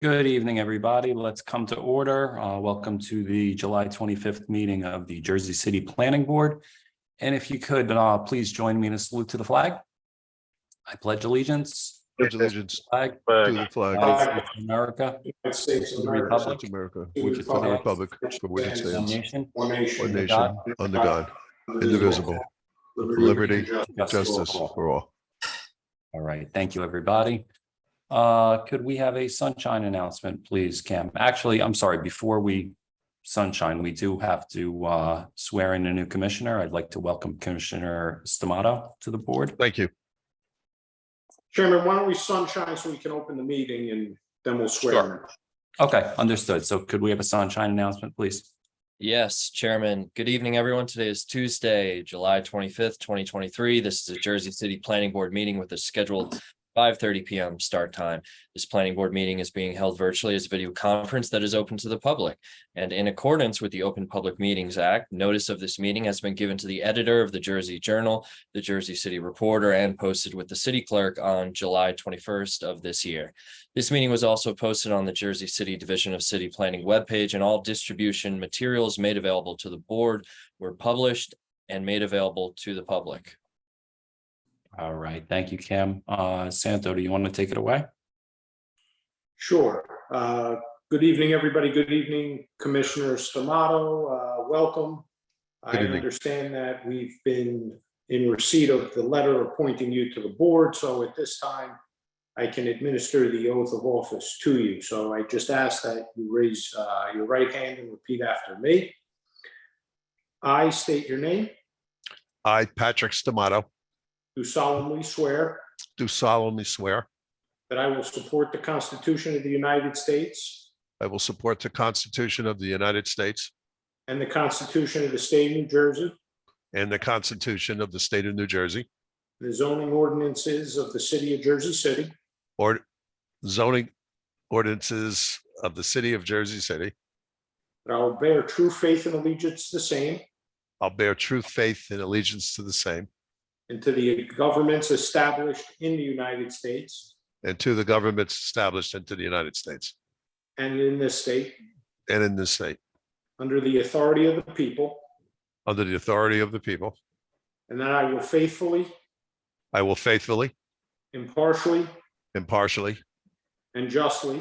Good evening, everybody. Let's come to order. Welcome to the July 25th meeting of the Jersey City Planning Board. And if you could, please join me in a salute to the flag. I pledge allegiance. Pledge allegiance Flag. to the flag United States of America. United States of The America, Republic. of America, Which to is the republic for which it One stands, nation. one one nation, nation, under God, indivisible, with liberty, justice for all. All right. Thank you, everybody. Could we have a sunshine announcement, please, Cam? Actually, I'm sorry, before we sunshine, we do have to swear in a new commissioner. I'd like to welcome Commissioner Stamato to the board. Thank you. Chairman, why don't we sunshine so we can open the meeting and then we'll swear. Sure. Okay, understood. So could we have a sunshine announcement, please? Yes, Chairman. Good evening, everyone. Today is Tuesday, July 25th, 2023. This is a Jersey City Planning Board meeting with a scheduled 5:30 p.m. start time. This planning board meeting is being held virtually as a video conference that is open to the public. And in accordance with the Open Public Meetings Act, notice of this meeting has been given to the editor of the Jersey Journal, the Jersey City Reporter, and posted with the city clerk on July 21st of this year. This meeting was also posted on the Jersey City Division of City Planning webpage, and all distribution materials made available to the board were published and made available to the public. All right, thank you, Cam. Santo, do you want to take it away? Sure. Good evening, everybody. Good evening, Commissioner Stamato. Welcome. I Good evening. understand that we've been in receipt of the letter appointing you to the board. So at this time, I can administer the oath of office to you. So I just ask that you raise your right hand and repeat after me. I state your name. I, Patrick Stamato, Do solemnly swear do solemnly swear that I will support the Constitution of the United States I will support the Constitution of the United States and the Constitution of the State of New Jersey, and the Constitution of the State of New Jersey, the zoning ordinances of the City of Jersey City, or zoning ordinances of the City of Jersey City. that I will bear true faith and allegiance to the same I'll bear true faith and allegiance to the same, and to the governments established in the United States and to the governments established into the United States and in this state, and in this state, under the authority of the people, under the authority of the people. and that I will faithfully, I will faithfully, impartially, impartially, and justly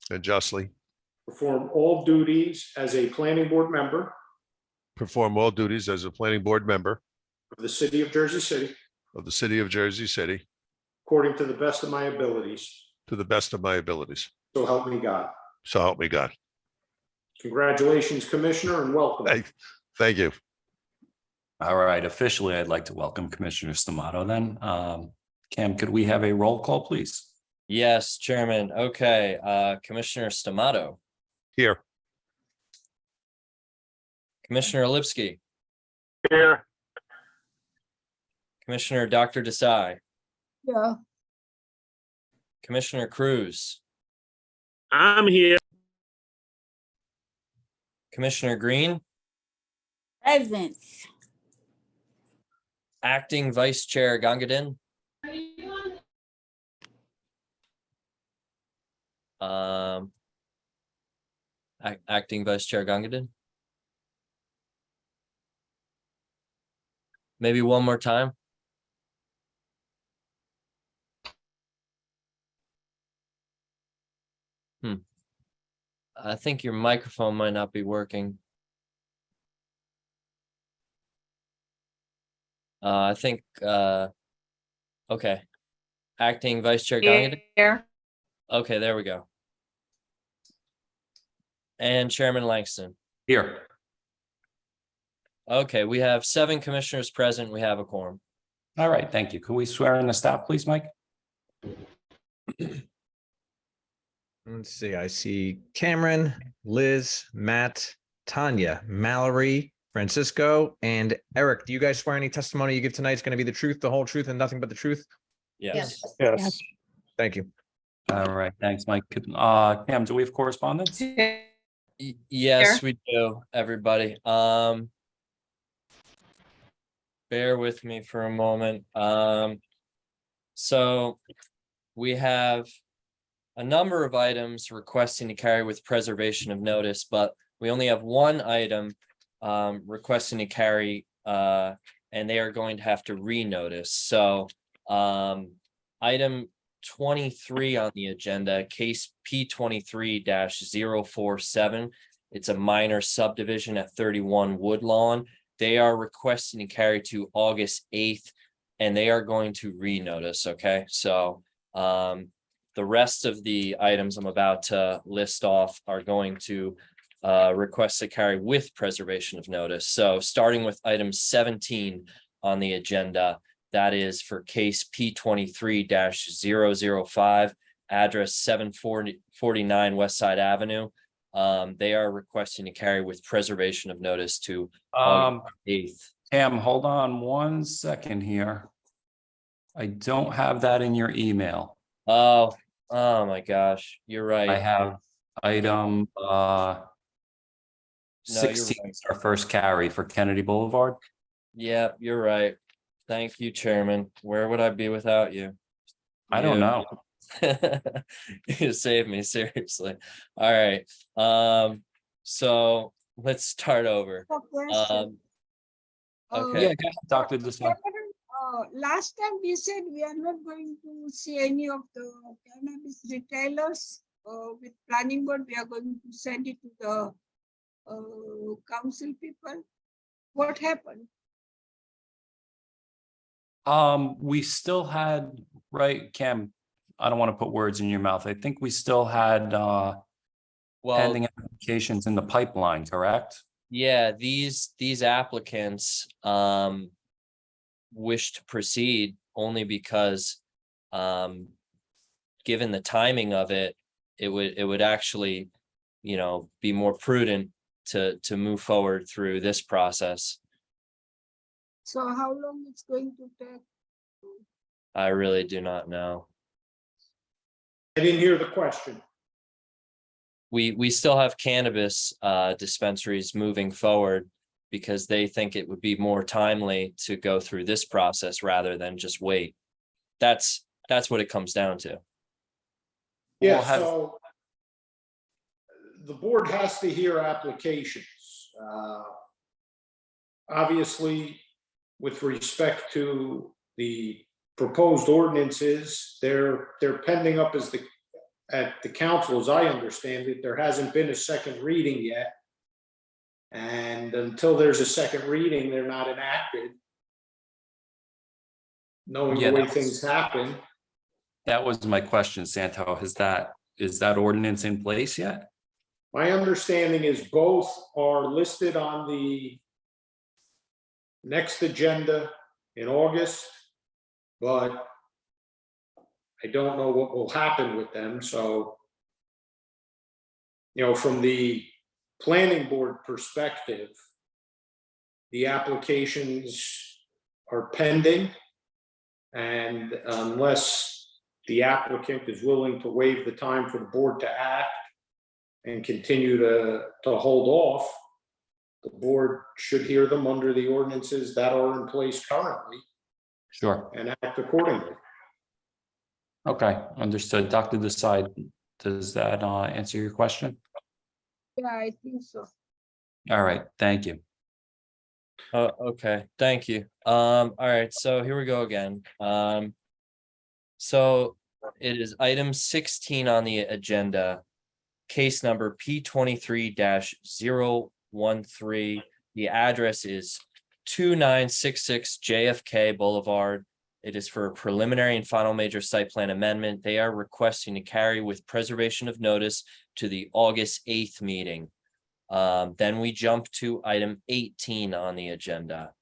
and justly perform all duties as a planning board member perform all duties as a planning board member of the City of Jersey City, of the City of Jersey City according to the best of my abilities. to the best of my abilities. So help me God. So help me God. Congratulations, Commissioner, and welcome. Thank you. All right, officially, I'd like to welcome Commissioner Stamato then. Cam, could we have a roll call, please? Yes, Chairman. Okay, Commissioner Stamato, Here. Commissioner Lipsky, Here, Commissioner Dr. Desai, Yeah, Commissioner Cruz, I'm here. Commissioner Green, present. Acting Vice Chair Gangadin. Acting Vice Chair Gangadin. Maybe one more time. I think your microphone might not be working. I think, okay. Acting Vice Chair Gangadin. Here. Okay, there we go. And Chairman Langston. Here. Okay, we have 7 commissioners present. We have a quorum. All right, thank you. Could we swear in the staff, please, Mike? Let's see, I see Cameron, Liz, Matt, Tanya, Mallory, Francisco, and Eric. Do you guys swear any testimony you give tonight is going to be the truth, the whole truth, and nothing but the truth? Yes. Yes. Thank you. All right, thanks, Mike. Cam, do we have correspondence? Yes, we do, everybody. Bear with me for a moment. So we have a number of items requesting to carry with preservation of notice, but we only have one item requesting to carry, and they are going to have to renotice. So item 23 on the agenda, case P23-047. It's a minor subdivision at 31 Woodlawn. They are requesting to carry to August 8th, and they are going to renotice, okay? So the rest of the items I'm about to list off are going to request to carry with preservation of notice. So starting with item 17 on the agenda, that is for case P23-005, address 749 West Side Avenue. They are requesting to carry with preservation of notice to August 8th. Cam, hold on 1 second here. I don't have that in your email. Oh my gosh, you're I right. have item you're 16 right. is our first carry for Kennedy Boulevard. Yeah, you're right. Thank you, Chairman. Where would I be without you? I don't You. know. You saved me, seriously. All right. So let's start over. A question. Okay. Yeah, go ahead, Dr. Desai. Last time we said we are not going to see any of the cannabis retailers with planning board. We are going to send it to the council people. What happened? We still had, right, Cam, I don't want to put words in your mouth. I think we still had Well, pending applications in the pipeline, correct? yeah, these applicants wish to proceed only because given the timing of it, it would actually, be more prudent to move forward through this process. So how long it's going to take? I really do not know. I didn't hear the question. We still have cannabis dispensaries moving forward because they think it would be more timely to go through this process rather than just wait. That's what it comes down to. Yeah, Well, so the board has to hear applications. Obviously, with respect to the proposed ordinances, they're pending up at the council, as I understand it. There hasn't been a second reading yet. And until there's a second reading, they're not enacted. Knowing Yeah, the way that's- things happen. That was my question, Santo. Is that ordinance in place yet? My understanding is both are listed on the next agenda in August, but I don't know what will happen with them. So, from the planning board perspective, the applications are pending. And unless the applicant is willing to waive the time for the board to act and continue to hold off, the board should hear them under the ordinances that are in place currently Sure. and act accordingly. Okay, understood. Dr. Desai, does that answer your question? Yeah, I think so. All right, thank you. Okay, thank you. All right, so here we go again. So it is item 16 on the agenda, case number P23-013. The address is 2966 JFK Boulevard. It is for a preliminary and final major site plan amendment. They are requesting to carry with preservation of notice to the August 8th meeting. Then we jump to item 18 on the agenda.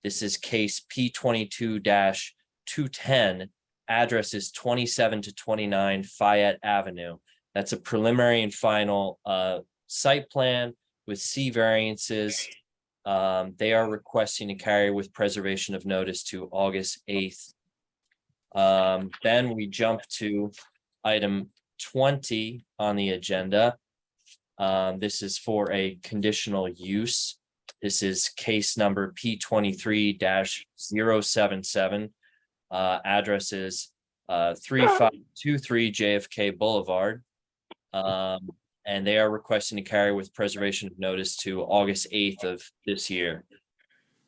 This is case P22-210. Address is 27 to 29 Fayette Avenue. That's a preliminary and final site plan with C variances. They are requesting to carry with preservation of notice to August 8th. Then we jump to item 20 on the agenda. This is for a conditional use. This is case number P23-077. Address is 3523 JFK Boulevard. And they are requesting to carry with preservation of notice to August 8th of this year.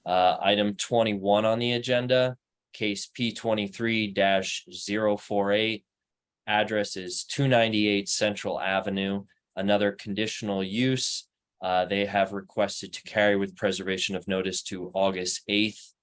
Item 21 on the agenda, case P23-048. Address is 298 Central Avenue, another conditional use. They have requested to carry with preservation of notice to August 8th.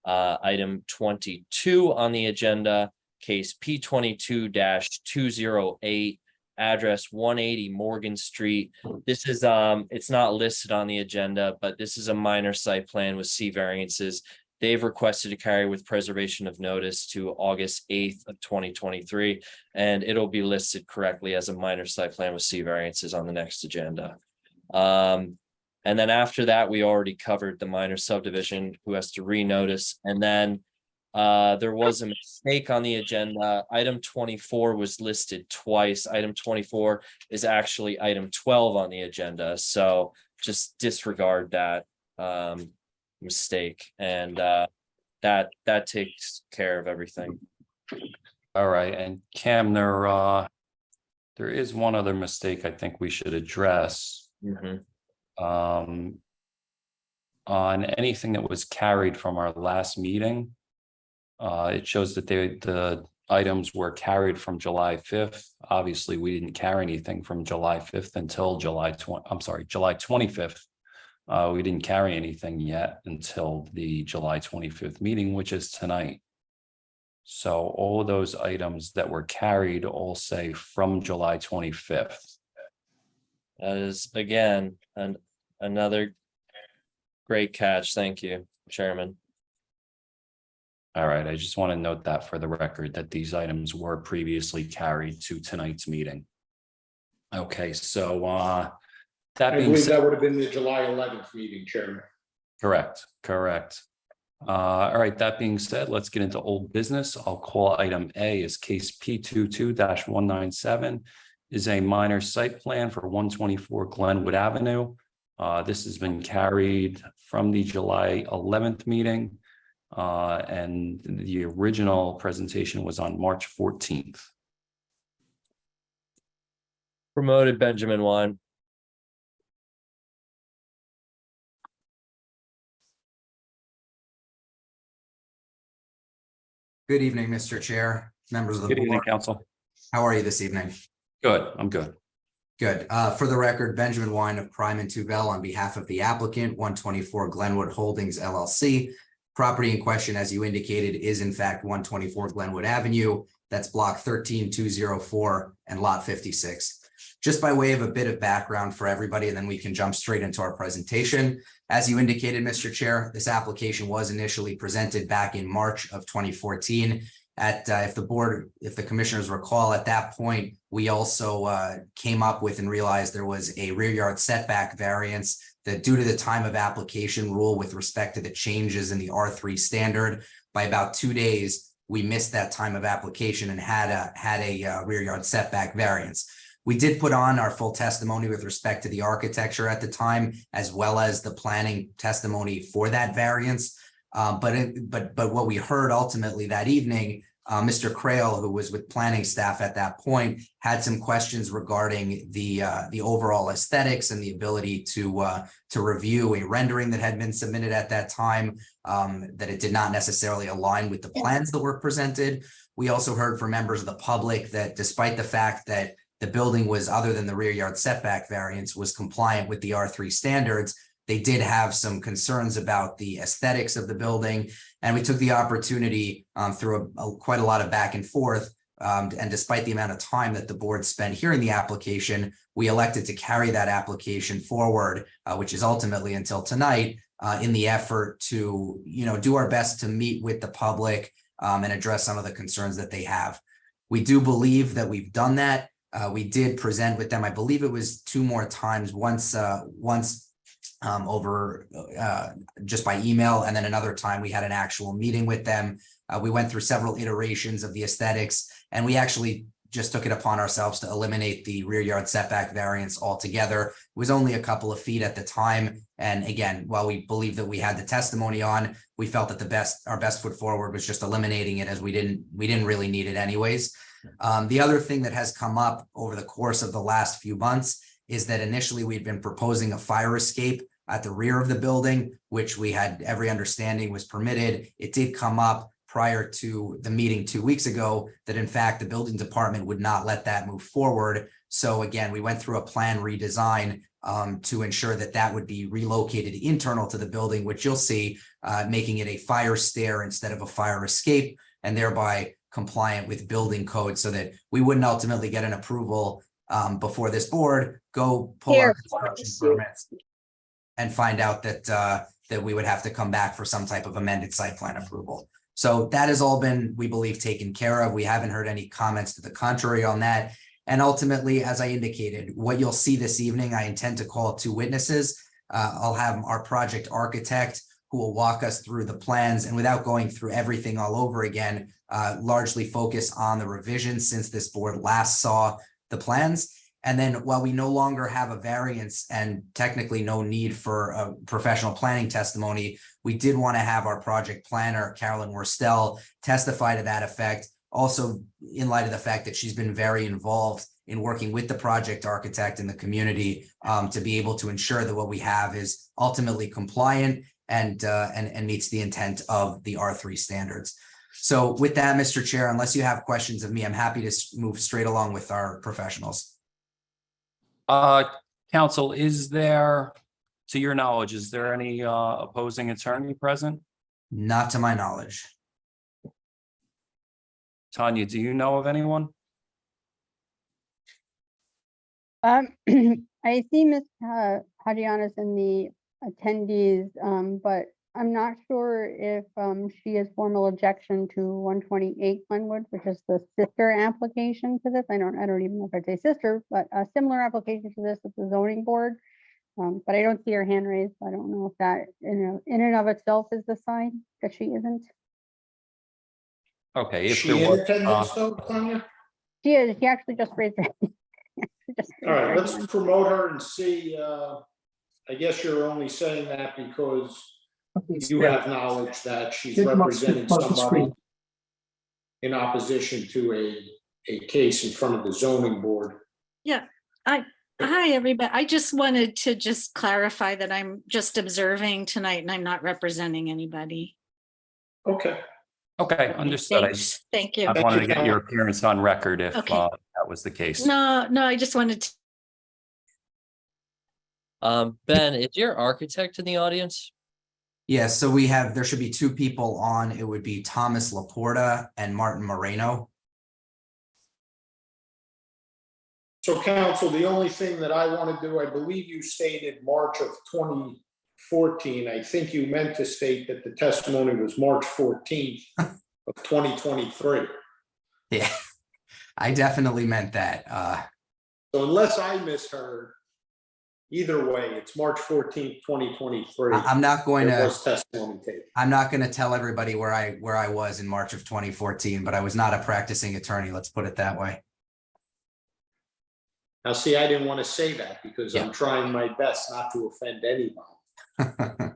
Item 22 on the agenda, case P22-208. Address 180 Morgan Street. This is it's not listed on the agenda, but this is a minor site plan with C variances. They've requested to carry with preservation of notice to August 8th of 2023, and it'll be listed correctly as a minor site plan with C variances on the next agenda. And then after that, we already covered the minor subdivision who has to renotice, and then there was a mistake on the agenda. Item 24 was listed twice. Item 24 is actually item 12 on the agenda. So just disregard that mistake, and that takes care of everything. All right, and Cam, there is one other mistake I think we should address. On anything that was carried from our last meeting. It shows that the items were carried from July 5th. Obviously, we didn't carry anything from July 5th until July 25th. We didn't carry anything yet until the July 25th meeting, which is tonight. So all of those items that were carried all say from July 25th. That is, again, another great catch. Thank you, Chairman. All right, I just want to note that for the record that these items were previously carried to tonight's meeting. Okay, so that I being believe said, that would have been the July 11th meeting, Chairman. correct. All right, that being said, let's get into old business. I'll call item A as case P22-197 is a minor site plan for 124 Glenwood Avenue. This has been carried from the July 11th meeting. And the original presentation was on March 14th. Promoted Benjamin Wine. Good evening, Mr. Chair, members of the Good evening, board. council. How are you this evening? Good, I'm good. Good. For the record, Benjamin Wine of Prime and Tubel on behalf of the applicant, 124 Glenwood Holdings LLC. Property in question, as you indicated, is in fact 124 Glenwood Avenue. That's block 13204 and lot 56. Just by way of a bit of background for everybody, and then we can jump straight into our presentation. As you indicated, Mr. Chair, this application was initially presented back in March of 2014. If the commissioners recall, at that point, we also came up with and realized there was a rear yard setback variance that, due to the time of application rule with respect to the changes in the R3 standard, by about 2 days, we missed that time of application and had a rear yard setback variance. We did put on our full testimony with respect to the architecture at the time, as well as the planning testimony for that variance. But what we heard ultimately that evening, Mr. Crail, who was with planning staff at that point, had some questions regarding the overall aesthetics and the ability to review a rendering that had been submitted at that time, that it did not necessarily align with the plans that were presented. We also heard from members of the public that despite the fact that the building was, other than the rear yard setback variance, was compliant with the R3 standards, they did have some concerns about the aesthetics of the building. And we took the opportunity through quite a lot of back and forth. And despite the amount of time that the board spent hearing the application, we elected to carry that application forward, which is ultimately until tonight, in the effort to, do our best to meet with the public and address some of the concerns that they have. We do believe that we've done that. We did present with them, I believe it was 2 more times, once over just by email, and then another time we had an actual meeting with them. We went through several iterations of the aesthetics, and we actually just took it upon ourselves to eliminate the rear yard setback variance altogether. It was only a couple of feet at the time. And again, while we believe that we had the testimony on, we felt that our best foot forward was just eliminating it, as we didn't really need it anyways. The other thing that has come up over the course of the last few months is that initially we'd been proposing a fire escape at the rear of the building, which we had every understanding was permitted. It did come up prior to the meeting 2 weeks ago that in fact the building department would not let that move forward. So again, we went through a plan redesign to ensure that that would be relocated internal to the building, which you'll see making it a fire stair instead of a fire escape, and thereby compliant with building code, so that we wouldn't ultimately get an approval before this board, go pull our construction permits and find out that that we would have to come back for some type of amended site plan approval. So that has all been, we believe, taken care of. We haven't heard any comments to the contrary on that. And ultimately, as I indicated, what you'll see this evening, I intend to call 2 witnesses. I'll have our project architect who will walk us through the plans, and without going through everything all over again, largely focus on the revisions since this board last saw the plans. And then while we no longer have a variance and technically no need for a professional planning testimony, we did want to have our project planner, Carolyn Worstel, testify to that effect. Also, in light of the fact that she's been very involved in working with the project architect and the community to be able to ensure that what we have is ultimately compliant and meets the intent of the R3 standards. So with that, Mr. Chair, unless you have questions of me, I'm happy to move straight along with our professionals. Counsel, is there, to your knowledge, is there any opposing attorney present? Not to my knowledge. Tanya, do you know of anyone? I see Ms. Hadianas in the attendees, but I'm not sure if she has formal objection to 128 Glenwood, which is the sister application to this. I don't even know if I'd say sister, but a similar application to this with the zoning board. But I don't see her hand raised. I don't know if that in and of itself is the sign that she isn't. Okay, Is if she there in was, attendance though, Tanya? She is. She actually just raised her. All right, let's promote her and see. I guess you're only saying that because you have knowledge that she's representing somebody in opposition to a case in front of the zoning board. Yeah, hi, everybody. I just wanted to just clarify that I'm just observing tonight and I'm not representing anybody. Okay. okay, understood. Thanks. Thank you. I wanted to get your appearance on record if Okay. that was the case. No, I just wanted to. Ben, is your architect in the audience? Yes, so there should be 2 people on. It would be Thomas Laporta and Martin Moreno. So counsel, the only thing that I want to do, I believe you stated March of 2014. I think you meant to state that the testimony was March 14th of 2023. Yeah, I definitely meant that. So unless I misheard, either way, it's March 14th, 2023. I'm not going There to. was testimony tape. I'm not going to tell everybody where I was in March of 2014, but I was not a practicing attorney. Let's put it that way. Now, see, I didn't want to say that because Yeah. I'm trying my best not to offend anybody.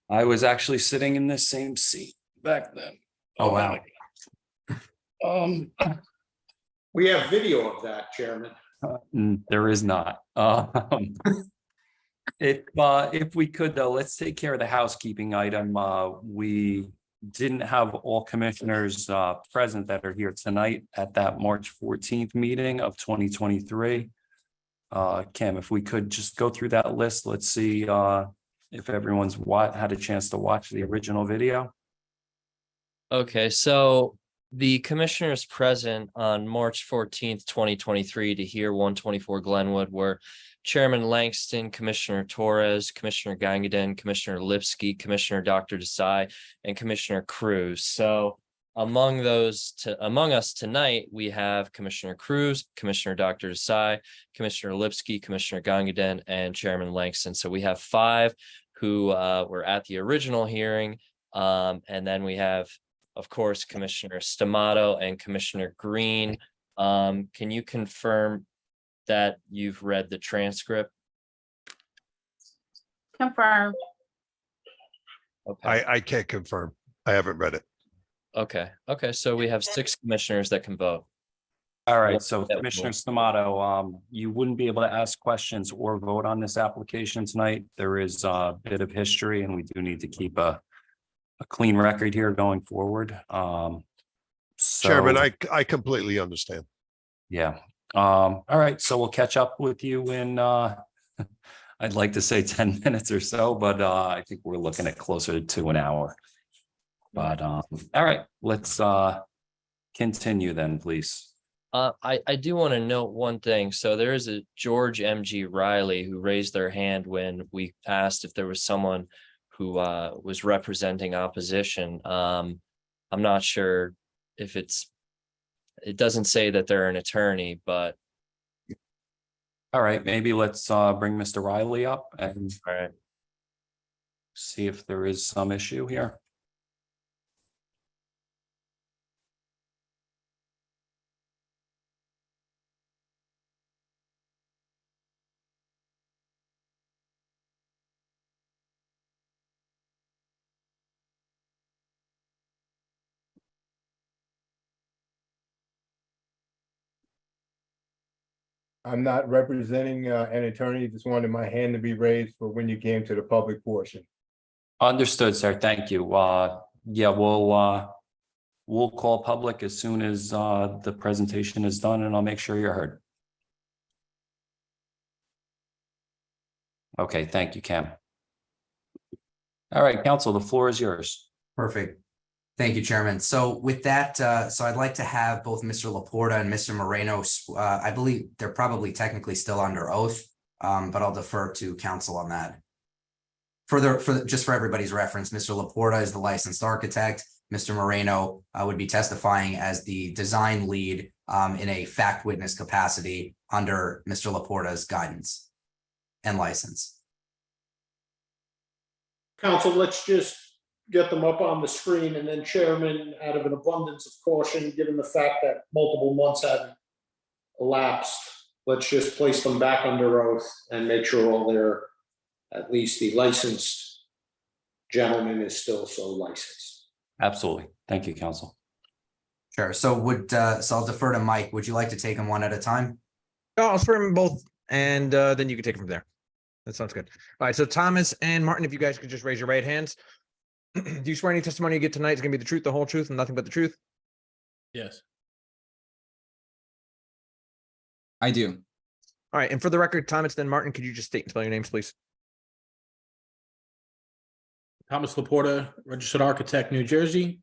I was actually sitting in this same seat back then. Oh, wow. We have video of that, Chairman. There is not. If we could, though, let's take care of the housekeeping item. We didn't have all commissioners present that are here tonight at that March 14th meeting of 2023. Kim, if we could just go through that list, let's see if everyone's had a chance to watch the original video. Okay, so the commissioners present on March 14th, 2023 to hear 124 Glenwood were Chairman Langston, Commissioner Torres, Commissioner Gangaden, Commissioner Lipsky, Commissioner Dr. Desai, and Commissioner Cruz. So among us tonight, we have Commissioner Cruz, Commissioner Dr. Desai, Commissioner Lipsky, Commissioner Gangaden, and Chairman Langston. So we have 5 who were at the original hearing. And then we have, of course, Commissioner Stamato and Commissioner Green Can you confirm that you've read the transcript? Confirmed. Okay, I can't confirm. I haven't read it. okay, so we have 6 commissioners that can vote. All right, Well, so that Commissioner will- Stamato, you wouldn't be able to ask questions or vote on this application tonight. There is a bit of history and we do need to keep a clean record here going forward. Chairman, So, I completely understand. yeah. All right, so we'll catch up with you in, I'd like to say 10 minutes or so, but I think we're looking at closer to an hour. But, all right, let's continue then, please. I do want to note one thing. So there is a George MG Riley who raised their hand when we asked if there was someone who was representing opposition. I'm not sure if it doesn't say that they're an attorney, but All right, maybe let's bring Mr. Riley up and all right. see if there is some issue here. I'm not representing an attorney, just wanted my hand to be raised for when you came to the public portion. Understood, sir. Thank you. Yeah, we'll call public as soon as the presentation is done and I'll make sure you're heard. Okay, thank you, Cam. All right, council, the floor is yours. Perfect. Thank you, Chairman. So with that, so I'd like to have both Mr. Laporta and Mr. Moreno, I believe they're probably technically still under oath, but I'll defer to council on that. Just for everybody's reference, Mr. Laporta is the licensed architect. Mr. Moreno would be testifying as the design lead in a fact witness capacity under Mr. Laporta's guidance and license. Council, let's just get them up on the screen, and then Chairman, out of an abundance of caution, given the fact that multiple months have elapsed, let's just place them back under oath and make sure all their, at least the licensed gentleman is still so licensed. Absolutely. Thank you, council. Sure. So so I'll defer to Mike. Would you like to take them one at a time? I'll swear them both, and then you can take it from there. That sounds good. All right, so Thomas and Martin, if you guys could just raise your right hands. Do you swear any testimony you get tonight is going to be the truth, the whole truth, and nothing but the truth? Yes. I do. All right, and for the record, Thomas, then Martin, could you just state and spell your names, please? Thomas Laporta, registered architect, New Jersey.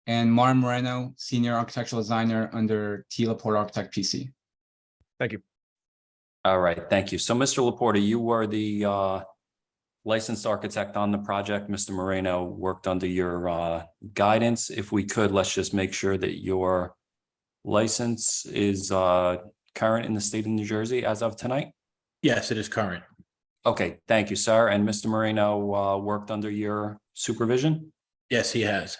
And Martin Moreno, senior architectural designer under T. Laporta Architect PC. Thank you. All right, thank you. So Mr. Laporta, you were the licensed architect on the project. Mr. Moreno worked under your guidance. If we could, let's just make sure that your license is current in the state of New Jersey as of tonight. Yes, it is current. Okay, thank you, sir. And Mr. Moreno worked under your supervision? Yes, he has.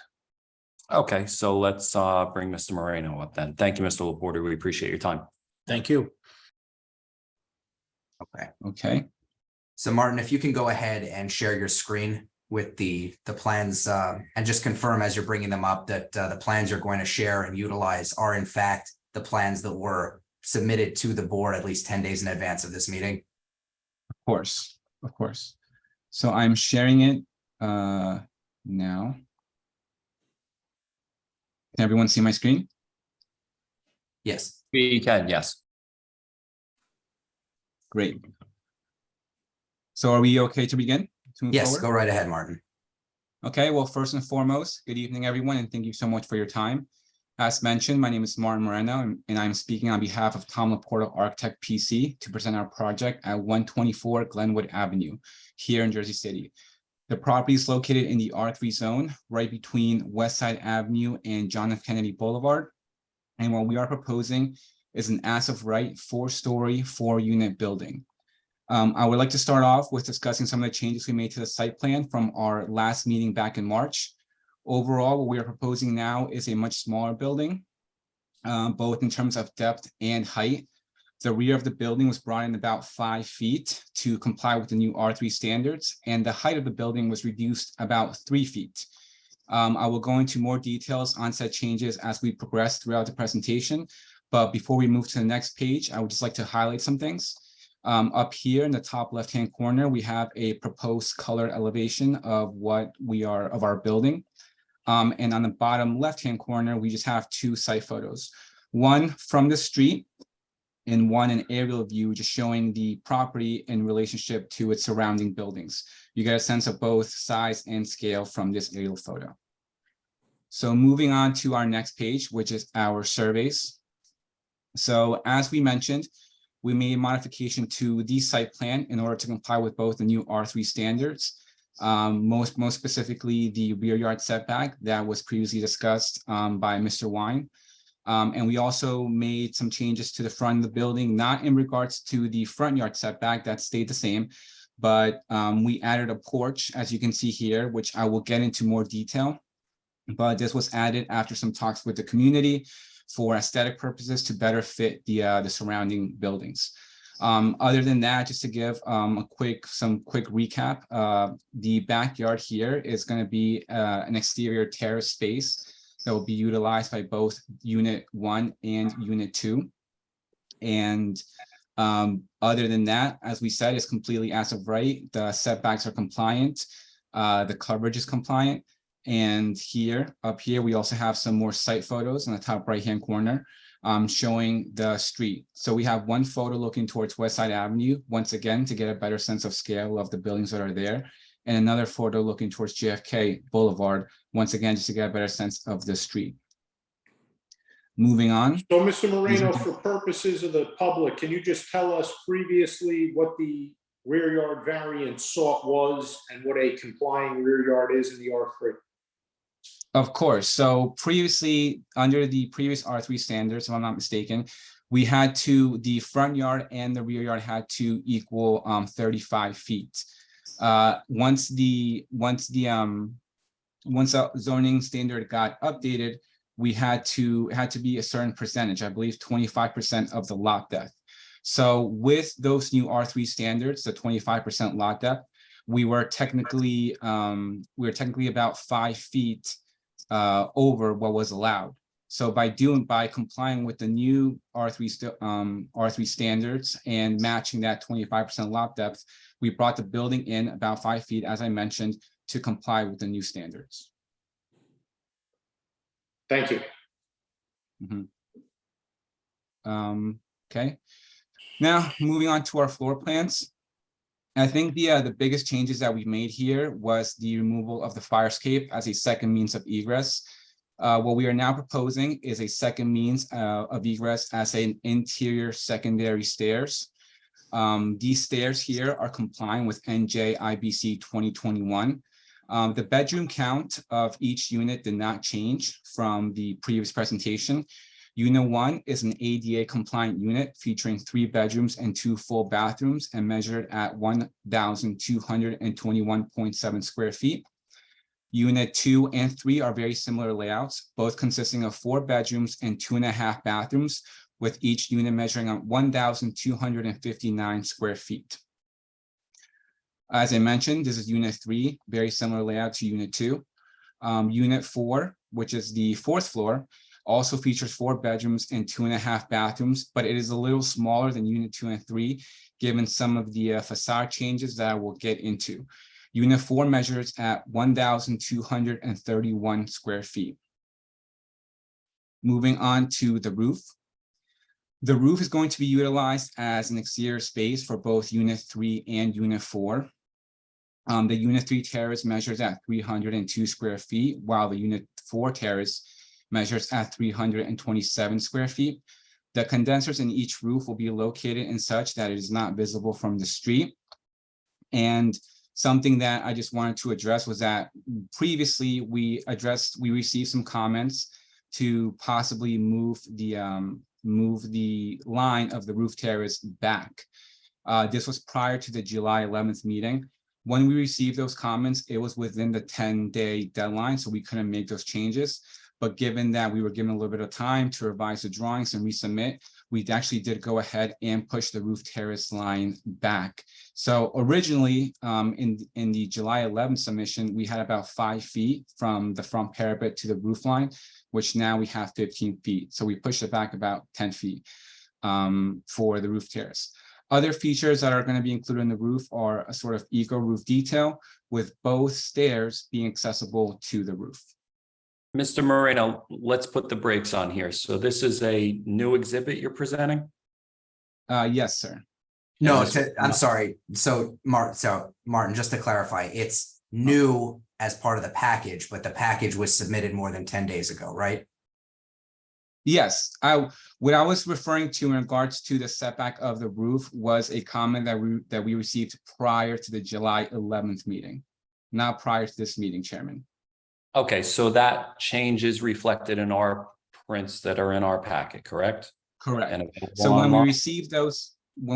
Okay, so let's bring Mr. Moreno up then. Thank you, Mr. Laporta. We appreciate your time. Thank you. Okay. Okay. So Martin, if you can go ahead and share your screen with the plans and just confirm as you're bringing them up that the plans you're going to share and utilize are in fact the plans that were submitted to the board at least 10 days in advance of this meeting. Of course. Of course. So I'm sharing it now. Can everyone see my screen? Yes. We can, yes. Great. So are we okay to begin? To move Yes, forward? go right ahead, Martin. Okay, well, first and foremost, good evening, everyone, and thank you so much for your time. As mentioned, my name is Martin Moreno, and I'm speaking on behalf of Tom Laporta Architect PC to present our project at 124 Glenwood Avenue here in Jersey City. The property is located in the R3 zone, right between West Side Avenue and John F. Kennedy Boulevard. And what we are proposing is an as of right 4-story, 4-unit building. I would like to start off with discussing some of the changes we made to the site plan from our last meeting back in March. Overall, what we are proposing now is a much smaller building. both in terms of depth and height. The rear of the building was brought in about 5 feet to comply with the new R3 standards, and the height of the building was reduced about 3 feet. I will go into more details on said changes as we progress throughout the presentation. But before we move to the next page, I would just like to highlight some things. Up here in the top left-hand corner, we have a proposed color elevation of our building. And on the bottom left-hand corner, we just have 2 site photos. One from the street and one an aerial view, just showing the property in relationship to its surrounding buildings. You get a sense of both size and scale from this aerial photo. So moving on to our next page, which is our surveys. So as we mentioned, we made a modification to the site plan in order to comply with both the new R3 standards, most specifically the rear yard setback that was previously discussed by Mr. Wine. And we also made some changes to the front of the building, not in regards to the front yard setback, that stayed the same, but we added a porch, as you can see here, which I will get into more detail. But this was added after some talks with the community for aesthetic purposes to better fit the surrounding buildings. Other than that, just to give some quick recap, the backyard here is going to be an exterior terrace space that will be utilized by both Unit 1 and Unit 2. And other than that, as we said, it's completely as of right. The setbacks are compliant. The coverage is compliant. And up here, we also have some more site photos in the top right-hand corner showing the street. So we have one photo looking towards West Side Avenue, once again, to get a better sense of scale of the buildings that are there. And another photo looking towards JFK Boulevard, once again, just to get a better sense of the street. Moving on. So, Mr. Moreno, for purposes of the public, can you just tell us previously what the rear yard variance sought was and what a complying rear yard is in the R3? Of course. So previously, under the previous R3 standards, if I'm not mistaken, we had the front yard and the rear yard had to equal 35 feet. Once the zoning standard got updated, we had to be a certain percentage, I believe 25% of the lot depth. So with those new R3 standards, the 25% lot depth, we were technically about 5 feet over what was allowed. So by complying with the new R3 standards and matching that 25% lot depth, we brought the building in about 5 feet, as I mentioned, to comply with the new standards. Thank you. Okay. Now moving on to our floor plans. I think the biggest changes that we made here was the removal of the fire escape as a second means of egress. What we are now proposing is a second means of egress as an interior secondary stairs. These stairs here are complying with NJIBC 2021. The bedroom count of each unit did not change from the previous presentation. Unit 1 is an ADA compliant unit featuring 3 bedrooms and 2 full bathrooms and measured at 1,221.7 square feet. Unit 2 and 3 are very similar layouts, both consisting of 4 bedrooms and 2.5 bathrooms, with each unit measuring on 1,259 square feet. As I mentioned, this is Unit 3, very similar layout to Unit 2. Unit 4, which is the 4th floor, also features 4 bedrooms and 2.5 bathrooms, but it is a little smaller than Unit 2 and 3, given some of the facade changes that I will get into. Unit 4 measures at 1,231 square feet. Moving on to the roof. The roof is going to be utilized as an exterior space for both Unit 3 and Unit 4. The Unit 3 terrace measures at 302 square feet, while the Unit 4 terrace measures at 327 square feet. The condensers in each roof will be located in such that it is not visible from the street. And something that I just wanted to address was that previously we received some comments to possibly move the line of the roof terrace back. This was prior to the July 11th meeting. When we received those comments, it was within the 10-day deadline, so we couldn't make those changes. But given that we were given a little bit of time to revise the drawings and resubmit, we actually did go ahead and push the roof terrace line back. So originally, in the July 11th submission, we had about 5 feet from the front parapet to the roof line, which now we have 15 feet. So we pushed it back about 10 feet for the roof terrace. Other features that are going to be included in the roof are a sort of eco roof detail with both stairs being accessible to the roof. Mr. Moreno, let's put the brakes on here. So this is a new exhibit you're presenting? Yes, sir. No, I'm sorry. So Martin, just to clarify, it's new as part of the package, but the package was submitted more than 10 days ago, right? Yes, what I was referring to in regards to the setback of the roof was a comment that we received prior to the July 11th meeting, not prior to this meeting, Chairman. Okay, so that change is reflected in our prints that are in our packet, correct? Correct. And So when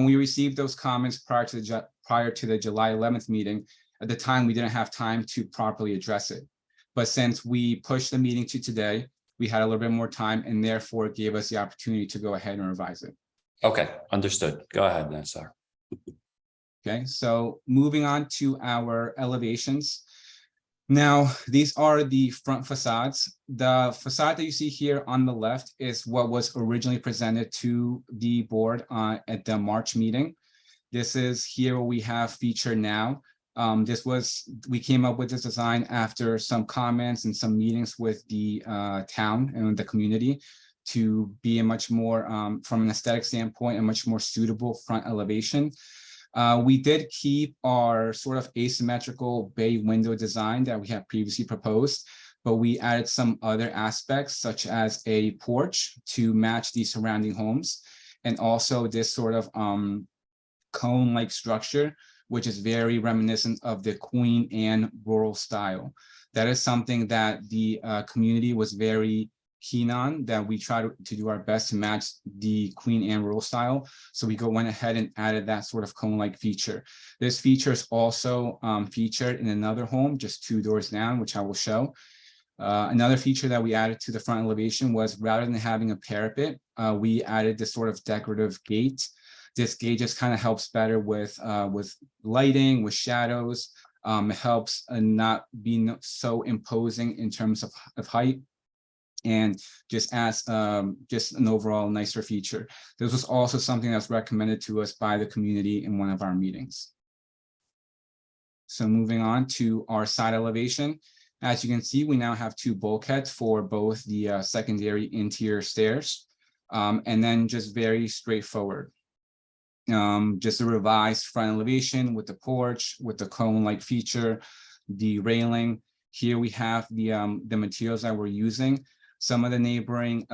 we received those comments prior to the July 11th meeting, at the time we didn't have time to properly address it. But since we pushed the meeting to today, we had a little bit more time and therefore it gave us the opportunity to go ahead and revise it. Okay, understood. Go ahead then, sir. Okay, so moving on to our elevations. Now, these are the front facades. The facade that you see here on the left is what was originally presented to the board at the March meeting. This is here what we have featured now. We came up with this design after some comments and some meetings with the town and the community to be a much more, from an aesthetic standpoint, a much more suitable front elevation. We did keep our sort of asymmetrical bay window design that we had previously proposed, but we added some other aspects such as a porch to match the surrounding homes, and also this sort of cone-like structure, which is very reminiscent of the Queen Anne rural style. That is something that the community was very keen on, that we try to do our best to match the Queen Anne rural style. So we went ahead and added that sort of cone-like feature. This feature is also featured in another home just 2 doors down, which I will show. Another feature that we added to the front elevation was, rather than having a parapet, we added this sort of decorative gate. This gate just kind of helps better with lighting, with shadows. It helps not be so imposing in terms of height, and just adds just an overall nicer feature. This was also something that's recommended to us by the community in one of our meetings. So moving on to our side elevation. As you can see, we now have 2 bulkheads for both the secondary interior stairs, and then just very straightforward. Just a revised front elevation with the porch, with the cone-like feature, the railing. Here we have the materials that we're using. Some of the neighboring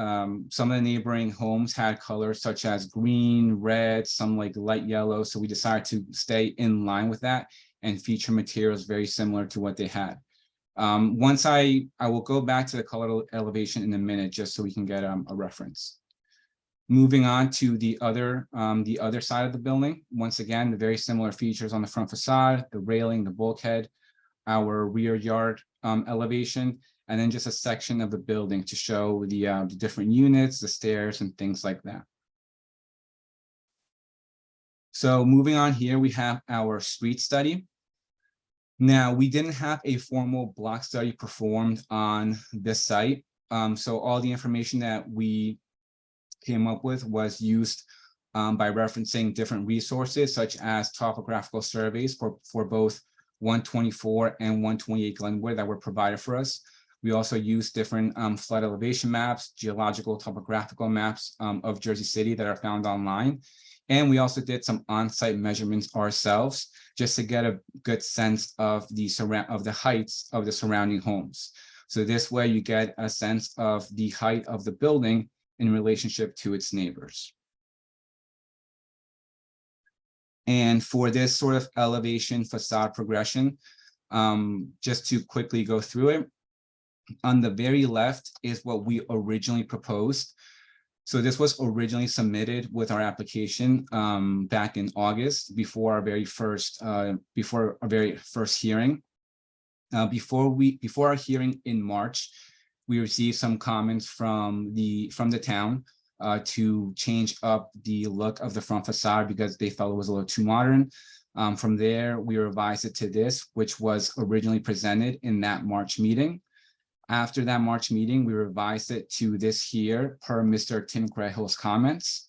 homes had colors such as green, red, some like light yellow. So we decided to stay in line with that and feature materials very similar to what they had. Once I will go back to the color elevation in a minute, just so we can get a reference. Moving on to the other side of the building. Once again, the very similar features on the front facade, the railing, the bulkhead, our rear yard elevation, and then just a section of the building to show the different units, the stairs, and things like that. So moving on here, we have our street study. Now, we didn't have a formal block study performed on this site. So all the information that we came up with was used by referencing different resources, such as topographical surveys for both 124 and 128 Glenwood that were provided for us. We also used different flood elevation maps, geological topographical maps of Jersey City that are found online. And we also did some on-site measurements ourselves, just to get a good sense of the heights of the surrounding homes. So this way you get a sense of the height of the building in relationship to its neighbors. And for this sort of elevation facade progression, just to quickly go through it, on the very left is what we originally proposed. So this was originally submitted with our application back in August, before our very first hearing. Before our hearing in March, we received some comments from the town to change up the look of the front facade because they felt it was a little too modern. From there, we revised it to this, which was originally presented in that March meeting. After that March meeting, we revised it to this here per Mr. Tim Crahill's comments.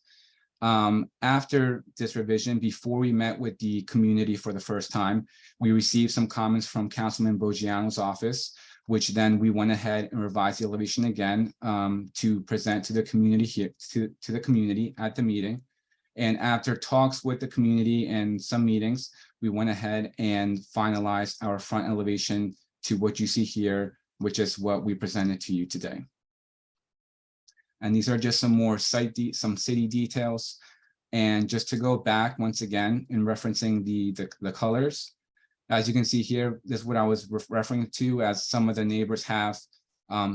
After this revision, before we met with the community for the first time, we received some comments from Councilman Bogiano's office, which then we went ahead and revised the elevation again to present to the community here, to the community at the meeting. And after talks with the community and some meetings, we went ahead and finalized our front elevation to what you see here, which is what we presented to you today. And these are just some more some city details. And just to go back once again in referencing the colors, as you can see here, this is what I was referring to as some of the neighbors have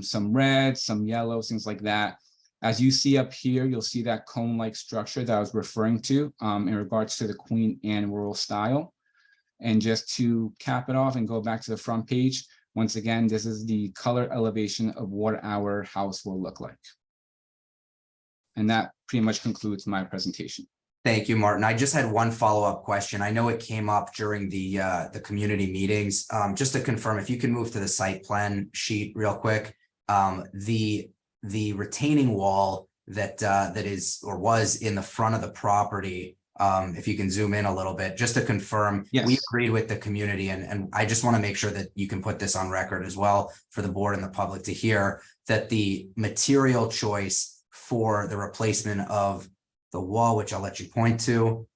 some red, some yellows, things like that. As you see up here, you'll see that cone-like structure that I was referring to in regards to the Queen Anne rural style. And just to cap it off and go back to the front page, once again, this is the color elevation of what our house will look like. And that pretty much concludes my presentation. Thank you, Martin. I just had one follow-up question. I know it came up during the community meetings. Just to confirm, if you can move to the site plan sheet real quick, the retaining wall that is or was in the front of the property, if you can zoom in a little bit, just to confirm, yes, we agreed with the community, and I just want to make sure that you can put this on record as well for the board and the public to hear, that the material choice for the replacement of the wall, which I'll let you point to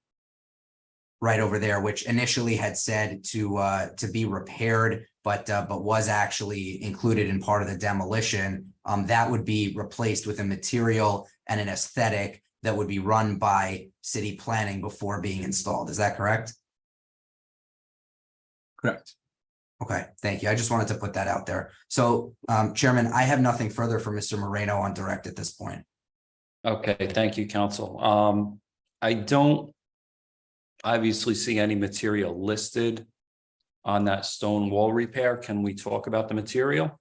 right over there, which initially had said to be repaired, but was actually included in part of the demolition, that would be replaced with a material and an aesthetic that would be run by city planning before being installed. Is that correct? Correct. Okay, thank you. I just wanted to put that out there. So, Chairman, I have nothing further for Mr. Moreno on direct at this point. Okay, thank you, counsel. I don't obviously see any material listed on that stone wall repair. Can we talk about the material?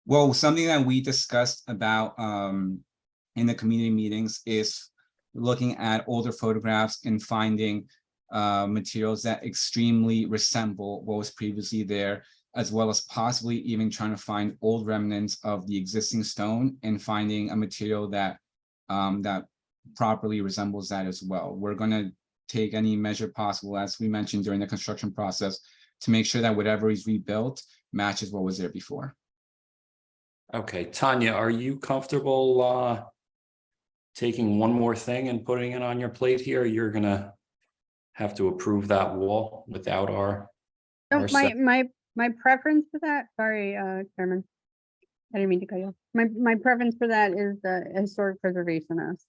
Well, something that we discussed about in the community meetings is looking at older photographs and finding materials that extremely resemble what was previously there, as well as possibly even trying to find old remnants of the existing stone and finding a material that that properly resembles that as well. We're going to take any measure possible, as we mentioned during the construction process, to make sure that whatever is rebuilt matches what was there before. Okay, Tanya, are you comfortable taking one more thing and putting it on your plate here? You're gonna have to approve that wall without our. So my preference for that, sorry, Chairman, I didn't mean to cut you off. My preference for that is the historic preservationist.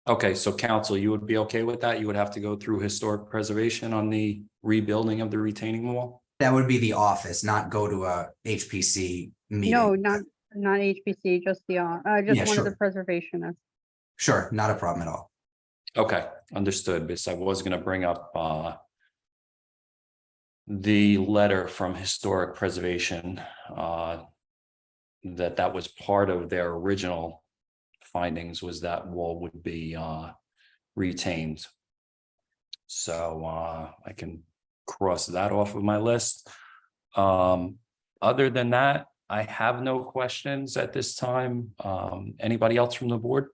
Okay, so council, you would be okay with that? You would have to go through historic preservation on the rebuilding of the retaining wall? That would be the office, not go to a HPC meeting. No, not HPC, just the just one of the preservationists. Sure, not a problem at all. Okay, understood, because I was gonna bring up the letter from historic preservation that was part of their original findings, was that wall would be retained. So I can cross that off of my list. Other than that, I have no questions at this time. Anybody else from the board?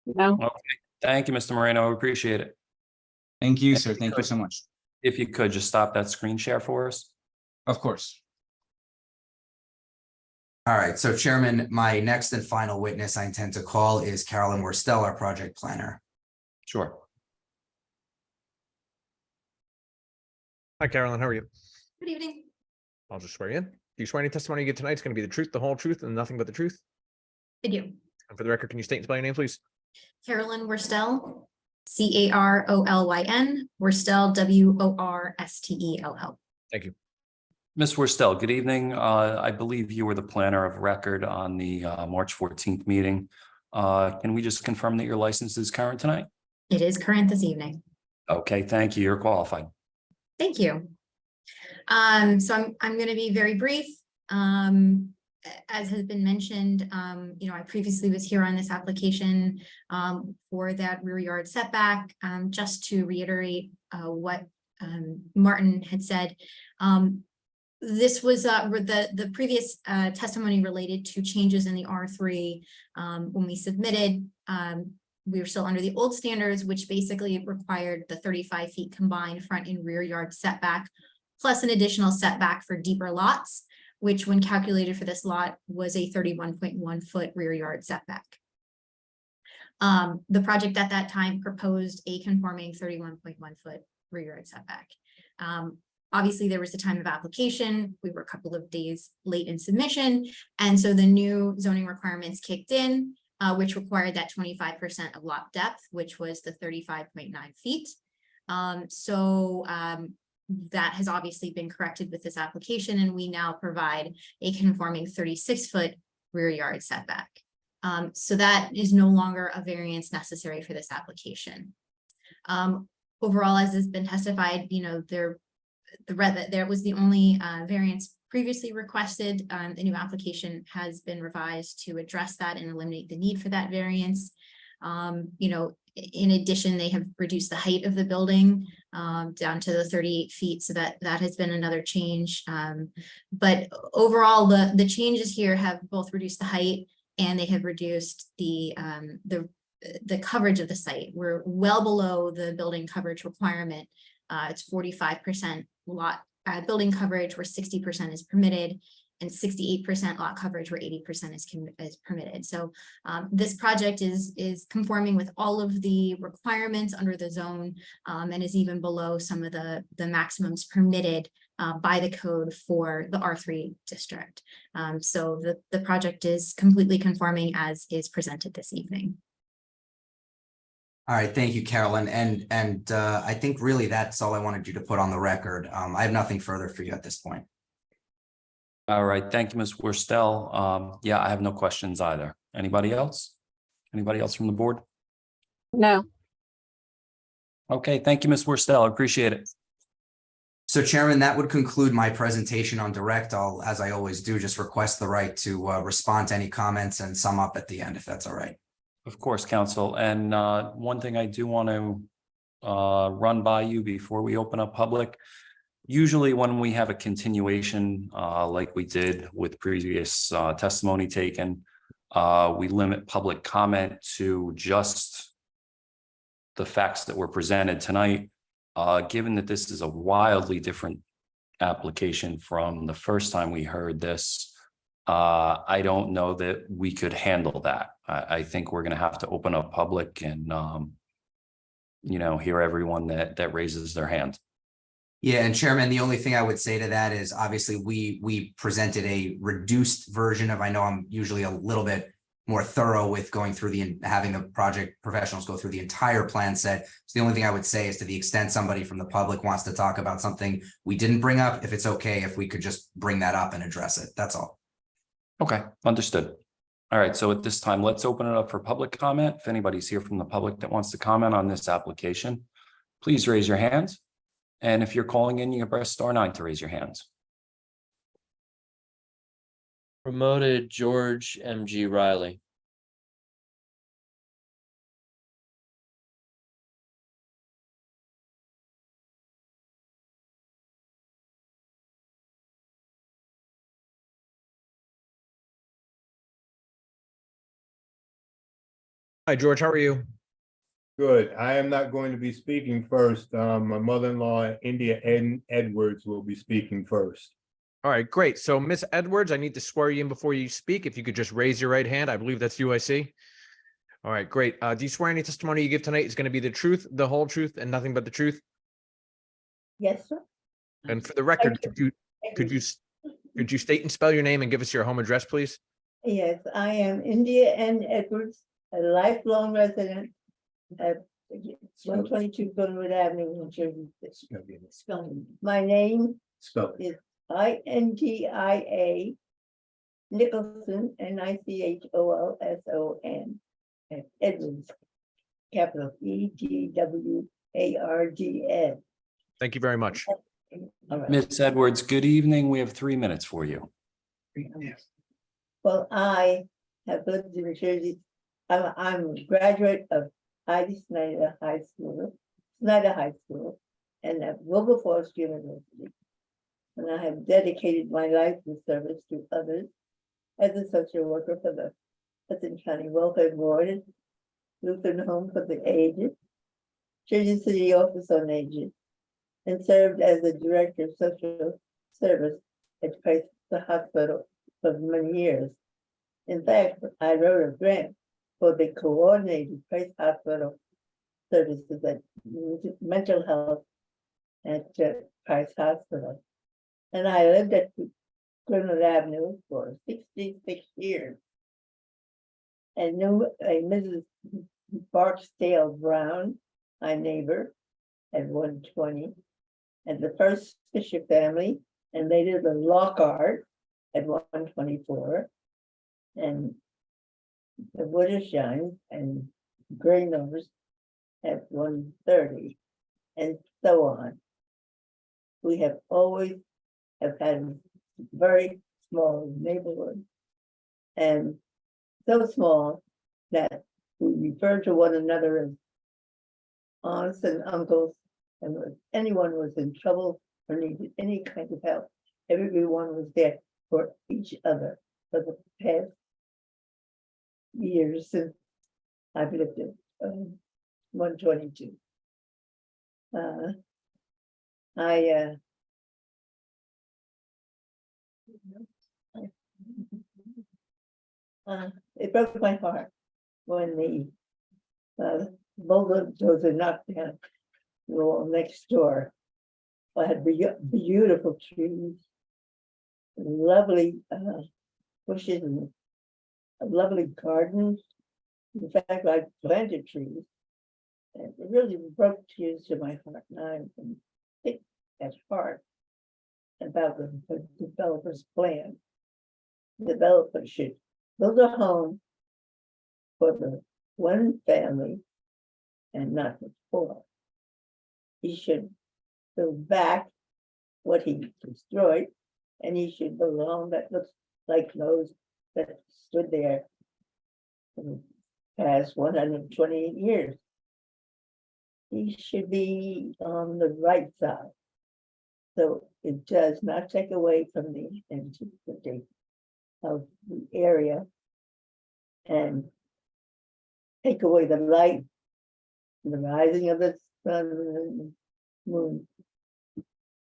No. Okay, thank you, Mr. Moreno. I appreciate it. Thank you, sir. Thank you so much. If you could just stop that screen share for us. Of course. All right, so Chairman, my next and final witness I intend to call is Carolyn Worstel, our project planner. Sure. Hi, Carolyn. How are you? Good evening. I'll just swear you in. Do you swear any testimony you get tonight is going to be the truth, the whole truth, and nothing but the truth? I do. And for the record, can you state and spell your name, please? Carolyn Worstel, Carolyn, Worstel, Worstell. Thank you. Ms. Worstel, good evening. I believe you were the planner of record on the March 14th meeting. Can we just confirm that your license is current tonight? It is current this evening. Okay, thank you. You're qualified. Thank you. So I'm going to be very brief. As has been mentioned, I previously was here on this application for that rear yard setback. Just to reiterate what Martin had said, this was the previous testimony related to changes in the R3 when we submitted. We were still under the old standards, which basically required the 35 feet combined front and rear yard setback, plus an additional setback for deeper lots, which when calculated for this lot was a 31.1 foot rear yard setback. The project at that time proposed a conforming 31.1 foot rear yard setback. Obviously, there was a time of application. We were a couple of days late in submission. And so the new zoning requirements kicked in, which required that 25% of lot depth, which was the 35.9 feet. That has obviously been corrected with this application, and we now provide a conforming 36-foot rear yard setback. So that is no longer a variance necessary for this application. Overall, as has been testified, there was the only variance previously requested. The new application has been revised to address that and eliminate the need for that variance. In addition, they have reduced the height of the building down to the 38 feet. So that has been another change. But overall, the changes here have both reduced the height and they have reduced the coverage of the site. We're well below the building coverage requirement. It's 45% lot building coverage where 60% is permitted, and 68% lot coverage where 80% is permitted. So this project is conforming with all of the requirements under the zone and is even below some of the maximums permitted by the code for the R3 district. So the project is completely conforming as is presented this evening. All right, thank you, Carolyn. And I think really that's all I wanted you to put on the record. I have nothing further for you at this point. All right, thank you, Ms. Worstel. Yeah, I have no questions either. Anybody else? Anybody else from the board? No. Okay, thank you, Ms. Worstel. I appreciate it. So Chairman, that would conclude my presentation on direct. I'll, as I always do, just request the right to respond to any comments and sum up at the end, if that's all right. Of course, Council. And one thing I do want to run by you before we open up public. Usually when we have a continuation like we did with previous testimony taken, we limit public comment to just the facts that were presented tonight. Given that this is a wildly different application from the first time we heard this, I don't know that we could handle that. I think we're going to have to open up public and, hear everyone that raises their hand. Yeah, and Chairman, the only thing I would say to that is obviously we presented a reduced version of, I know I'm usually a little bit more thorough with going through having the project professionals go through the entire plan set. So the only thing I would say is to the extent somebody from the public wants to talk about something we didn't bring up, if it's okay, if we could just bring that up and address it. That's all. Okay, understood. All right, so at this time, let's open it up for public comment. If anybody's here from the public that wants to comment on this application, please raise your hands. And if you're calling in, you can press *9 to raise your hands. Promoted George M.G. Riley. Hi, George, how are you? Good. I am not going to be speaking first. My mother-in-law, India Edwards, will be speaking first. All right, great. So Miss Edwards, I need to swear you in before you speak. If you could just raise your right hand. I believe that's you, I see. All right, great. Do you swear any testimony you give tonight is going to be the truth, the whole truth, and nothing but the truth? Yes, sir. And for the record, could you state and spell your name and give us your home address, please? Yes, I am India N. Edwards, a lifelong resident at 122 Glenwood Avenue, New Jersey. Spelling. My name is India Nicholson, Nicholson, Edwards. capital EDWARDN. Thank you very much. All right. Ms. Edwards, good evening. We have 3 minutes for you. Well, I have lived in New Jersey. I'm a graduate of Heidi Snyder High School, and at Wilberforce University. And I have dedicated my life to service to others as a social worker for the Hudson County Welfare Board, Lutheran Home for the Aged, Jersey City Office on Aging, and served as the Director of Social Service at Christ the Hospital for many years. In fact, I wrote a grant for the coordinated Christ Hospital services at mental health at Christ Hospital. And I lived at Glenwood Avenue for 66 years. And knew a Mrs. Barksdale Brown, my neighbor, at 120, and the first Fisher family, and later the Lockhart at 124, and the Woodershine and Graynovers at 130, and so on. We have always had a very small neighborhood, and so small that we refer to one another as aunts and uncles, and if anyone was in trouble or needed any kind of help, everyone was there for each other for the past years since I've lived at 122. It broke my heart when the bulldozer knocked down the wall next door. I had beautiful trees, lovely bushes, and lovely gardens. In fact, I planted trees, and it really broke tears to my heart. And I'm thick at heart about the developer's plan. The developer should build a home for the one family and not the four. He should build back what he destroyed, and he should build a home that looks like those that stood there for the past 128 years. He should be on the right side, so it does not take away from the antiquity of the area and take away the light, the rising of the sun and the moon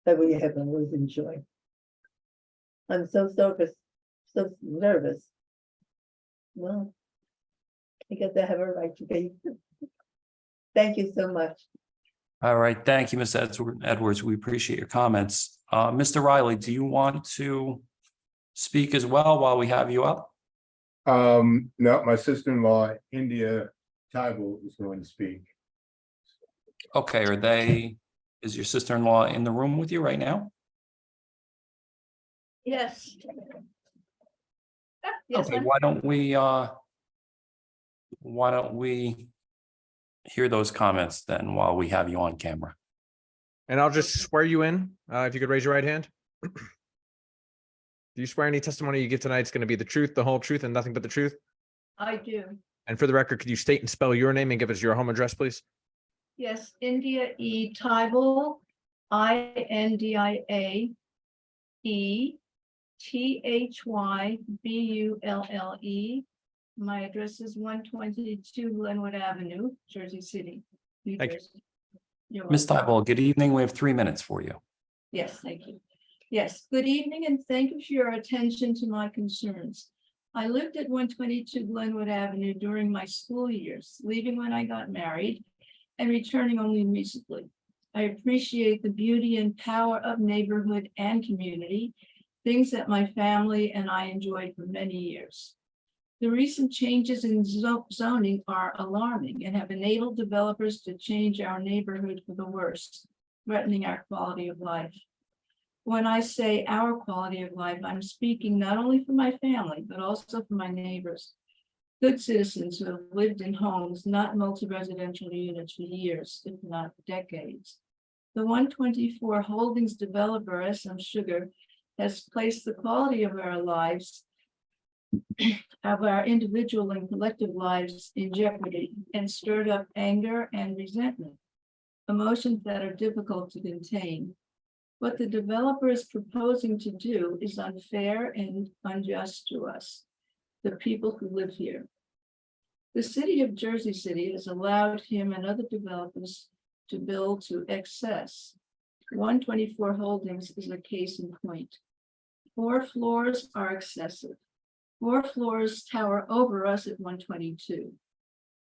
that we have always enjoyed. I'm so nervous. Well, I guess I have a right to be. Thank you so much. All right. Thank you, Ms. Edwards. We appreciate your comments. Mr. Riley, do you want to speak as well while we have you up? No, my sister-in-law, India Tybal, is going to speak. Okay, is your sister-in-law in the room with you right now? Yes. Okay, why don't we hear those comments then while we have you on camera? And I'll just swear you in, if you could raise your right hand. Do you swear any testimony you give tonight is going to be the truth, the whole truth, and nothing but the truth? I do. And for the record, could you state and spell your name and give us your home address, please? Yes, India E. Tybal, INDIAETHYBULLE. My address is 122 Glenwood Avenue, Jersey City, New Thank you. Jersey. You're Ms. welcome. Tybal, good evening. We have 3 minutes for you. Yes, thank you. Yes, good evening, and thank you for your attention to my concerns. I lived at 122 Glenwood Avenue during my school years, leaving when I got married and returning only recently. I appreciate the beauty and power of neighborhood and community, things that my family and I enjoyed for many years. The recent changes in zoning are alarming and have enabled developers to change our neighborhood for the worse, threatening our quality of life. When I say our quality of life, I'm speaking not only for my family, but also for my neighbors. good citizens who have lived in homes, not multi-residential units for years, if not decades. The 124 Holdings developer, SM Sugar, has placed the quality of our lives, of our individual and collective lives in jeopardy and stirred up anger and resentment, emotions that are difficult to contain. What the developer is proposing to do is unfair and unjust to us, the people who live here. The city of Jersey City has allowed him and other developers to build to excess. 124 Holdings is a case in point. 4 floors are excessive. 4 floors tower over us at 122.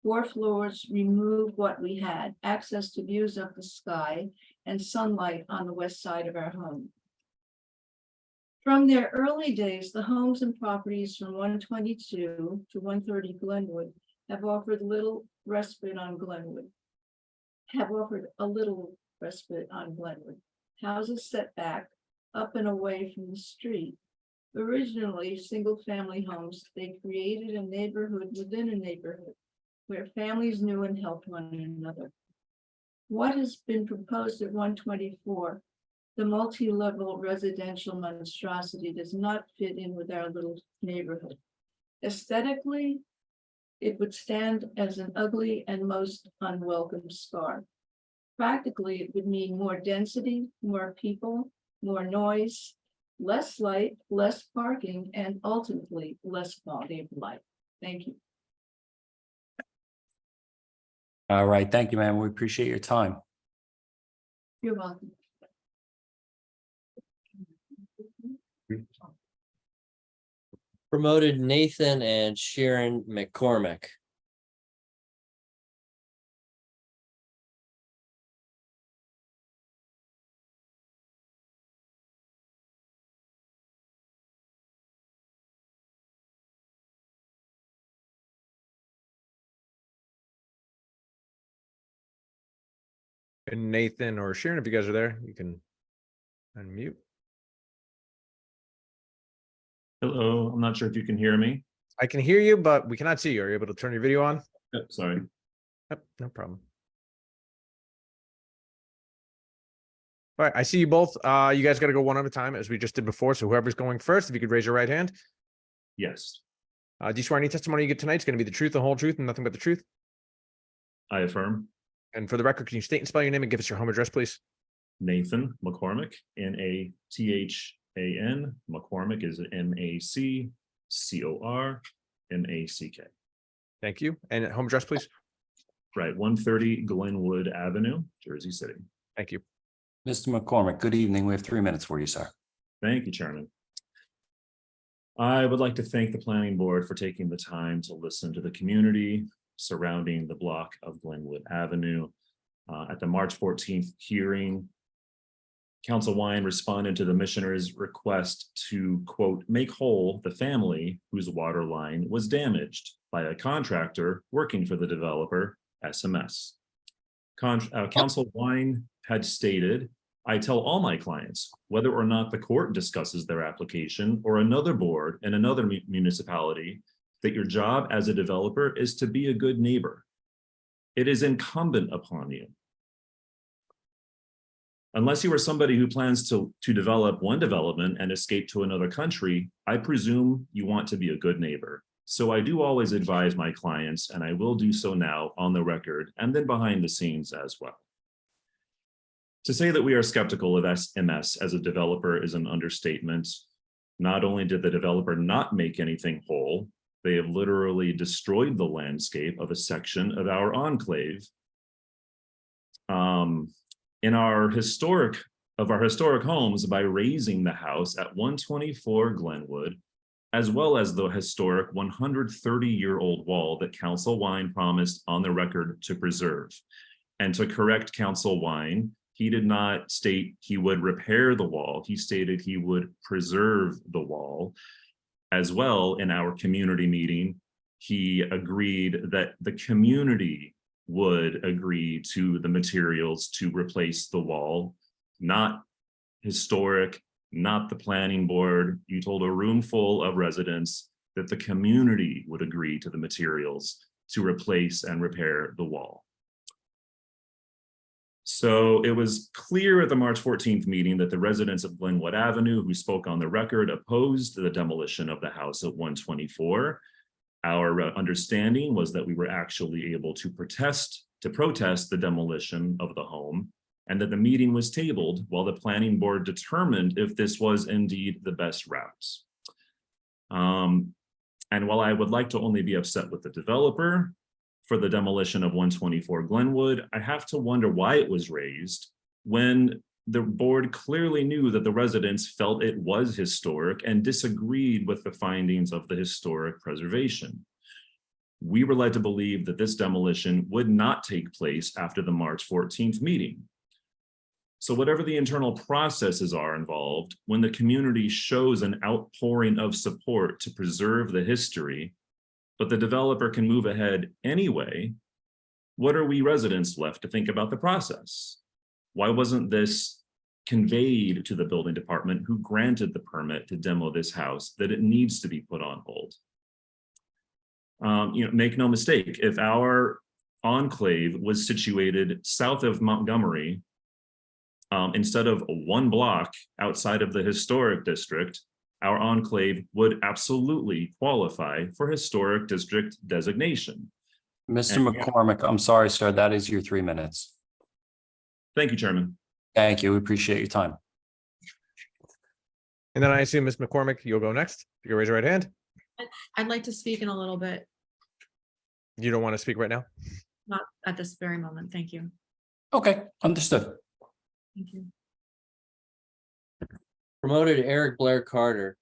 4 floors remove what we had, access to views of the sky and sunlight on the west side of our home. From their early days, the homes and properties from 122 to 130 Glenwood have offered little respite on Glenwood. Houses set back, up and away from the street. Originally single-family homes, they created a neighborhood within a neighborhood where families knew and helped one another. What has been proposed at 124, the multi-level residential monstrosity, does not fit in with our little neighborhood. Aesthetically, it would stand as an ugly and most unwelcome scar. Practically, it would mean more density, more people, more noise, less light, less parking, and ultimately less quality of life. Thank you. All right, thank you, ma'am. We appreciate your time. You're welcome. Promoted Nathan and Sharon McCormick. And Nathan or Sharon, if you guys are there, you can unmute. Hello, I'm not sure if you can hear me. I can hear you, but we cannot see you. Are you able to turn your video on? Yep, sorry. Yep, no problem. All right, I see you both. You guys got to go one at a time as we just did before. So whoever's going first, if you could raise your right hand. Yes, Do you swear any testimony you get tonight is going to be the truth, the whole truth, and nothing but the truth? I affirm. And for the record, can you state and spell your name and give us your home address, please? Nathan McCormick, Nathan. McCormick is MacCormack. Thank you. And home address, please. Right, 130 Glenwood Avenue, Jersey City. Thank you. Mr. McCormick, good evening. We have 3 minutes for you, sir. Thank you, Chairman. I would like to thank the planning board for taking the time to listen to the community surrounding the block of Glenwood Avenue. At the March 14th hearing, Council Wine responded to the Missioner's request to, quote, make whole the family whose water line was damaged by a contractor working for the developer, SMS. Council Wine had stated, I tell all my clients, whether or not the court discusses their application or another board in another municipality, that your job as a developer is to be a good neighbor. It is incumbent upon you. Unless you are somebody who plans to develop one development and escape to another country, I presume you want to be a good neighbor. So I do always advise my clients, and I will do so now on the record and then behind the scenes as well. To say that we are skeptical of SMS as a developer is an understatement. Not only did the developer not make anything whole, they have literally destroyed the landscape of a section of our enclave. In our historic homes by raising the house at 124 Glenwood, as well as the historic 130-year-old wall that Council Wine promised on the record to preserve. And to correct Council Wine, he did not state he would repair the wall. He stated he would preserve the wall. As well, in our community meeting, he agreed that the community would agree to the materials to replace the wall, not historic, not the planning board. You told a room full of residents that the community would agree to the materials to replace and repair the wall. So it was clear at the March 14th meeting that the residents of Glenwood Avenue who spoke on the record opposed the demolition of the house at 124. Our understanding was that we were actually able to protest the demolition of the home, and that the meeting was tabled while the planning board determined if this was indeed the best route. And while I would like to only be upset with the developer for the demolition of 124 Glenwood, I have to wonder why it was raised when the board clearly knew that the residents felt it was historic and disagreed with the findings of the historic preservation. We were led to believe that this demolition would not take place after the March 14th meeting. So whatever the internal processes are involved, when the community shows an outpouring of support to preserve the history, but the developer can move ahead anyway, what are we residents left to think about the process? Why wasn't this conveyed to the building department who granted the permit to demo this house that it needs to be put on hold? Make no mistake, if our enclave was situated south of Montgomery, instead of 1 block outside of the historic district, our enclave would absolutely qualify for historic district designation. Mr. And- McCormick, I'm sorry, sir, that is your 3 minutes. Thank you, Chairman. Thank you. We appreciate your time. And then I assume Ms. McCormick, you'll go next. You can raise your right hand. I'd like to speak in a little bit, You don't want to speak right now? not at this very moment. Thank you. Okay, understood. Thank you. Promoted Eric Blair Carter.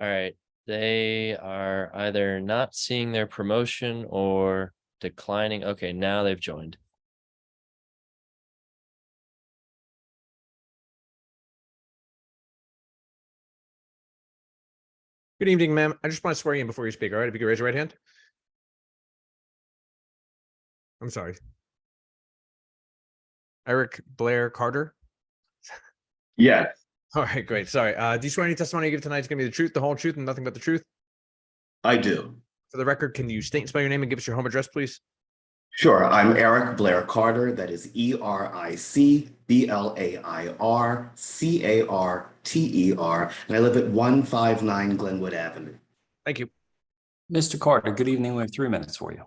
All right, they are either not seeing their promotion or declining. Okay, now they've joined. Good evening, ma'am. I just want to swear you in before you speak, all right? If you could raise your right hand. I'm sorry. Eric Blair Carter. Yes, All right, great. Sorry. Do you swear any testimony you give tonight is going to be the truth, the whole truth, and nothing but the truth? I do. For the record, can you state and spell your name and give us your home address, please? Sure. I'm Eric Blair Carter. That is EricBlairCarter. And I live at 159 Glenwood Avenue. Thank you. Mr. Carter, good evening. We have 3 minutes for you.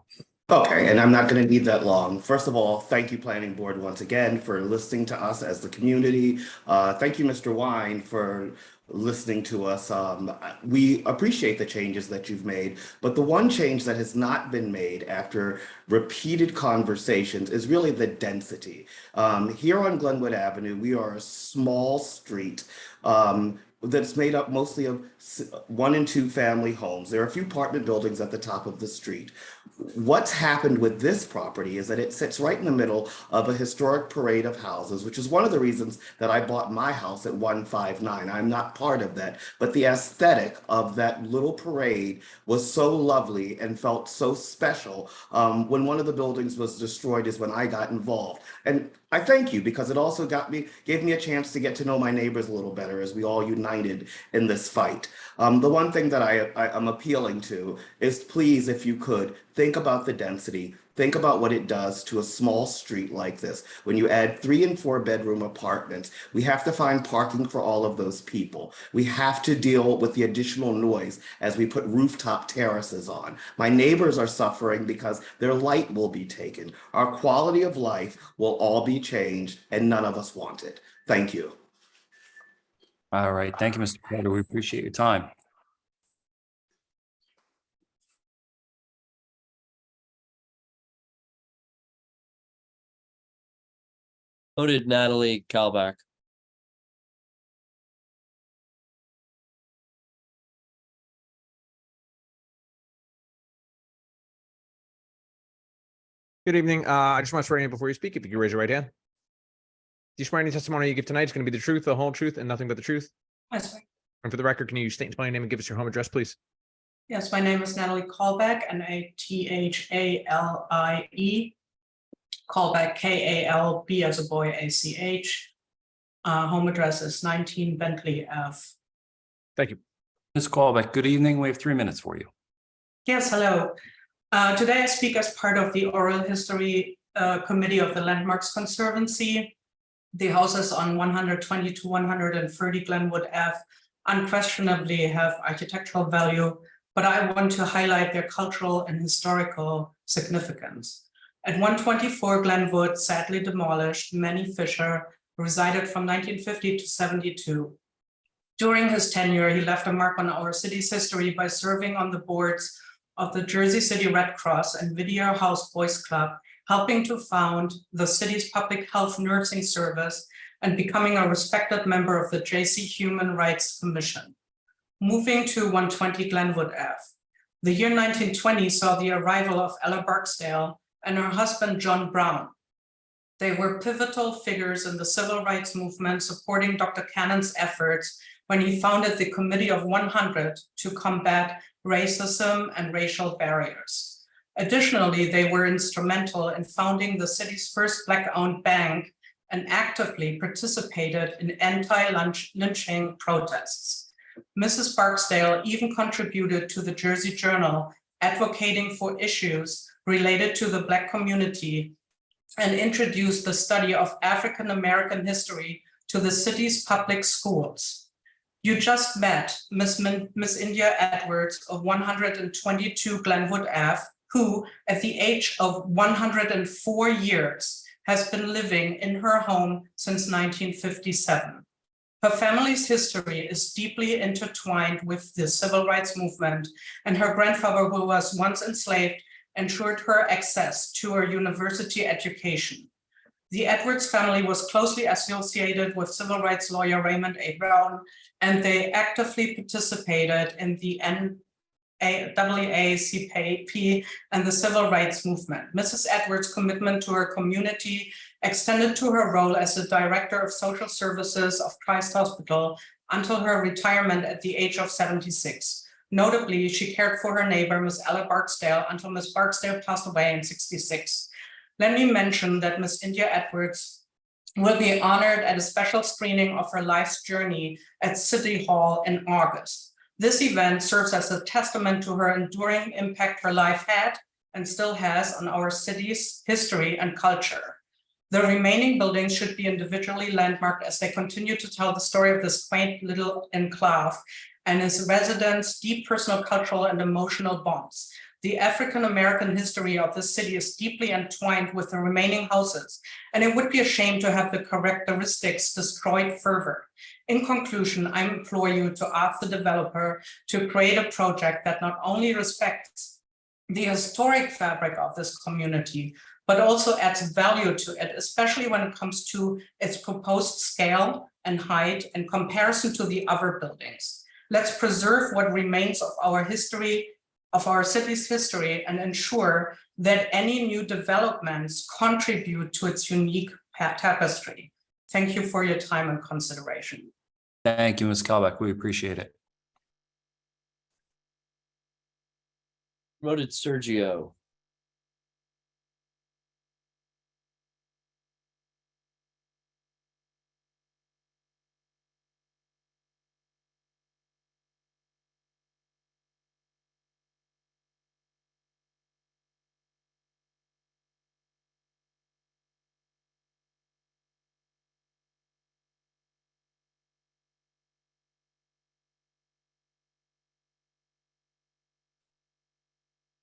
Okay, and I'm not going to need that long. First of all, thank you, Planning Board, once again, for listening to us as the community. Thank you, Mr. Wine, for listening to us. We appreciate the changes that you've made, but the one change that has not been made after repeated conversations is really the density. Here on Glenwood Avenue, we are a small street that's made up mostly of 1 and 2 family homes. There are a few apartment buildings at the top of the street. What's happened with this property is that it sits right in the middle of a historic parade of houses, which is one of the reasons that I bought my house at 159. I'm not part of that, but the aesthetic of that little parade was so lovely and felt so special. When one of the buildings was destroyed is when I got involved. And I thank you because it also gave me a chance to get to know my neighbors a little better as we all united in this fight. The one thing that I'm appealing to is please, if you could, think about the density. Think about what it does to a small street like this. When you add 3 and 4 bedroom apartments, we have to find parking for all of those people. We have to deal with the additional noise as we put rooftop terraces on. My neighbors are suffering because their light will be taken. Our quality of life will all be changed and none of us want it. Thank you. All right. Thank you, Mr. Carter. We appreciate your time. Voted Natalie Kalbach. Good evening. I just want to swear you in before you speak. If you could raise your right hand. you swear any testimony you give tonight is going to be the truth, the whole truth, and nothing but the truth? I swear. And for the record, can you state and spell your name and give us your home address, please? Yes, my name is Natalie Callback, Nathalie. Callback, Kalb as a boy, ACH. Home address is 19 Bentley Ave. Thank you. Ms. Callback, good evening. We have 3 minutes for you. Yes, hello. Today I speak as part of the Oral History Committee of the Landmarks Conservancy. The houses on 120 to 130 Glenwood Ave unquestionably have architectural value, but I want to highlight their cultural and historical significance. At 124 Glenwood, sadly demolished, Manny Fisher resided from 1950 to 72. During his tenure, he left a mark on our city's history by serving on the boards of the Jersey City Red Cross and Whittier House Boys Club, helping to found the city's public health nursing service and becoming a respected member of the JC Human Rights Commission. Moving to 120 Glenwood Ave. The year 1920 saw the arrival of Ella Barksdale and her husband, John Brown. They were pivotal figures in the civil rights movement, supporting Dr. Cannon's efforts when he founded the Committee of 100 to combat racism and racial barriers. Additionally, they were instrumental in founding the city's first Black-owned bank and actively participated in anti-lynching protests. Mrs. Barksdale even contributed to the Jersey Journal, advocating for issues related to the Black community, and introduced the study of African American history to the city's public schools. You just met Miss India Edwards of 122 Glenwood Ave, who at the age of 104 years has been living in her home since 1957. Her family's history is deeply intertwined with the civil rights movement, and her grandfather, who was once enslaved, ensured her access to her university education. The Edwards family was closely associated with civil rights lawyer Raymond A. Brown, and they actively participated in the NAACP and the civil rights movement. Mrs. Edwards' commitment to her community extended to her role as the director of social services of Christ Hospital until her retirement at the age of 76. Notably, she cared for her neighbor, Miss Ella Barksdale, until Miss Barksdale passed away in 66. Let me mention that Miss India Edwards will be honored at a special screening of her life's journey at City Hall in August. This event serves as a testament to her enduring impact her life had and still has on our city's history and culture. The remaining buildings should be individually landmarked as they continue to tell the story of this quaint little enclave and its residents' deep personal, cultural, and emotional bonds. The African-American history of this city is deeply entwined with the remaining houses, and it would be a shame to have the characteristics destroyed further. In conclusion, I implore you to ask the developer to create a project that not only respects the historic fabric of this community, but also adds value to it, especially when it comes to its proposed scale and height in comparison to the other buildings. Let's preserve what remains of our history, of our city's history, and ensure that any new developments contribute to its unique tapestry. Thank you for your time and consideration. Thank you, Ms. Callback. We appreciate it. Promoted Sergio.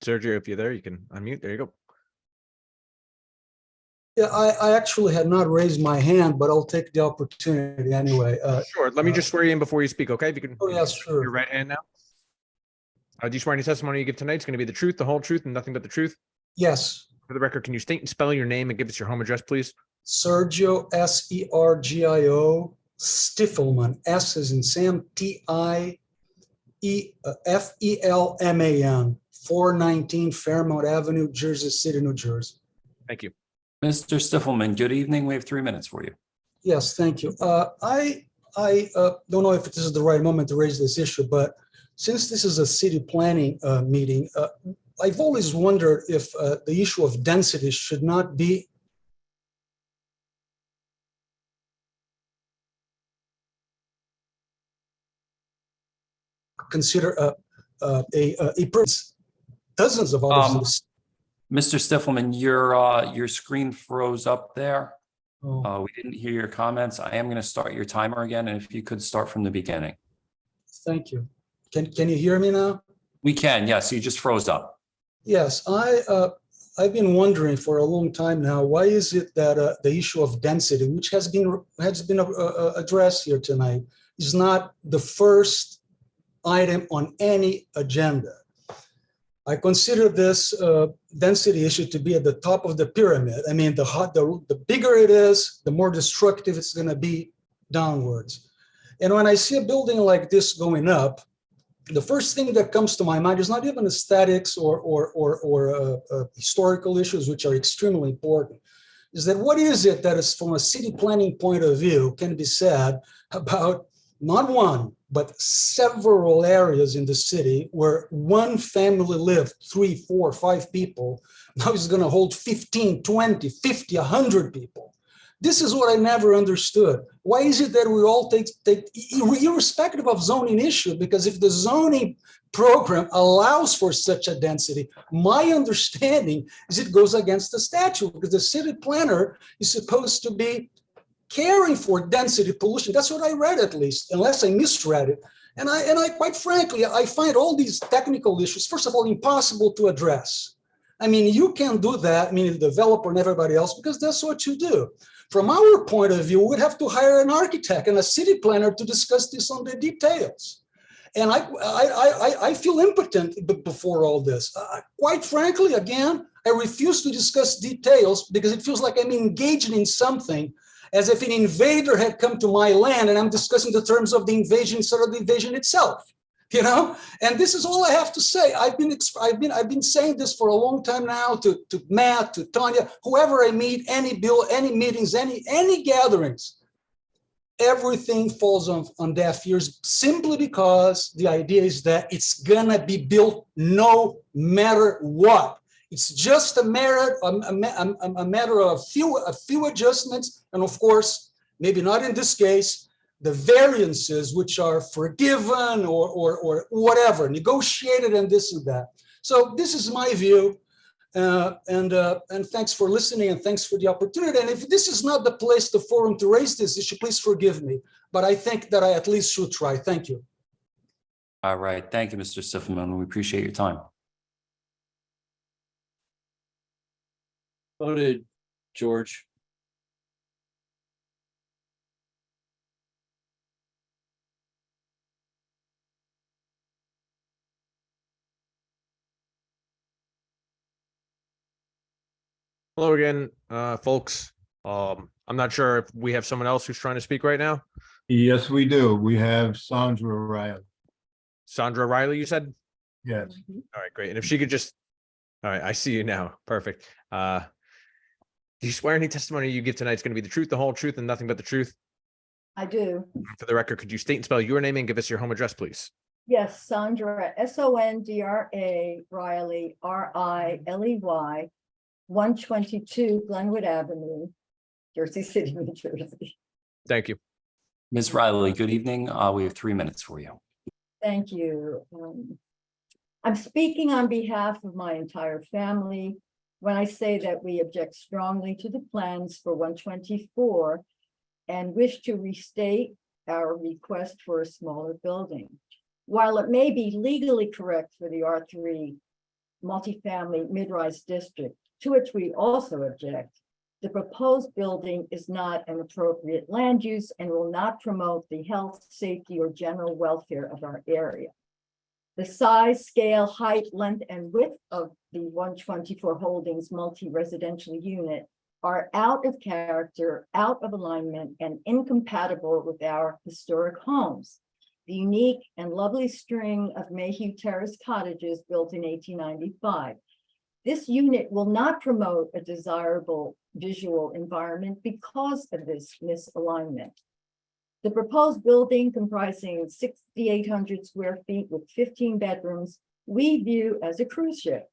Sergio, if you're there, you can unmute. There you go. Yeah, I actually had not raised my hand, but I'll take the opportunity anyway. Sure. Let me just swear you in before you speak, okay? If you can. Oh, yes, sure. Your right hand now. Do you swear any testimony you give tonight is going to be the truth, the whole truth, and nothing but the truth? Yes. For the record, can you state and spell your name and give us your home address, please? Sergio, Sergio Stiffelman. S is in Sam, Tieffelman, 419 Fairmount Avenue, Jersey City, New Jersey. Thank you. Mr. Stiffelman, good evening. We have 3 minutes for you. Yes, thank you. I don't know if this is the right moment to raise this issue, but since this is a city planning meeting, I've always wondered if the issue of density should not be consider a purpose. Dozens of others in this. Mr. Stiffelman, your screen froze up there. We didn't hear your comments. I am going to start your timer again, and if you could start from the beginning. Thank you. Can you hear me now? We can, yes, you just froze up. Yes, I've been wondering for a long time now, why is it that the issue of density, which has been addressed here tonight, is not the first item on any agenda? I consider this density issue to be at the top of the pyramid. I mean, the bigger it is, the more destructive it's going to be downwards. And when I see a building like this going up, the first thing that comes to my mind is not even aesthetics or historical issues, which are extremely important, is that what is it that is, from a city planning point of view, can be said about not one, but several areas in the city where one family lived, 3, 4, 5 people, now is going to hold 15, 20, 50, 100 people. This is what I never understood. Why is it that we all take irrespective of zoning issue? Because if the zoning program allows for such a density, my understanding is it goes against the statute, because the city planner is supposed to be caring for density pollution. That's what I read, at least, unless I misread it. And I quite frankly, I find all these technical issues, first of all, impossible to address. I mean, you can do that, I mean, the developer and everybody else, because that's what you do. From our point of view, we'd have to hire an architect and a city planner to discuss this on the details. And I feel impotent before all this. Quite frankly, again, I refuse to discuss details because it feels like I'm engaging in something as if an invader had come to my land and I'm discussing the terms of the invasion instead of the invasion itself, you know? And this is all I have to say. I've been saying this for a long time now to Matt, to Tanya, whoever I meet, any meetings, any gatherings, everything falls on deaf ears simply because the idea is that it's gonna be built no matter what. It's just a matter of a few adjustments, and of course, maybe not in this case, the variances which are forgiven or whatever, negotiated and this and that. So this is my view, and thanks for listening and thanks for the opportunity. And if this is not the place, the forum to raise this issue, please forgive me, but I think that I at least should try. Thank you. All right, thank you, Mr. Sifferman. We appreciate your time. Voted, George. Hello again, folks. I'm not sure if we have someone else who's trying to speak right now. Yes, we do. We have Sandra Riley. Sandra Riley, you said? Yes. All right, great. And if she could just, all right, I see you now. Perfect. Do you swear any testimony you give tonight is going to be the truth, the whole truth, and nothing but the truth? I do. For the record, could you state and spell your name and give us your home address, please? Yes, Sandra, Sondra Riley, Riley, 122 Glenwood Avenue, Jersey City, New Jersey. Thank you. Ms. Riley, good evening. We have 3 minutes for you. Thank you. I'm speaking on behalf of my entire family when I say that we object strongly to the plans for 124 and wish to restate our request for a smaller building. While it may be legally correct for the R3 multifamily mid-rise district, to which we also object, the proposed building is not an appropriate land use and will not promote the health, safety, or general welfare of our area. The size, scale, height, length, and width of the 124 Holdings multi-residential unit are out of character, out of alignment, and incompatible with our historic homes. The unique and lovely string of Mayhew Terrace cottages built in 1895. This unit will not promote a desirable visual environment because of this misalignment. The proposed building comprising 6,800 square feet with 15 bedrooms, we view as a cruise ship.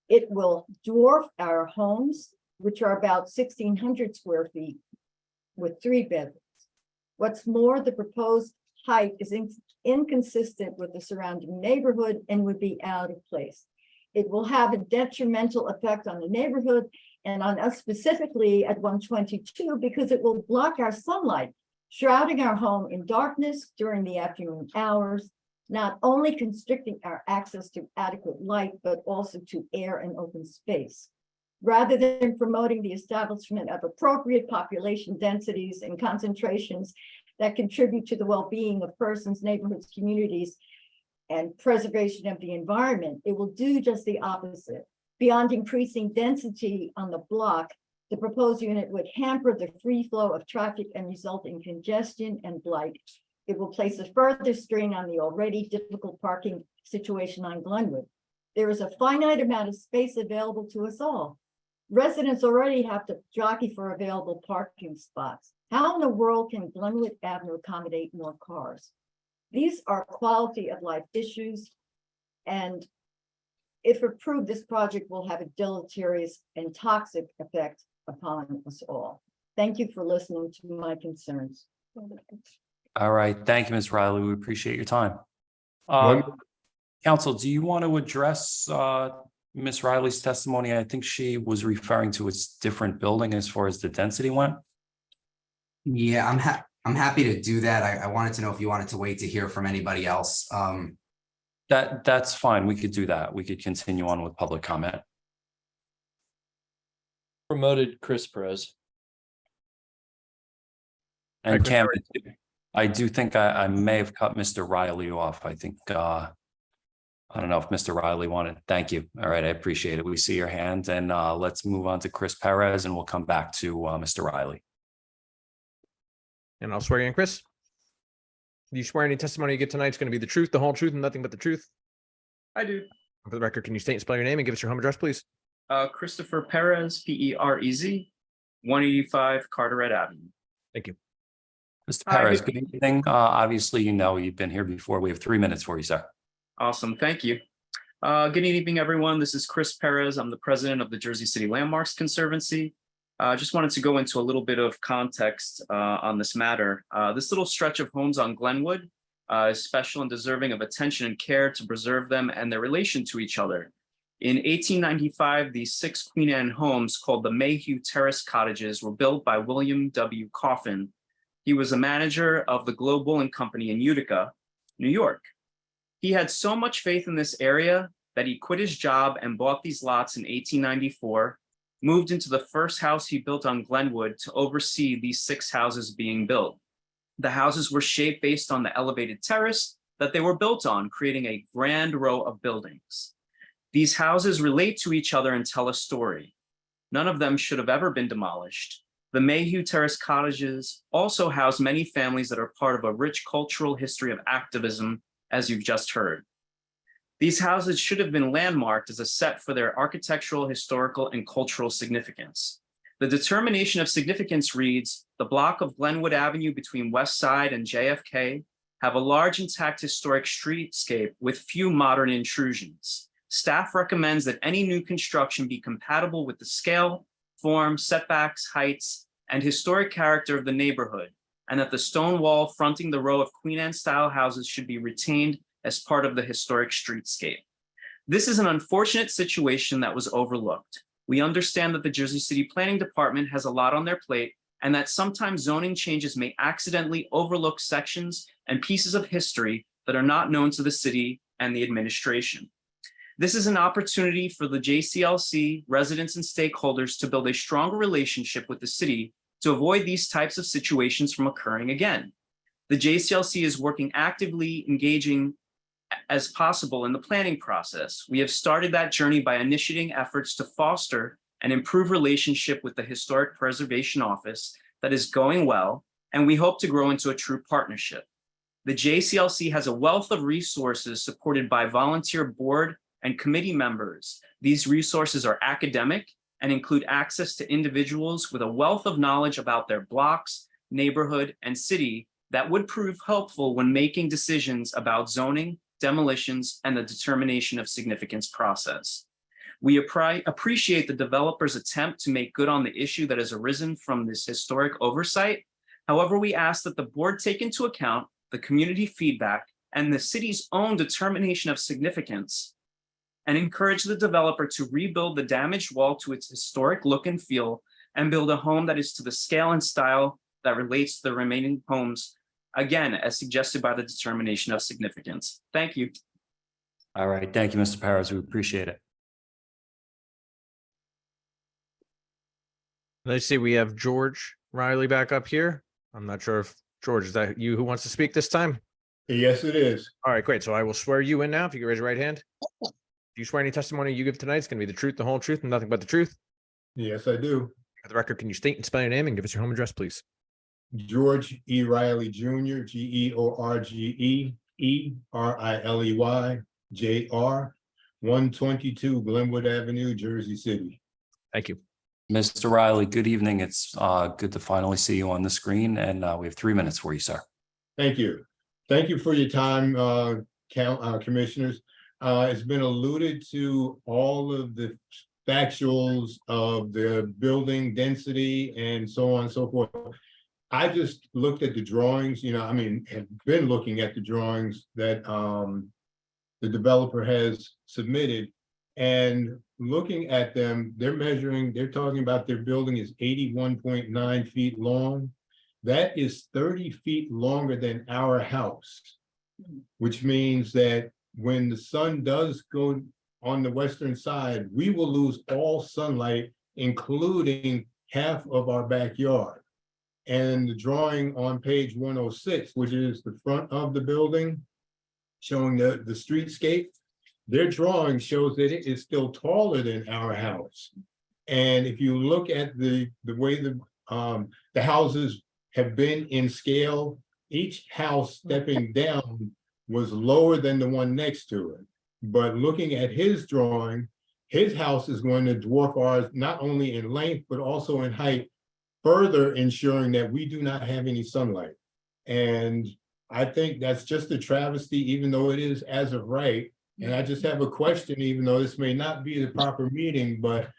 It will dwarf our homes, which are about 1,600 square feet with 3 bedrooms. What's more, the proposed height is inconsistent with the surrounding neighborhood and would be out of place. It will have a detrimental effect on the neighborhood and on us specifically at 122 because it will block our sunlight, shrouding our home in darkness during the afternoon hours, not only constricting our access to adequate light, but also to air and open space. Rather than promoting the establishment of appropriate population densities and concentrations that contribute to the well-being of persons, neighborhoods, communities, and preservation of the environment, it will do just the opposite. Beyond increasing density on the block, the proposed unit would hamper the free flow of traffic and result in congestion and blight. It will place a further strain on the already difficult parking situation on Glenwood. There is a finite amount of space available to us all. Residents already have to jockey for available parking spots. How in the world can Glenwood Avenue accommodate more cars? These are quality of life issues, and if approved, this project will have a deleterious and toxic effect upon us all. Thank you for listening to my concerns. All right. Thank you, Ms. Riley. We appreciate your time. Council, do you want to address Ms. Riley's testimony? I think she was referring to its different building as far as the density went. Yeah, I'm happy to do that. I wanted to know if you wanted to wait to hear from anybody else. That's fine. We could do that. We could continue on with public comment. Promoted Chris Perez. And Cam, I do think I may have cut Mr. Riley off. I think, I don't know if Mr. Riley wanted, thank you. All right, I appreciate it. We see your hand, and let's move on to Chris Perez, and we'll come back to Mr. Riley. And I'll swear in, Chris. Do you swear any testimony you give tonight is going to be the truth, the whole truth, and nothing but the truth? I do. For the record, can you state and spell your name and give us your home address, please? Christopher Perez, Perez, 185 Carteret Avenue. Thank you. Mr. Perez, good evening. Obviously, you know you've been here before. We have 3 minutes for you, sir. Awesome. Thank you. Good evening, everyone. This is Chris Perez. I'm the president of the Jersey City Landmarks Conservancy. Just wanted to go into a little bit of context on this matter. This little stretch of homes on Glenwood is special and deserving of attention and care to preserve them and their relation to each other. In 1895, these 6 Queen Anne homes called the Mayhew Terrace Cottages were built by William W. Coffin. He was a manager of the Globe Woolen Company in Utica, New York. He had so much faith in this area that he quit his job and bought these lots in 1894, moved into the first house he built on Glenwood to oversee these 6 houses being built. The houses were shaped based on the elevated terrace that they were built on, creating a grand row of buildings. These houses relate to each other and tell a story. None of them should have ever been demolished. The Mayhew Terrace Cottages also house many families that are part of a rich cultural history of activism, as you've just heard. These houses should have been landmarked as a set for their architectural, historical, and cultural significance. The determination of significance reads, the block of Glenwood Avenue between West Side and JFK have a large intact historic streetscape with few modern intrusions. Staff recommends that any new construction be compatible with the scale, form, setbacks, heights, and historic character of the neighborhood, and that the stone wall fronting the row of Queen Anne-style houses should be retained as part of the historic streetscape. This is an unfortunate situation that was overlooked. We understand that the Jersey City Planning Department has a lot on their plate, and that sometimes zoning changes may accidentally overlook sections and pieces of history that are not known to the city and the administration. This is an opportunity for the JCLC, residents, and stakeholders to build a stronger relationship with the city to avoid these types of situations from occurring again. The JCLC is working actively, engaging as possible in the planning process. We have started that journey by initiating efforts to foster and improve relationship with the Historic Preservation Office that is going well, and we hope to grow into a true partnership. The JCLC has a wealth of resources supported by volunteer board and committee members. These resources are academic and include access to individuals with a wealth of knowledge about their blocks, neighborhood, and city that would prove helpful when making decisions about zoning, demolitions, and the determination of significance process. We appreciate the developer's attempt to make good on the issue that has arisen from this historic oversight. However, we ask that the board take into account the community feedback and the city's own determination of significance and encourage the developer to rebuild the damaged wall to its historic look and feel and build a home that is to the scale and style that relates to the remaining homes, again, as suggested by the determination of significance. Thank you. All right. Thank you, Mr. Perez. We appreciate it. Let's see, we have George Riley back up here. I'm not sure if, George, is that you who wants to speak this time? Yes, it is. All right, great. So I will swear you in now. If you can raise your right hand. Do you swear any testimony you give tonight is going to be the truth, the whole truth, and nothing but the truth? Yes, I do. For the record, can you state and spell your name and give us your home address, please? George E. Riley Jr., Georgeeriley, Jr., 122 Glenwood Avenue, Jersey City. Thank you. Mr. Riley, good evening. It's good to finally see you on the screen, and we have 3 minutes for you, sir. Thank you. Thank you for your time, commissioners. It's been alluded to all of the factuals of the building density and so on and so forth. I just looked at the drawings, have been looking at the drawings that the developer has submitted, and looking at them, they're talking about their building is 81.9 feet long. That is 30 feet longer than our house, which means that when the sun does go on the western side, we will lose all sunlight, including half of our backyard. And the drawing on page 106, which is the front of the building, showing the streetscape, their drawing shows that it is still taller than our house. And if you look at the way the houses have been in scale, each house stepping down was lower than the one next to it. But looking at his drawing, his house is going to dwarf ours, not only in length, but also in height, further ensuring that we do not have any sunlight. And I think that's just a travesty, even though it is as of right. And I just have a question, even though this may not be the proper meeting, but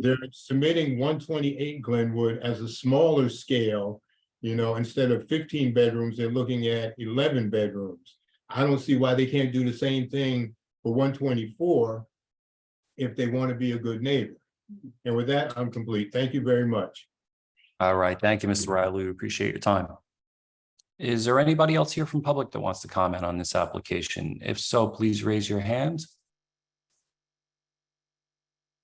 they're submitting 128 Glenwood as a smaller scale. Instead of 15 bedrooms, they're looking at 11 bedrooms. I don't see why they can't do the same thing for 124 if they want to be a good neighbor. And with that, I'm complete. Thank you very much. All right. Thank you, Mr. Riley. We appreciate your time. Is there anybody else here from public that wants to comment on this application? If so, please raise your hand.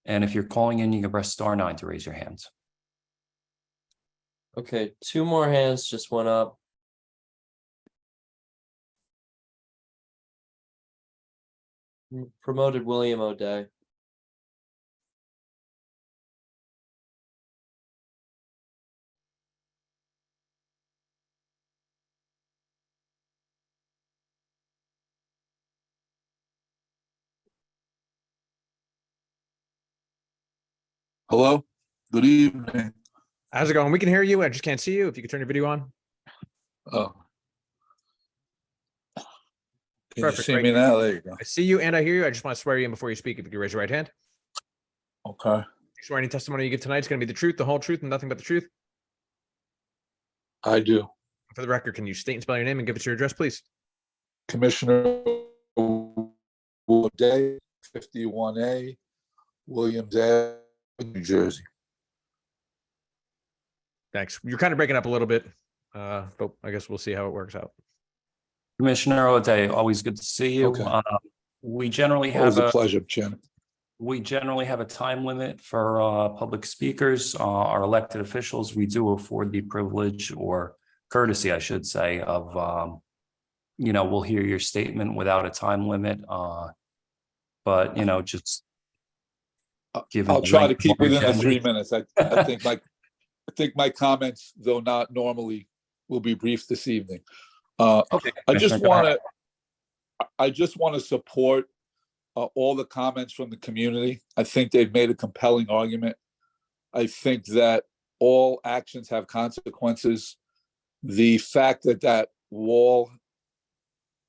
And if you're calling in, you can press *9 to raise your hands. Okay, 2 more hands just went up. Promoted William O'Day. Hello, good evening. How's it going? We can hear you. I just can't see you. If you could turn your video on. Oh. Can Perfect, you see great. me now? There you go. I see you and I hear you. I just want to swear you in before you speak. If you could raise your right hand. Okay. You swear any testimony you give tonight is going to be the truth, the whole truth, and nothing but the truth? I do. For the record, can you state and spell your name and give us your address, please? Commissioner O'Day, 51A, Williams Avenue, New Jersey. Thanks. You're kind of breaking up a little bit, but I guess we'll see how it works out. Commissioner O'Day, always good to see you. Okay. We generally Always have a pleasure, Chairman. We generally have a time limit for public speakers. Our elected officials, we do afford the privilege or courtesy, I should say, of we'll hear your statement without a time limit. But just given I'll try to keep our within the agenda- 3 minutes. I think my comments, though not normally, will be brief this evening. Okay, I just Commissioner, go ahead. want to support all the comments from the community. I think they've made a compelling argument. I think that all actions have consequences. The fact that that wall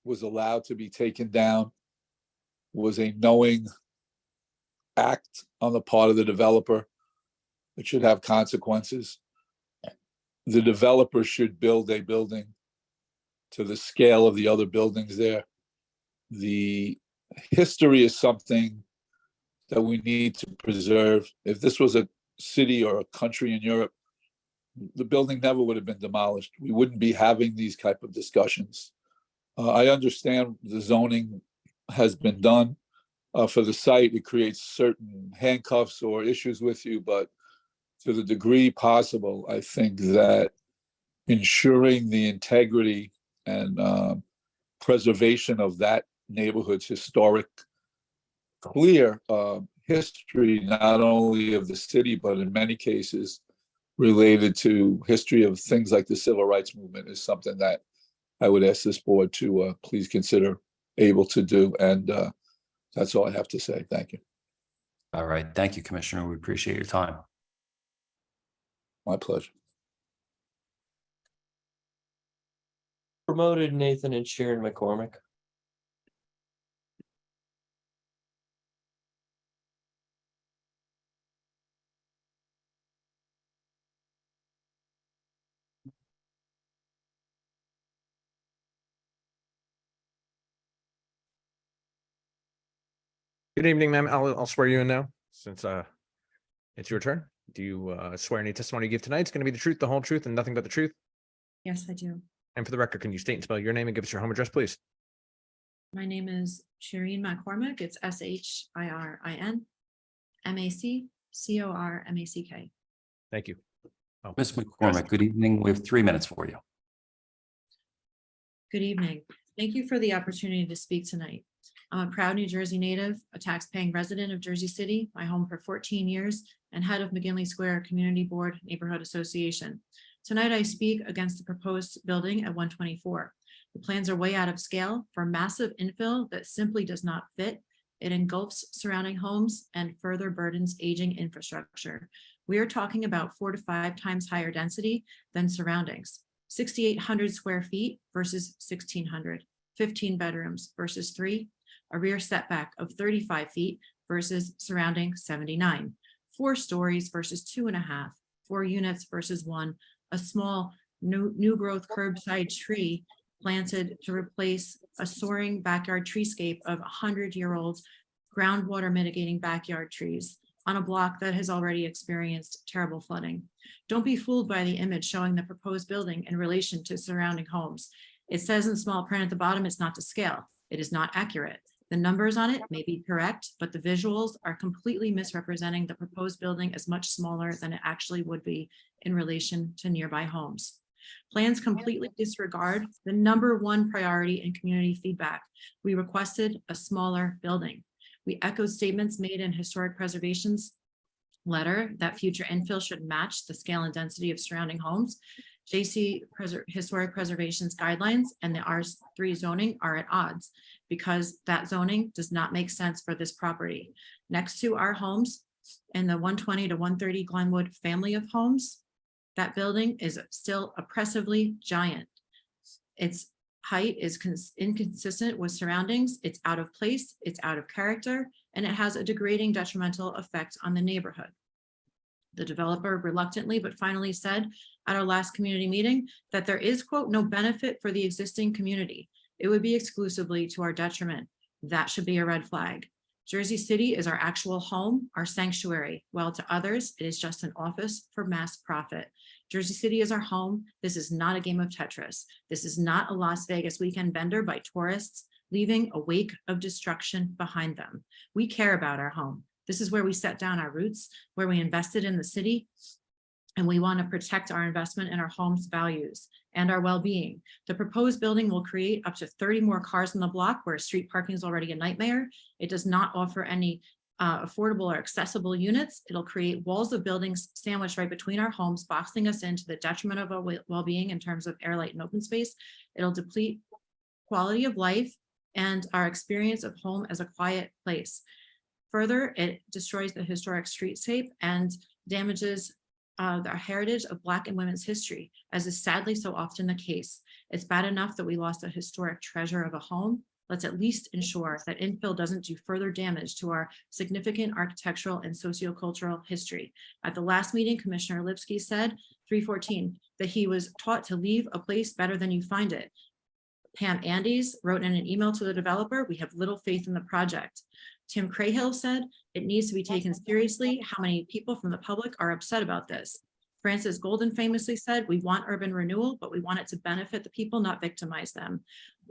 was allowed to be taken down was a knowing act on the part of the developer. It should have consequences. The developer should build a building to the scale of the other buildings there. The history is something that we need to preserve. If this was a city or a country in Europe, the building never would have been demolished. We wouldn't be having these type of discussions. I understand the zoning has been done for the site. It creates certain handcuffs or issues with you, but to the degree possible, I think that ensuring the integrity and preservation of that neighborhood's historic, clear history, not only of the city, but in many cases related to history of things like the civil rights movement, is something that I would ask this board to please consider able to do. And that's all I have to say. Thank you. All right. Thank you, Commissioner. We appreciate your time. My pleasure. Promoted Nathan and Sharon McCormick. Good evening, ma'am. I'll swear you in now, since it's your turn. Do you swear any testimony you give tonight is going to be the truth, the whole truth, and nothing but the truth? Yes, I do. And for the record, can you state and spell your name and give us your home address, please? My name is Shireen McCormick. It's SHIRIN MACCORMACK. Thank you. Oh, Ms. McCormick, good evening. We have 3 minutes for you. Good evening. Thank you for the opportunity to speak tonight. I'm a proud New Jersey native, a tax-paying resident of Jersey City, my home for 14 years, and head of McGinley Square Community Board Neighborhood Association. Tonight, I speak against the proposed building at 124. The plans are way out of scale for massive infill that simply does not fit. It engulfs surrounding homes and further burdens aging infrastructure. We are talking about 4 to 5 times higher density than surroundings. 6,800 square feet versus 1,600, 15 bedrooms versus 3, a rear setback of 35 feet versus surrounding 79, 4 stories versus 2.5, 4 units versus 1, a small new growth curbside tree planted to replace a soaring backyard treescape of 100-year-old groundwater mitigating backyard trees on a block that has already experienced terrible flooding. Don't be fooled by the image showing the proposed building in relation to surrounding homes. It says in small print at the bottom, it's not to scale. It is not accurate. The numbers on it may be correct, but the visuals are completely misrepresenting the proposed building as much smaller than it actually would be in relation to nearby homes. Plans completely disregard the #1 priority in community feedback. We requested a smaller building. We echoed statements made in historic preservation's letter that future infill should match the scale and density of surrounding homes. JC Historic Preservation's guidelines and the R3 zoning are at odds because that zoning does not make sense for this property. Next to our homes in the 120 to 130 Glenwood family of homes, that building is still oppressively giant. Its height is inconsistent with surroundings. It's out of place, it's out of character, and it has a degrading detrimental effect on the neighborhood. The developer reluctantly but finally said at our last community meeting that there is, quote, no benefit for the existing community. It would be exclusively to our detriment. That should be a red flag. Jersey City is our actual home, our sanctuary. While to others, it is just an office for mass profit. Jersey City is our home. This is not a game of Tetris. This is not a Las Vegas weekend bender by tourists, leaving a wake of destruction behind them. We care about our home. This is where we set down our roots, where we invested in the city, and we want to protect our investment in our home's values and our well-being. The proposed building will create up to 30 more cars on the block where street parking is already a nightmare. It does not offer any affordable or accessible units. It'll create walls of buildings sandwiched right between our homes, boxing us into the detriment of our well-being in terms of air, light, and open space. It'll deplete quality of life and our experience of home as a quiet place. Further, it destroys the historic streetscape and damages the heritage of Black and women's history, as is sadly so often the case. It's bad enough that we lost a historic treasure of a home. Let's at least ensure that infill doesn't do further damage to our significant architectural and sociocultural history. At the last meeting, Commissioner Lipsky said, 314, that he was taught to leave a place better than you find it. Pam Andes wrote in an email to the developer, we have little faith in the project. Tim Crahill said, it needs to be taken seriously. How many people from the public are upset about this? Francis Golden famously said, we want urban renewal, but we want it to benefit the people, not victimize them.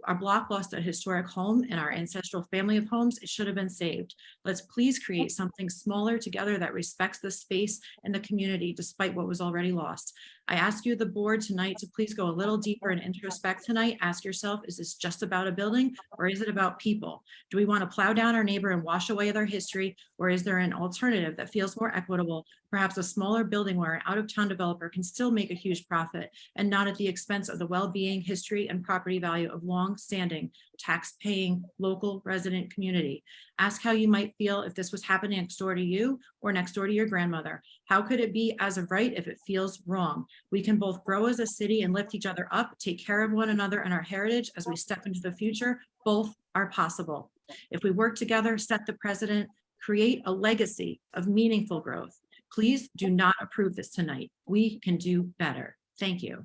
Our block lost a historic home and our ancestral family of homes. It should have been saved. Let's please create something smaller together that respects the space and the community despite what was already lost. I ask you, the board, tonight to please go a little deeper and introspect tonight. Ask yourself, is this just about a building or is it about people? Do we want to plow down our neighbor and wash away their history, or is there an alternative that feels more equitable, perhaps a smaller building where an out-of-town developer can still make a huge profit and not at the expense of the well-being, history, and property value of long-standing tax-paying local resident community? Ask how you might feel if this was happening next door to you or next door to your grandmother. How could it be as of right if it feels wrong? We can both grow as a city and lift each other up, take care of one another and our heritage as we step into the future. Both are possible. If we work together, set the precedent, create a legacy of meaningful growth. Please do not approve this tonight. We can do better. Thank you.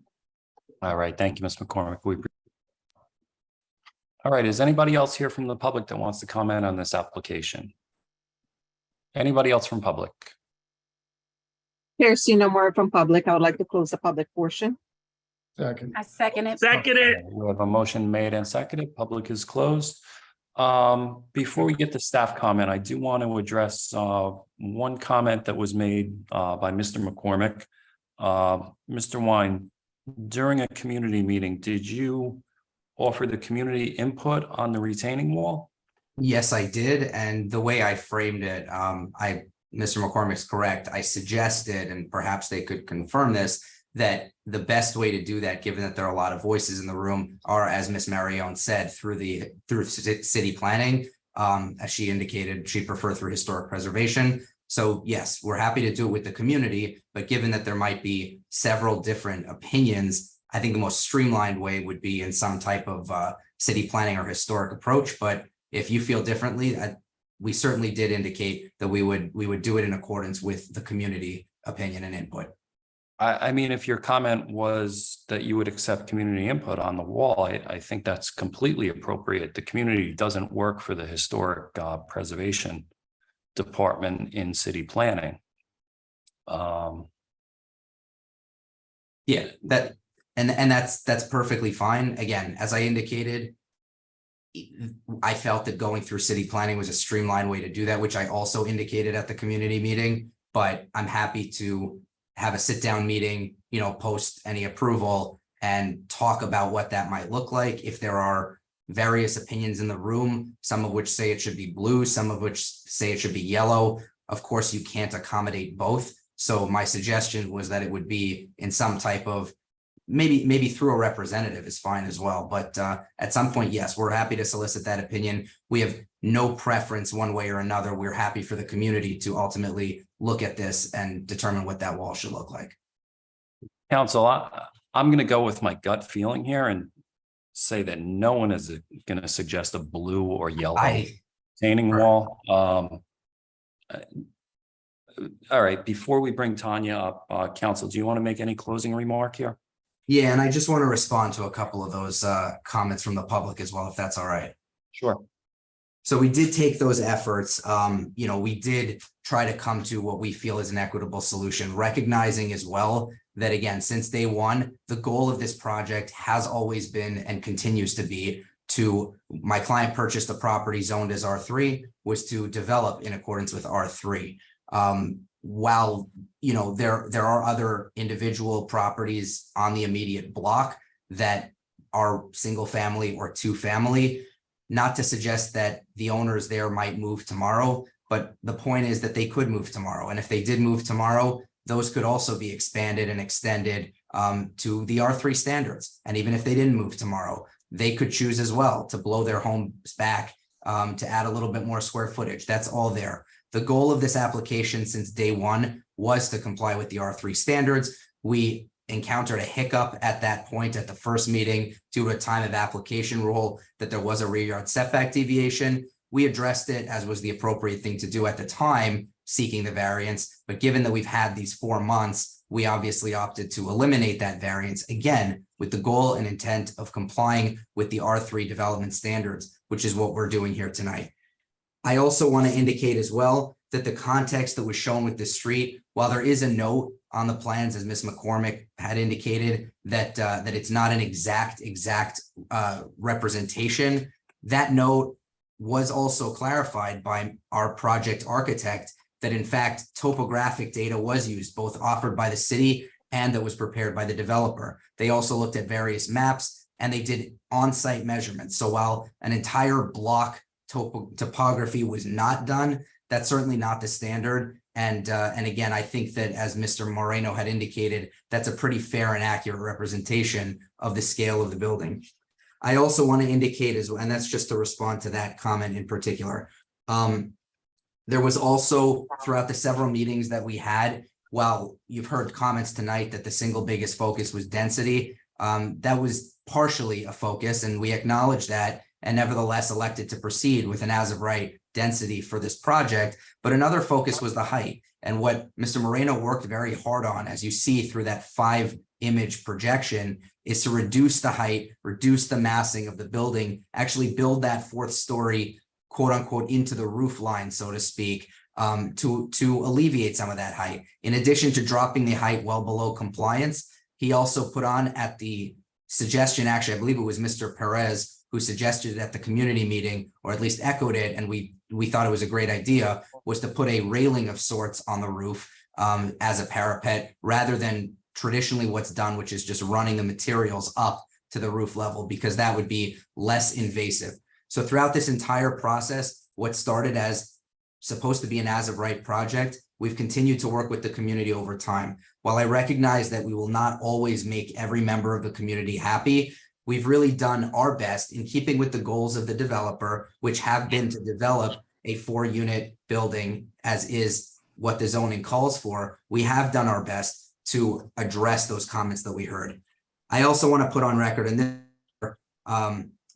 All right, thank you, Ms. McCormick. All right, is anybody else here from the public that wants to comment on this application? Anybody else from public? Here, see no more from public. I would like to close the public portion. Second. I second it. We have a motion made and seconded. Public is closed. Before we get to staff comment, I do want to address one comment that was made by Mr. McCormick. Mr. Wine, during a community meeting, did you offer the community input on the retaining wall? Yes, I did. And the way I framed it, Mr. McCormick's correct. I suggested, and perhaps they could confirm this, that the best way to do that, given that there are a lot of voices in the room, are, as Ms. Marione said, through city planning. As she indicated, she'd prefer through historic preservation. So yes, we're happy to do it with the community, but given that there might be several different opinions, I think the most streamlined way would be in some type of city planning or historic approach. But if you feel differently, we certainly did indicate that we would do it in accordance with the community opinion and input. I mean, if your comment was that you would accept community input on the wall, I think that's completely appropriate. The community doesn't work for the historic preservation department in city planning. Yeah, that's perfectly fine. Again, as I indicated, I felt that going through city planning was a streamlined way to do that, which I also indicated at the community meeting, but I'm happy to have a sit-down meeting, post any approval and talk about what that might look like. If there are various opinions in the room, some of which say it should be blue, some of which say it should be yellow. Of course, you can't accommodate both. So my suggestion was that it would be in some type of, maybe through a representative is fine as well. But at some point, yes, we're happy to solicit that opinion. We have no preference one way or another. We're happy for the community to ultimately look at this and determine what that wall should look like. Council, I'm going to go with my gut feeling here and say that no one is going to suggest a blue or yellow retaining wall. All right, before we bring Tanya up, Council, do you want to make any closing remark here? Yeah, and I just want to respond to a couple of those comments from the public as well, if that's all right. Sure. So we did take those efforts. We did try to come to what we feel is an equitable solution, recognizing as well that, again, since day one, the goal of this project has always been and continues to be my client purchased the property zoned as R3, was to develop in accordance with R3. While, there are other individual properties on the immediate block that are single family or two family, not to suggest that the owners there might move tomorrow, but the point is that they could move tomorrow. And if they did move tomorrow, those could also be expanded and extended to the R3 standards. And even if they didn't move tomorrow, they could choose as well to blow their homes back, to add a little bit more square footage. That's all there. The goal of this application since day one was to comply with the R3 standards. We encountered a hiccup at that point at the first meeting due to a time of application rule that there was a rear yard setback deviation. We addressed it as was the appropriate thing to do at the time, seeking the variance. But given that we've had these 4 months, we obviously opted to eliminate that variance, again, with the goal and intent of complying with the R3 development standards, which is what we're doing here tonight. I also want to indicate as well that the context that was shown with the street, while there is a note on the plans, as Ms. McCormick had indicated, that that it's not an exact representation, that note was also clarified by our project architect that in fact topographic data was used, both offered by the city and that was prepared by the developer. They also looked at various maps and they did on-site measurements. So while an entire block topography was not done, that's certainly not the standard. And again, I think that as Mr. Moreno had indicated, that's a pretty fair and accurate representation of the scale of the building. I also want to indicate as well, and that's just to respond to that comment in particular. There was also throughout the several meetings that we had, while you've heard comments tonight that the single biggest focus was density, that was partially a focus and we acknowledge that and nevertheless elected to proceed with an as of right density for this project. But another focus was the height, and what Mr. Moreno worked very hard on, as you see through that 5-image projection, is to reduce the height, reduce the massing of the building, actually build that 4th story, quote unquote, into the roof line, so to speak, to alleviate some of that height. In addition to dropping the height well below compliance, he also put on at the suggestion, actually, I believe it was Mr. Perez who suggested it at the community meeting, or at least echoed it, and we thought it was a great idea, was to put a railing of sorts on the roof as a parapet, rather than traditionally what's done, which is just running the materials up to the roof level, because that would be less invasive. So throughout this entire process, what started as supposed to be an as of right project, we've continued to work with the community over time. While I recognize that we will not always make every member of the community happy, we've really done our best in keeping with the goals of the developer, which have been to develop a 4-unit building as is what the zoning calls for. We have done our best to address those comments that we heard. I also want to put on record, and this,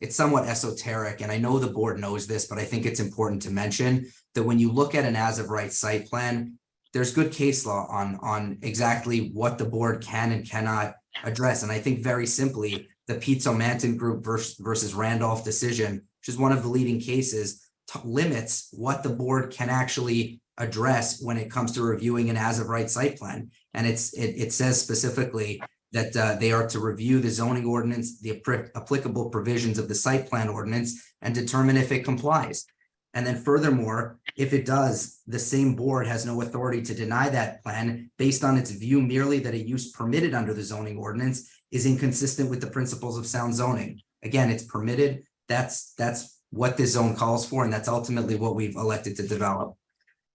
it's somewhat esoteric, and I know the board knows this, but I think it's important to mention that when you look at an as of right site plan, there's good case law on exactly what the board can and cannot address. And I think very simply, the Pizzo Manton Group versus Randolph decision, which is one of the leading cases, limits what the board can actually address when it comes to reviewing an as of right site plan. And it says specifically that they are to review the zoning ordinance, the applicable provisions of the site plan ordinance, and determine if it complies. And then furthermore, if it does, the same board has no authority to deny that plan based on its view merely that a use permitted under the zoning ordinance is inconsistent with the principles of sound zoning. Again, it's permitted. That's what this zone calls for, and that's ultimately what we've elected to develop.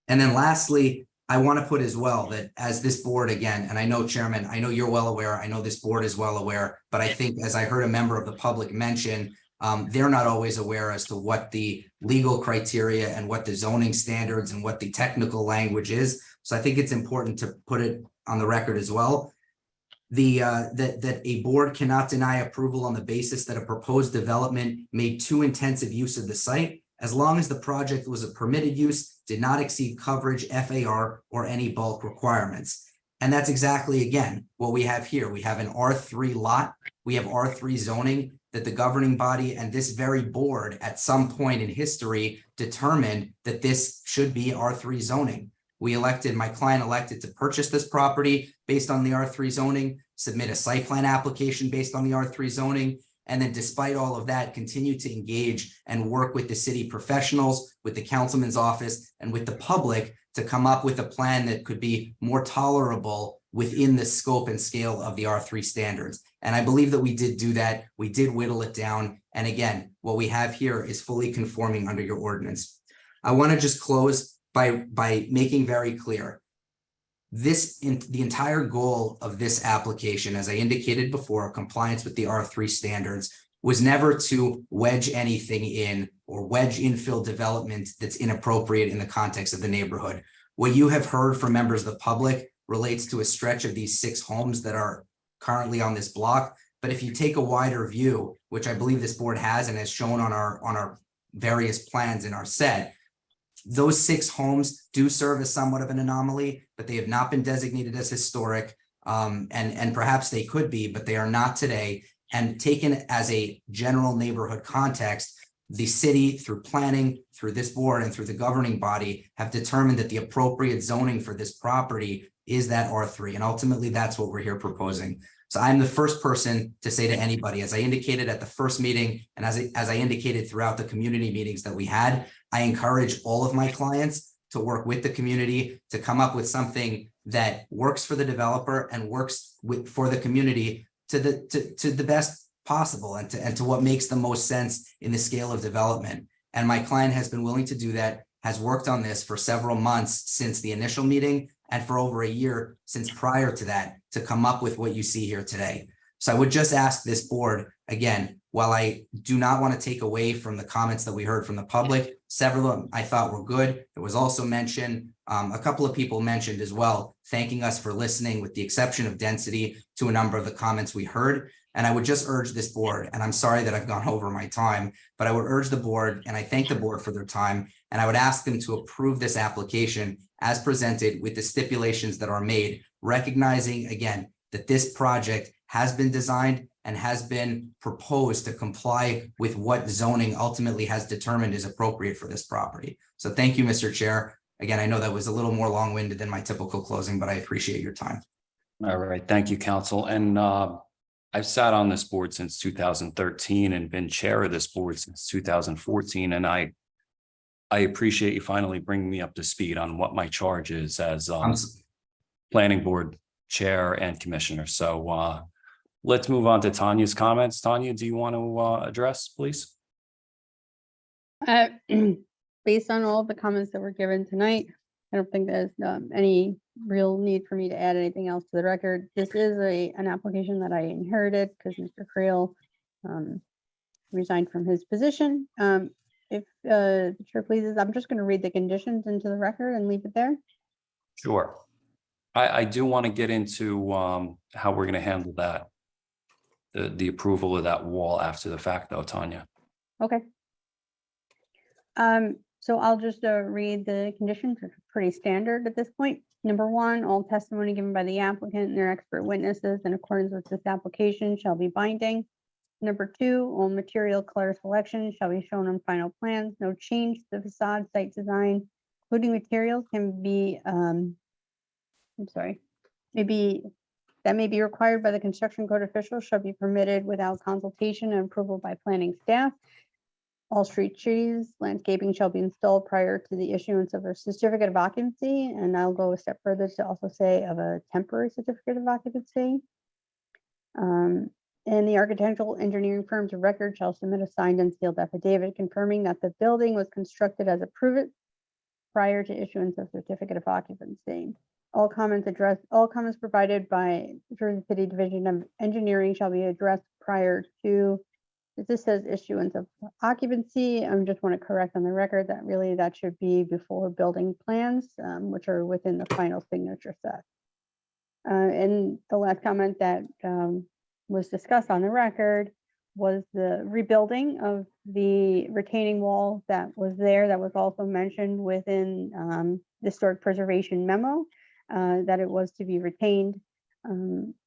And then lastly, I want to put as well that as this board, again, and I know, Chairman, I know you're well aware, I know this board is well aware, but I think as I heard a member of the public mention, they're not always aware as to what the legal criteria and what the zoning standards and what the technical language is. So I think it's important to put it on the record as well. That a board cannot deny approval on the basis that a proposed development made too intensive use of the site, as long as the project was a permitted use, did not exceed coverage, FAR, or any bulk requirements. And that's exactly, again, what we have here. We have an R3 lot, we have R3 zoning that the governing body and this very board at some point in history determined that this should be R3 zoning. My client elected to purchase this property based on the R3 zoning, submit a site plan application based on the R3 zoning, and then despite all of that, continue to engage and work with the city professionals, with the councilman's office, and with the public to come up with a plan that could be more tolerable within the scope and scale of the R3 standards. And I believe that we did do that. We did whittle it down. And again, what we have here is fully conforming under your ordinance. I want to just close by making very clear, the entire goal of this application, as I indicated before, compliance with the R3 standards, was never to wedge anything in or wedge infill development that's inappropriate in the context of the neighborhood. What you have heard from members of the public relates to a stretch of these 6 homes that are currently on this block. But if you take a wider view, which I believe this board has and has shown on our various plans in our set, those 6 homes do serve as somewhat of an anomaly, but they have not been designated as historic. And perhaps they could be, but they are not today. And taken as a general neighborhood context, the city, through planning, through this board, and through the governing body, have determined that the appropriate zoning for this property is that R3. And ultimately, that's what we're here proposing. So I'm the first person to say to anybody, as I indicated at the first meeting, and as I indicated throughout the community meetings that we had, I encourage all of my clients to work with the community to come up with something that works for the developer and works for the community to the best possible and to what makes the most sense in the scale of development. And my client has been willing to do that, has worked on this for several months since the initial meeting and for over a year since prior to that to come up with what you see here today. So I would just ask this board, again, while I do not want to take away from the comments that we heard from the public, several of them I thought were good. It was also mentioned, a couple of people mentioned as well, thanking us for listening with the exception of density to a number of the comments we heard. And I would just urge this board, and I'm sorry that I've gone over my time, but I would urge the board, and I thank the board for their time, and I would ask them to approve this application as presented with the stipulations that are made, recognizing again that this project has been designed and has been proposed to comply with what zoning ultimately has determined is appropriate for this property. So thank you, Mr. Chair. Again, I know that was a little more long-winded than my typical closing, but I appreciate your time. All right, thank you, counsel. And I've sat on this board since 2013 and been chair of this board since 2014. And I appreciate you finally bringing me up to speed on what my charge is as planning board chair and commissioner. So let's move on to Tanya's comments. Tanya, do you want to address, please? Based on all of the comments that were given tonight, I don't think there's any real need for me to add anything else to the record. This is an application that I inherited because Mr. Creel resigned from his position. If the chair pleases, I'm just going to read the conditions into the record and leave it there. Sure. I do want to get into how we're going to handle that, the approval of that wall after the fact though, Tanya. Okay. So I'll just read the conditions, which are pretty standard at this point. Number 1, all testimony given by the applicant and their expert witnesses in accordance with this application shall be binding. Number 2, all material color selection shall be shown on final plans. No change to the facade site design, including materials can be, may be required by the construction code official shall be permitted without consultation and approval by planning staff. All street trees, landscaping shall be installed prior to the issuance of a certificate of occupancy. And I'll go a step further to also say of a temporary certificate of occupancy. And the architectural engineering firms of record shall submit a signed and sealed affidavit confirming that the building was constructed as approved prior to issuance of certificate of occupancy. All comments provided by Jersey City Division of Engineering shall be addressed prior to. This says issuance of occupancy. I just want to correct on the record that really that should be before building plans, which are within the final signature set. And the last comment that was discussed on the record was the rebuilding of the retaining wall that was there, that was also mentioned within the historic preservation memo, that it was to be retained,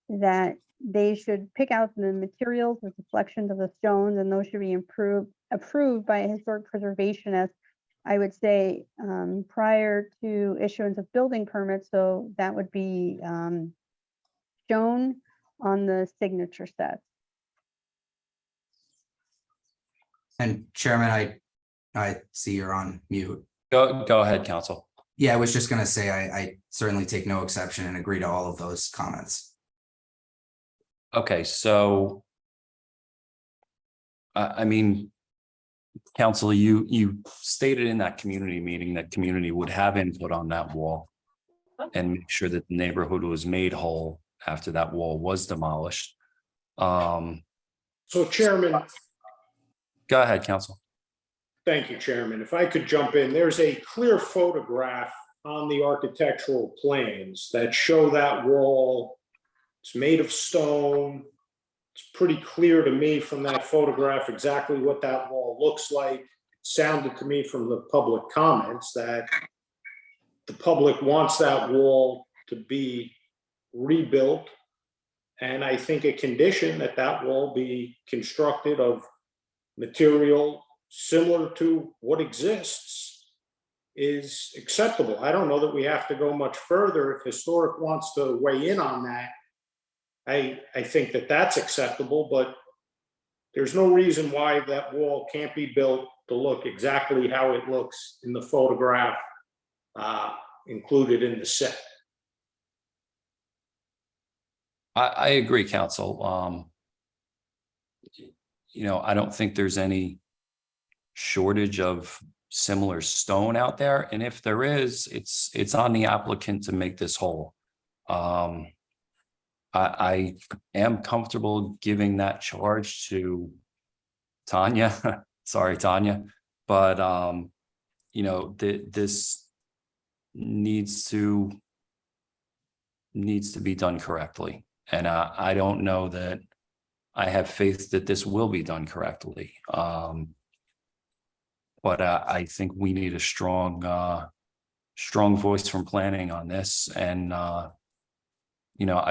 that they should pick out the materials, the deflections of the stones, and those should be approved by historic preservation as, I would say, prior to issuance of building permits. So that would be shown on the signature set. And Chairman, I see you're on mute. Go ahead, counsel. Yeah, I was just going to say I certainly take no exception and agree to all of those comments. Okay, so I mean, counsel, you stated in that community meeting that community would have input on that wall and make sure that the neighborhood was made whole after that wall was demolished. So Chairman, Go ahead, Counsel. Thank you, Chairman. If I could jump in, there's a clear photograph on the architectural plans that show that wall. It's made of stone. It's pretty clear to me from that photograph exactly what that wall looks like. It sounded to me from the public comments that the public wants that wall to be rebuilt. And I think a condition that that wall be constructed of material similar to what exists is acceptable. I don't know that we have to go much further. If Historic wants to weigh in on that, I think that that's acceptable, but there's no reason why that wall can't be built to look exactly how it looks in the photograph included in the set. I agree, Counsel. I don't think there's any shortage of similar stone out there. And if there is, it's on the applicant to make this whole. I am comfortable giving that charge to Tanya. Sorry, Tanya. But, this needs to be done correctly. And I don't know that I have faith that this will be done correctly. But I think we need a strong voice from planning on this. And, I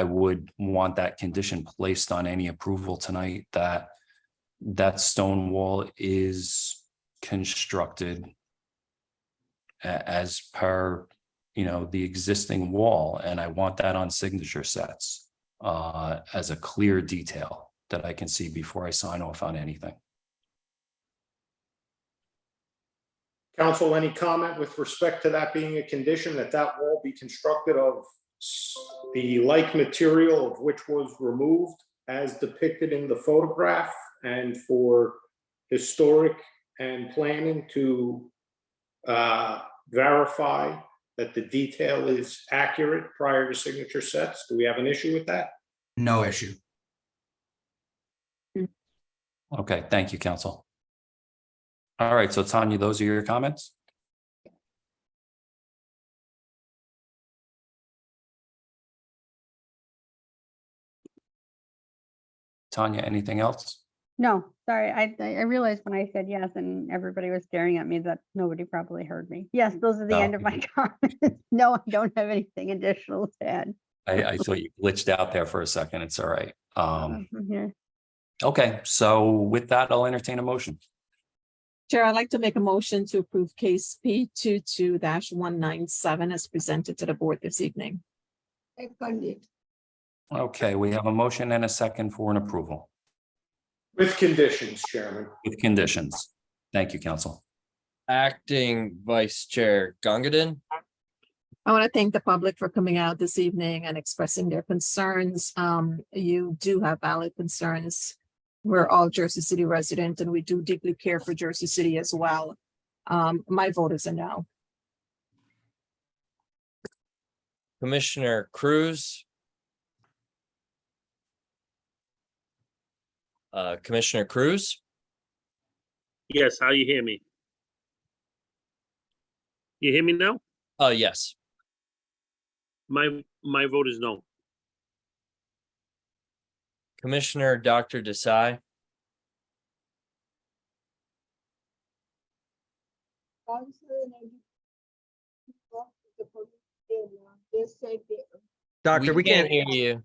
would want that condition placed on any approval tonight that that stone wall is constructed as per, the existing wall. And I want that on signature sets as a clear detail that I can see before I sign off on anything. Council, any comment with respect to that being a condition that that wall be constructed of the like material of which was removed as depicted in the photograph, and for Historic and planning to verify that the detail is accurate prior to signature sets? Do we have an issue with that? No issue. Okay, thank you, Counsel. All right, so Tanya, those are your comments? Tanya, anything else? No, sorry, I realized when I said yes and everybody was staring at me that nobody probably heard me. Yes, those are the No. end of my comments. No, I don't have anything additional to add. I thought you glitched out there for a second. It's all right. I'm here. Okay, so with that, I'll entertain a motion. Chair, I'd like to make a motion to approve case P 22-197 as presented to the board this evening. Seconded. Okay, we have a motion and a second for an approval With conditions, Chairman. with conditions. Thank you, Counsel. Acting Vice Chair Gongadin, I want to thank the public for coming out this evening and expressing their concerns. You do have valid concerns. We're all Jersey City residents and we do deeply care for Jersey City as well. My vote is a no. Commissioner Cruz. Commissioner Cruz, Yes, how you hear me? You hear me now? yes. My vote is no. Commissioner Dr. Desai, Doctor, we can't hear you.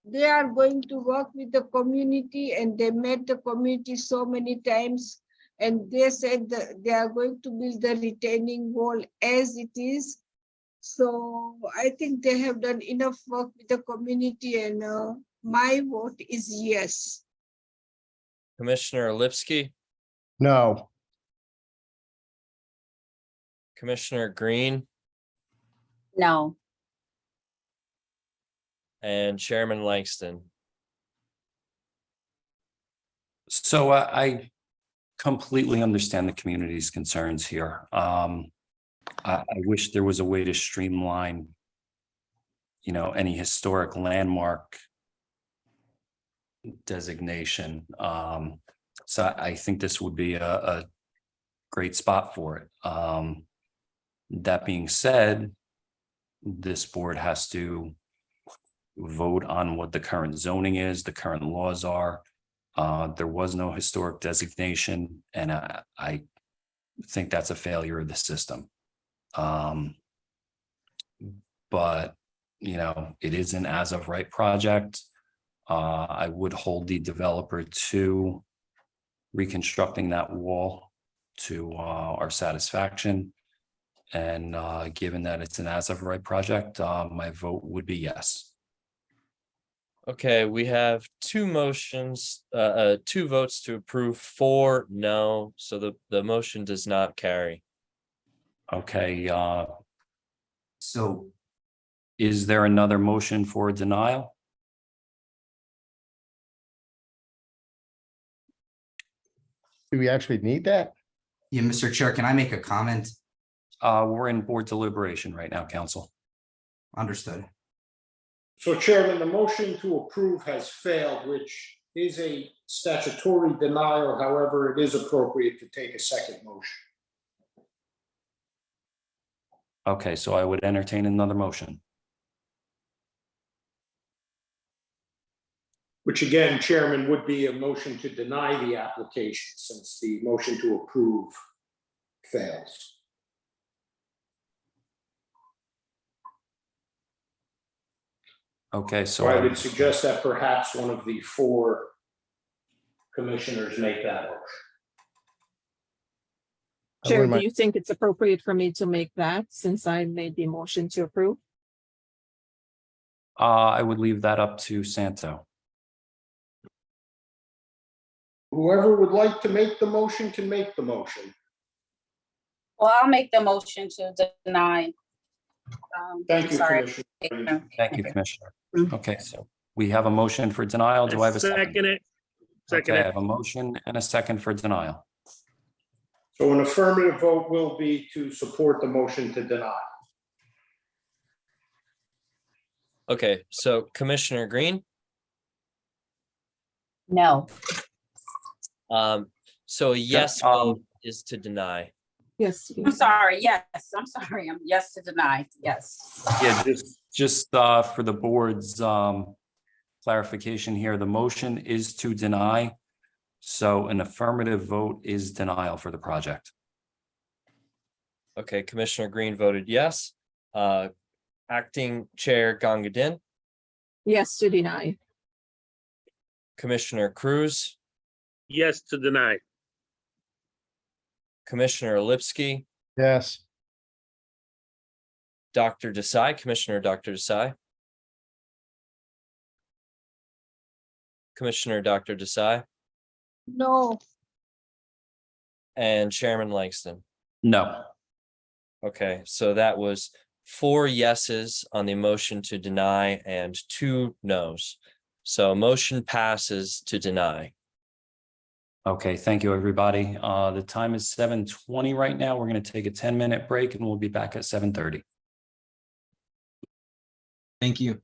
They are going to work with the community and they met the community so many times. And they said that they are going to build the retaining wall as it is. So I think they have done enough work with the community, and my vote is yes. Commissioner Lipsky, No. Commissioner Green, No. and Chairman Langston. So I completely understand the community's concerns here. I wish there was a way to streamline, any historic landmark designation. So I think this would be a great spot for it. That being said, this board has to vote on what the current zoning is, the current laws are. There was no historic designation, and I think that's a failure of the system. But, you know, it is an as of right project. I would hold the developer to reconstructing that wall to our satisfaction. And given that it's an as of right project, my vote would be yes. Okay, we have two motions, two votes to approve, 4 no, so the motion does not carry. Okay, So is there another motion for denial? Do we actually need that? yeah, Mr. Chair, can I make a comment? We're in board deliberation right now, council. Understood. So Chairman, the motion to approve has failed, which is a statutory denial. However, it is appropriate to take a second motion. Okay, so I would entertain another motion. Which again, Chairman, would be a motion to deny the application since the motion to approve fails. Okay, so So I would suggest that perhaps one of the 4 commissioners make that motion. Chair, do you think it's appropriate for me to make that since I made the motion to approve? I would leave that up to Santo. Whoever would like to make the motion can make the motion. Well, I'll make the motion to deny. Thank you, sorry. Commissioner. Thank you, Commissioner. Okay, so we have a motion for denial. Do I have a second? Second it. Second Okay, I it. have a motion and a second for denial. So an affirmative vote will be to support the motion to deny. Okay, so Commissioner Green, No. so a yes vote is to deny. Yes. I'm sorry. Yes, I'm sorry. I'm yes to deny. Yes. Yeah, just for the board's clarification here, the motion is to deny. So an affirmative vote is denial for the project. Okay, Commissioner Green voted yes. Acting Chair Gangadin, Yes, to deny. Commissioner Cruz, Yes to deny. Commissioner Lipsky, Yes. Dr. Desai, Commissioner Dr. Desai. Commissioner Dr. Desai, No. and Chairman Langston. No. Okay, so that was 4 yeses on the motion to deny and 2 nos. So motion passes to deny. Okay, thank you, everybody. The time is 7:20 right now. We're going to take a 10-minute break and we'll be back at 7:30. Thank you.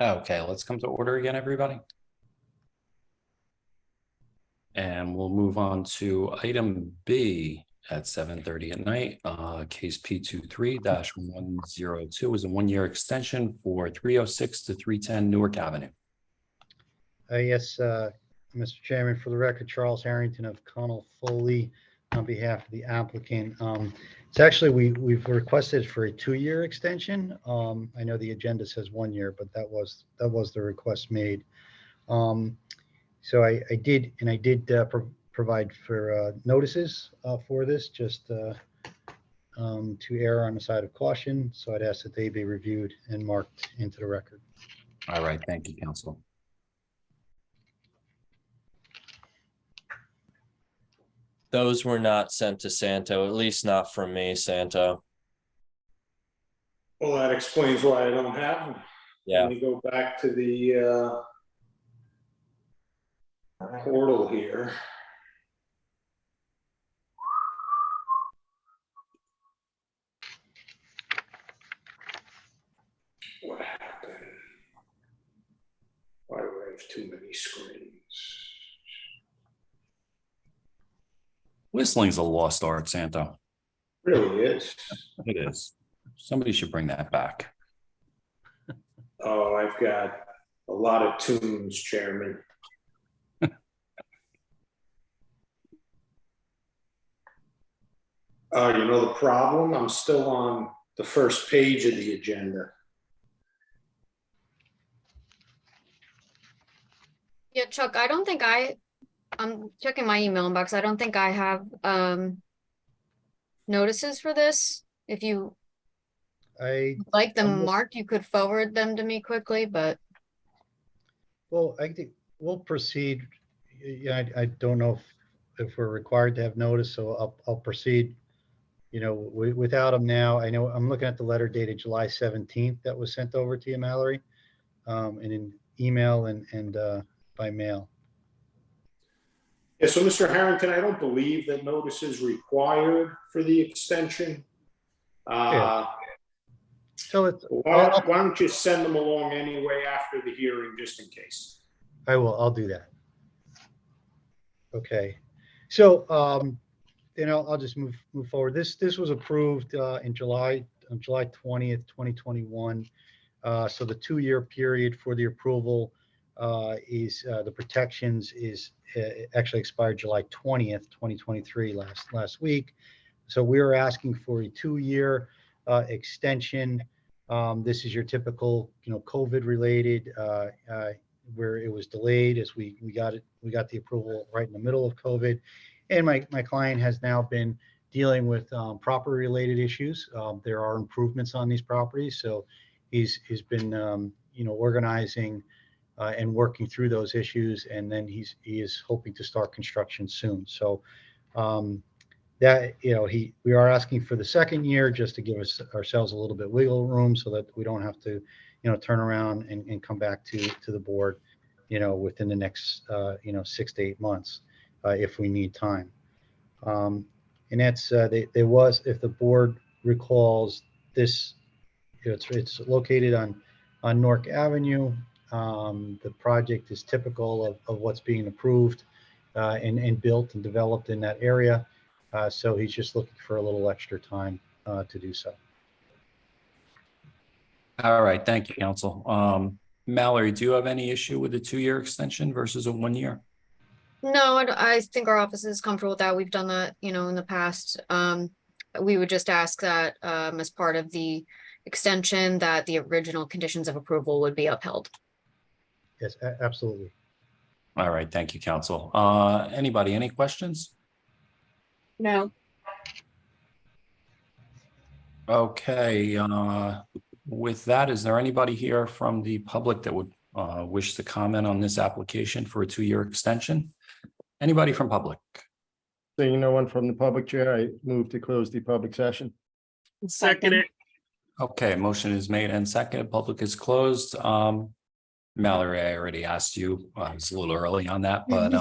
Okay, let's come to order again, everybody. And we'll move on to item B at 7:30 at night. Case P23-102 is a one-year extension for 306 to 310 Newark Avenue. Yes, Mr. Chairman, for the record, Charles Harrington of Connell Foley on behalf of the applicant. It's actually, we've requested for a 2-year extension. I know the agenda says 1 year, but that was the request made. So I did provide for notices for this, just to err on the side of caution. So I'd ask that they be reviewed and marked into the record. All right, thank you, counsel. Those were not sent to Santo, at least not from me, Santo. Well, that explains why I don't have them. Yeah. Let me go back to the portal here. What happened? Why do I have too many screens? Whistling's a lost art, Santo. Really is. It is. Somebody should bring that back. Oh, I've got a lot of tunes, Chairman. You know the problem? I'm still on the first page of the agenda. Yeah, Chuck, I don't think I'm checking my email inbox. I don't think I have notices for this. If you like them marked, you could forward them to me quickly, but. Well, I think we'll proceed. Yeah, I don't know if we're required to have notice, so I'll proceed. You know, without them now. I know I'm looking at the letter dated July 17th that was sent over to you, Mallory, and in email and by mail. Yeah, so Mr. Harrington, I don't believe that notice is required for the extension. So it's, why don't you send them along anyway after the hearing, just in case? I'll do that. Okay. So, I'll just move forward. This was approved on July 20th, 2021. So the 2-year period for the approval is the protections is actually expired July 20th, 2023, last week. So we are asking for a 2-year extension. This is your typical, COVID related, where it was delayed as we got the approval right in the middle of COVID. And my client has now been dealing with property related issues. There are improvements on these properties. So he's been, organizing and working through those issues. And then he is hoping to start construction soon. So that, we are asking for the 2nd year just to give ourselves a little bit wiggle room so that we don't have to, turn around and come back to the board, within the next, 6 to 8 months if we need time. And that's, there was, if the board recalls, this, it's located on Newark Avenue. The project is typical of what's being approved and built and developed in that area. So he's just looking for a little extra time to do so. All right, thank you, counsel. Mallory, do you have any issue with the 2-year extension versus a 1 year? No, I think our office is comfortable with that. We've done that, in the past. We would just ask that as part of the extension that the original conditions of approval would be upheld. Yes, absolutely. All right, thank you, counsel. Anybody, any questions? No. Okay, with that, is there anybody here from the public that would wish to comment on this application for a 2-year extension? Anybody from public? Seeing no one from the public, Chair, I move to close the public session. Second it. Okay, motion is made and seconded. Public is closed. Mallory, I already asked you. It's a little early on that, but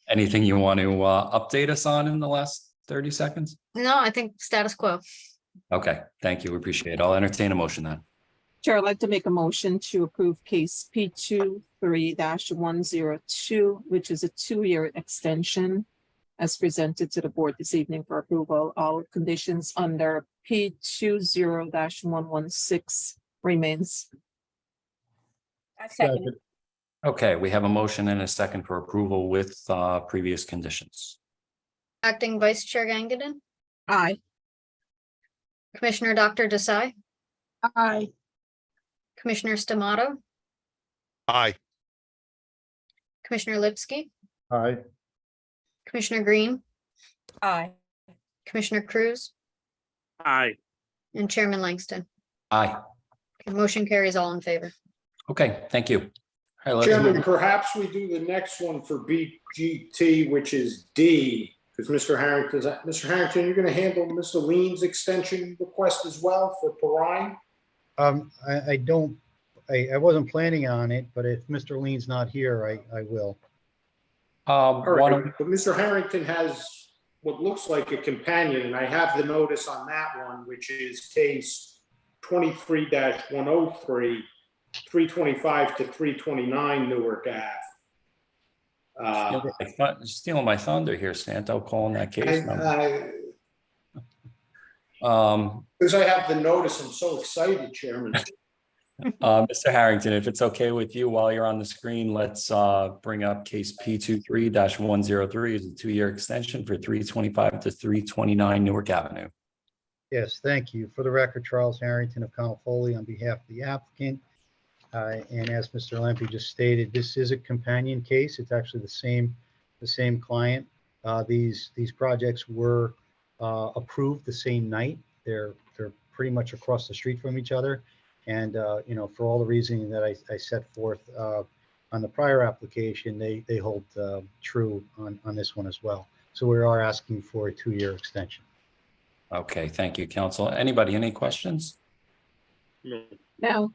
anything you want to update us on in the last 30 seconds? No, I think status quo. Okay, thank you. We appreciate it. I'll entertain a motion then. Chair, I'd like to make a motion to approve case P 23-102, which is a 2-year extension as presented to the board this evening for approval. All conditions under P 20-116 remains. I second it. Okay, we have a motion and a second for approval with previous conditions. Acting Vice Chair Gangadin, Aye. Commissioner Dr. Desai, Aye. Commissioner Stamato, Aye. Commissioner Lipsky, Aye. Commissioner Green, Aye. Commissioner Cruz, Aye. and Chairman Langston. Aye. Okay, motion carries all in favor. Okay, thank you. All right, let's Chairman, move- perhaps we do the next one for BGT, which is D, because Mr. Harrington, you're going to handle Mr. Lean's extension request as well for Perrine? I don't, I wasn't planning on it, but if Mr. Lean's not here, I will. All why right, don't- but Mr. Harrington has what looks like a companion, and I have the notice on that one, which is case 23-103, 325 to 329 Newark Ave. Stealing my thunder here, Santo, calling that case number. Because I have the notice, I'm so excited, Chairman. Mr. Harrington, if it's okay with you, while you're on the screen, let's bring up case P 23-103 is a 2-year extension for 325 to 329 Newark Avenue. Yes, thank you. For the record, Charles Harrington of Connell Foley on behalf of the applicant. And as Mr. Lempe just stated, this is a companion case. It's actually the same client. These projects were approved the same night. They're pretty much across the street from each other. And you know, for all the reasoning that I set forth on the prior application, they hold true on this one as well. So we are asking for a 2-year extension. Okay, thank you, counsel. Anybody, any questions? No. No.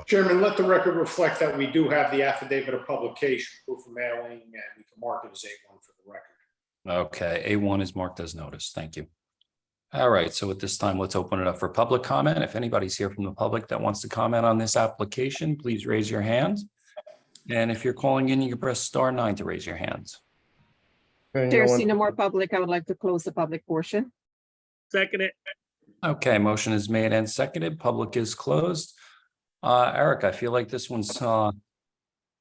Chairman, let the record reflect that we do have the affidavit of publication, proof of mailing, and we can mark it as A1 for the record. Okay, A1 is marked as notice. Thank you. All right, so at this time, let's open it up for public comment. If anybody's here from the public that wants to comment on this application, please raise your hand. And if you're calling in, you can press *9 to raise your hands. Chair, see no more public. I would like to close the public portion. Second it. Okay, motion is made and seconded. Public is closed. Eric, I feel like this one's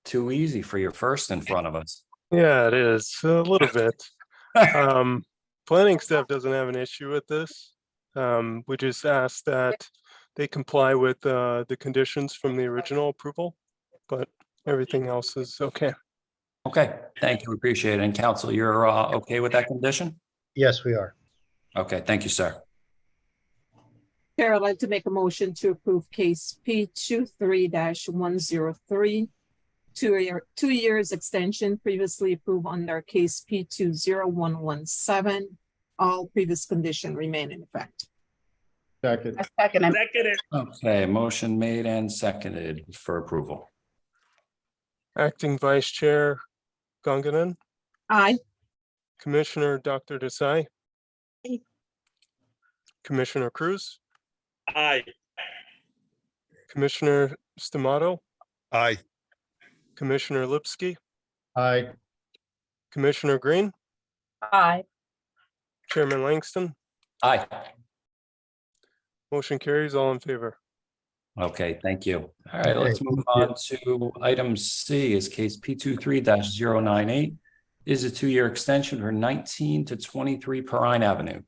too easy for your first in front of us. Yeah, it is a little bit. Planning staff doesn't have an issue with this. We just ask that they comply with the conditions from the original approval, but everything else is okay. Okay, thank you. Appreciate it. And counsel, you're okay with that condition? Yes, we are. Okay, thank you, sir. Chair, I'd like to make a motion to approve case P 23-103, 2 years extension previously approved under case P 20117. All previous conditions remain in effect. Second. I second it. Second it. Okay, motion made and seconded for approval. Acting Vice Chair Ganganan, Aye. Commissioner Dr. Desai, Aye. Commissioner Cruz, Aye. Commissioner Stamato, Aye. Commissioner Lipsky, Aye. Commissioner Green, Aye. Chairman Langston. Aye. Motion carries, all in favor. Okay, thank you. All right, let's move on to item C is case P 23-098 is a 2-year extension for 19 to 23 Perrine Avenue.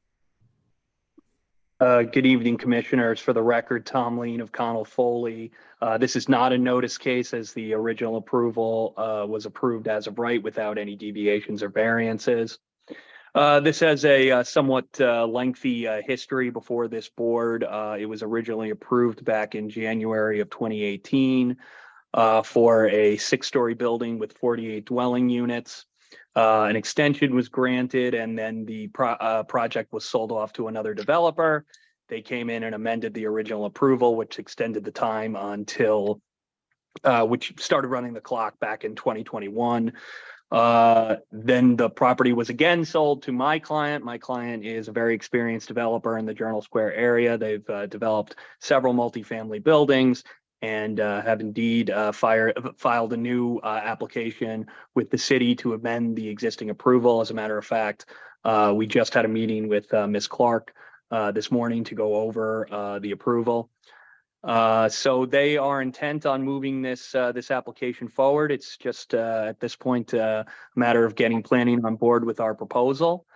Good evening, commissioners. For the record, Tom Lean of Connell Foley. This is not a notice case as the original approval was approved as of right without any deviations or variances. This has a somewhat lengthy history before this board. It was originally approved back in January of 2018 for a 6-story building with 48 dwelling units. An extension was granted, and then the project was sold off to another developer. They came in and amended the original approval, which extended the time until, which started running the clock back in 2021. Then the property was again sold to my client. My client is a very experienced developer in the Journal Square area. They've developed several multifamily buildings and have indeed filed a new application with the city to amend the existing approval. As a matter of fact, we just had a meeting with Ms. Clark this morning to go over the approval. So they are intent on moving this application forward. It's just at this point a matter of getting planning on board with our proposal.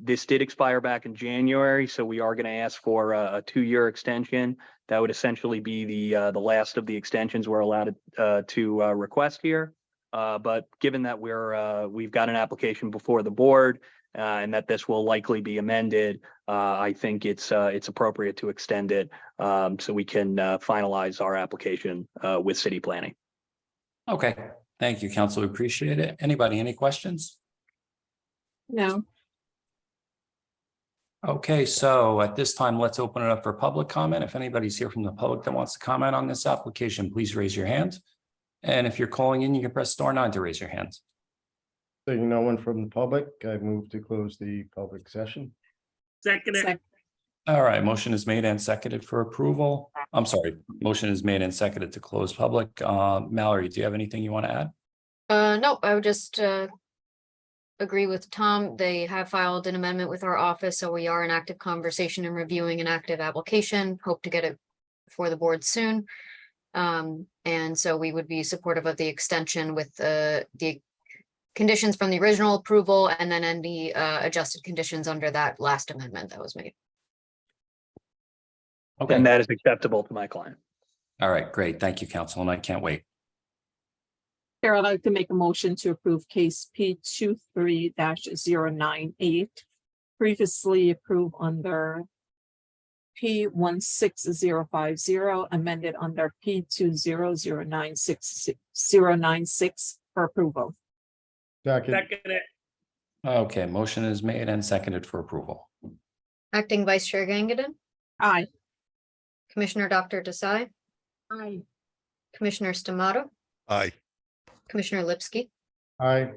This did expire back in January, so we are going to ask for a 2-year extension. That would essentially be the last of the extensions we're allowed to request here. But given that we've got an application before the board and that this will likely be amended, I think it's appropriate to extend it so we can finalize our application with city planning. Okay, thank you, Council. Appreciate it. Anybody, any questions? No. Okay, so at this time, let's open it up for public comment. If anybody's here from the public that wants to comment on this application, please raise your hand. And if you're calling in, you can press *9 to raise your hand. Seeing no one from the public, I move to close the public session. Second it. All right, motion is made and seconded for approval. I'm sorry, motion is made and seconded to close public. Mallory, do you have anything you want to add? No, I would just agree with Tom. They have filed an amendment with our office, so we are in active conversation and reviewing an active application. Hope to get it before the board soon. And so we would be supportive of the extension with the conditions from the original approval and then any adjusted conditions under that last amendment that was made. Okay. And that is acceptable to my client. All right, great. Thank you, Council, and I can't wait. Chair, I'd like to make a motion to approve case P23-098, previously approved under P16050, amended under P20096096 for approval. Second. Second it. Okay, motion is made and seconded for approval. Acting Vice Chair Gangadin, Aye. Commissioner Dr. Desai, Aye. Commissioner Stamato, Aye. Commissioner Lipsky, Aye.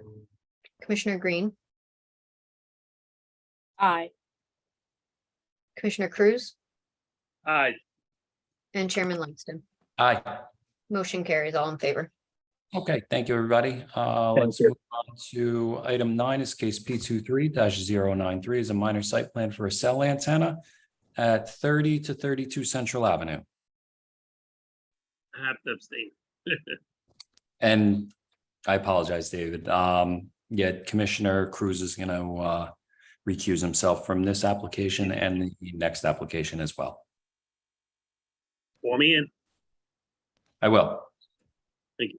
Commissioner Green, Aye. Commissioner Cruz, Aye. and Chairman Langston. Aye. Motion carries, all in favor. Okay, thank you, everybody. Let's move on to item 9 is case P23-093 is a minor site plan for a cell antenna at 30 to 32 Central Avenue. I have to abstain. And I apologize, David. Yeah, Commissioner Cruz is going to recuse himself from this application and the next application as well. For me in. I will. Thank you.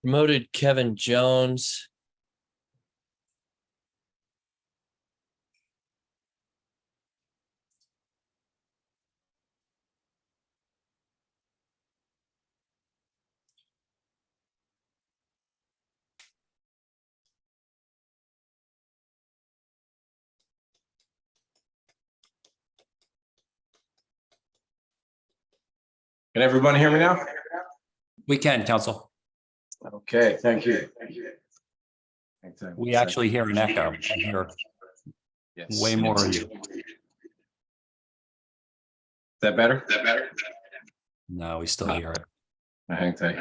Promoted Kevin Jones. Can everyone hear me now? We can, Council. Okay, thank you. We actually hear an echo. I hear Yes. way more of you. Is that better? No, we still hear it. Hang tight.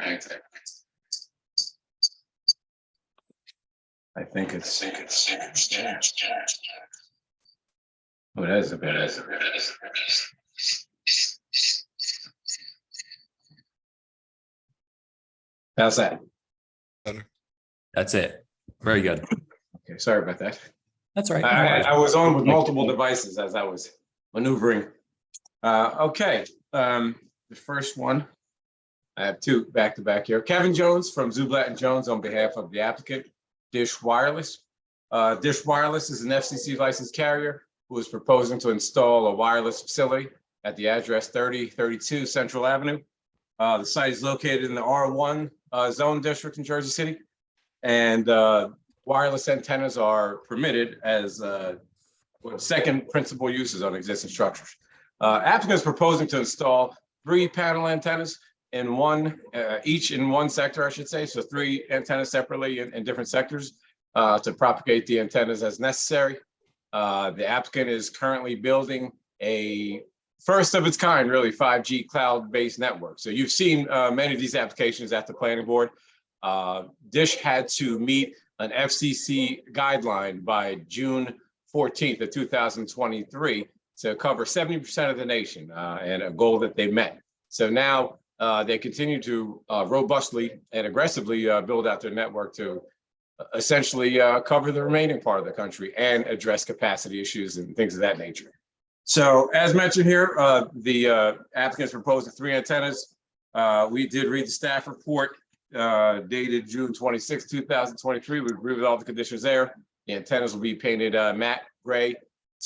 I think it's. Oh, that is a bit. How's that? That's it. Very good. Okay, sorry about that. That's all right. I was on with multiple devices as I was maneuvering. Okay, the first one, I have two back to back here. Kevin Jones from Zublat and Jones on behalf of the applicant, Dish Wireless. Dish Wireless is an FCC licensed carrier who is proposing to install a wireless facility at the address 3032 Central Avenue. The site is located in the R1 zone district in Jersey City. And wireless antennas are permitted as second principal uses on existing structures. Applicant is proposing to install 3 panel antennas in one, each in one sector, I should say, so 3 antennas separately in different sectors to propagate the antennas as necessary. The applicant is currently building a first of its kind, really, 5G cloud-based network. So you've seen many of these applications at the planning board. Dish had to meet an FCC guideline by June 14th of 2023 to cover 70% of the nation, and a goal that they met. So now they continue to robustly and aggressively build out their network to essentially cover the remaining part of the country and address capacity issues and things of that nature. So as mentioned here, the applicants proposed 3 antennas. We did read the staff report dated June 26, 2023. We agree with all the conditions there. The antennas will be painted matte gray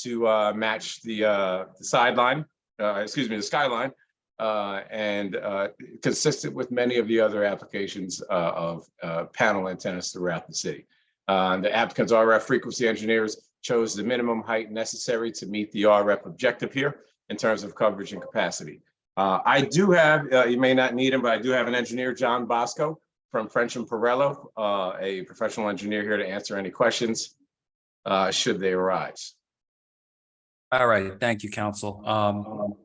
to match the sideline, the skyline, and consistent with many of the other applications of panel antennas throughout the city. The applicant's RF frequency engineers chose the minimum height necessary to meet the RF objective here in terms of coverage and capacity. I do have, you may not need him, but I do have an engineer, John Bosco from French and Perello, a professional engineer here to answer any questions should they arise. All right, thank you, counsel.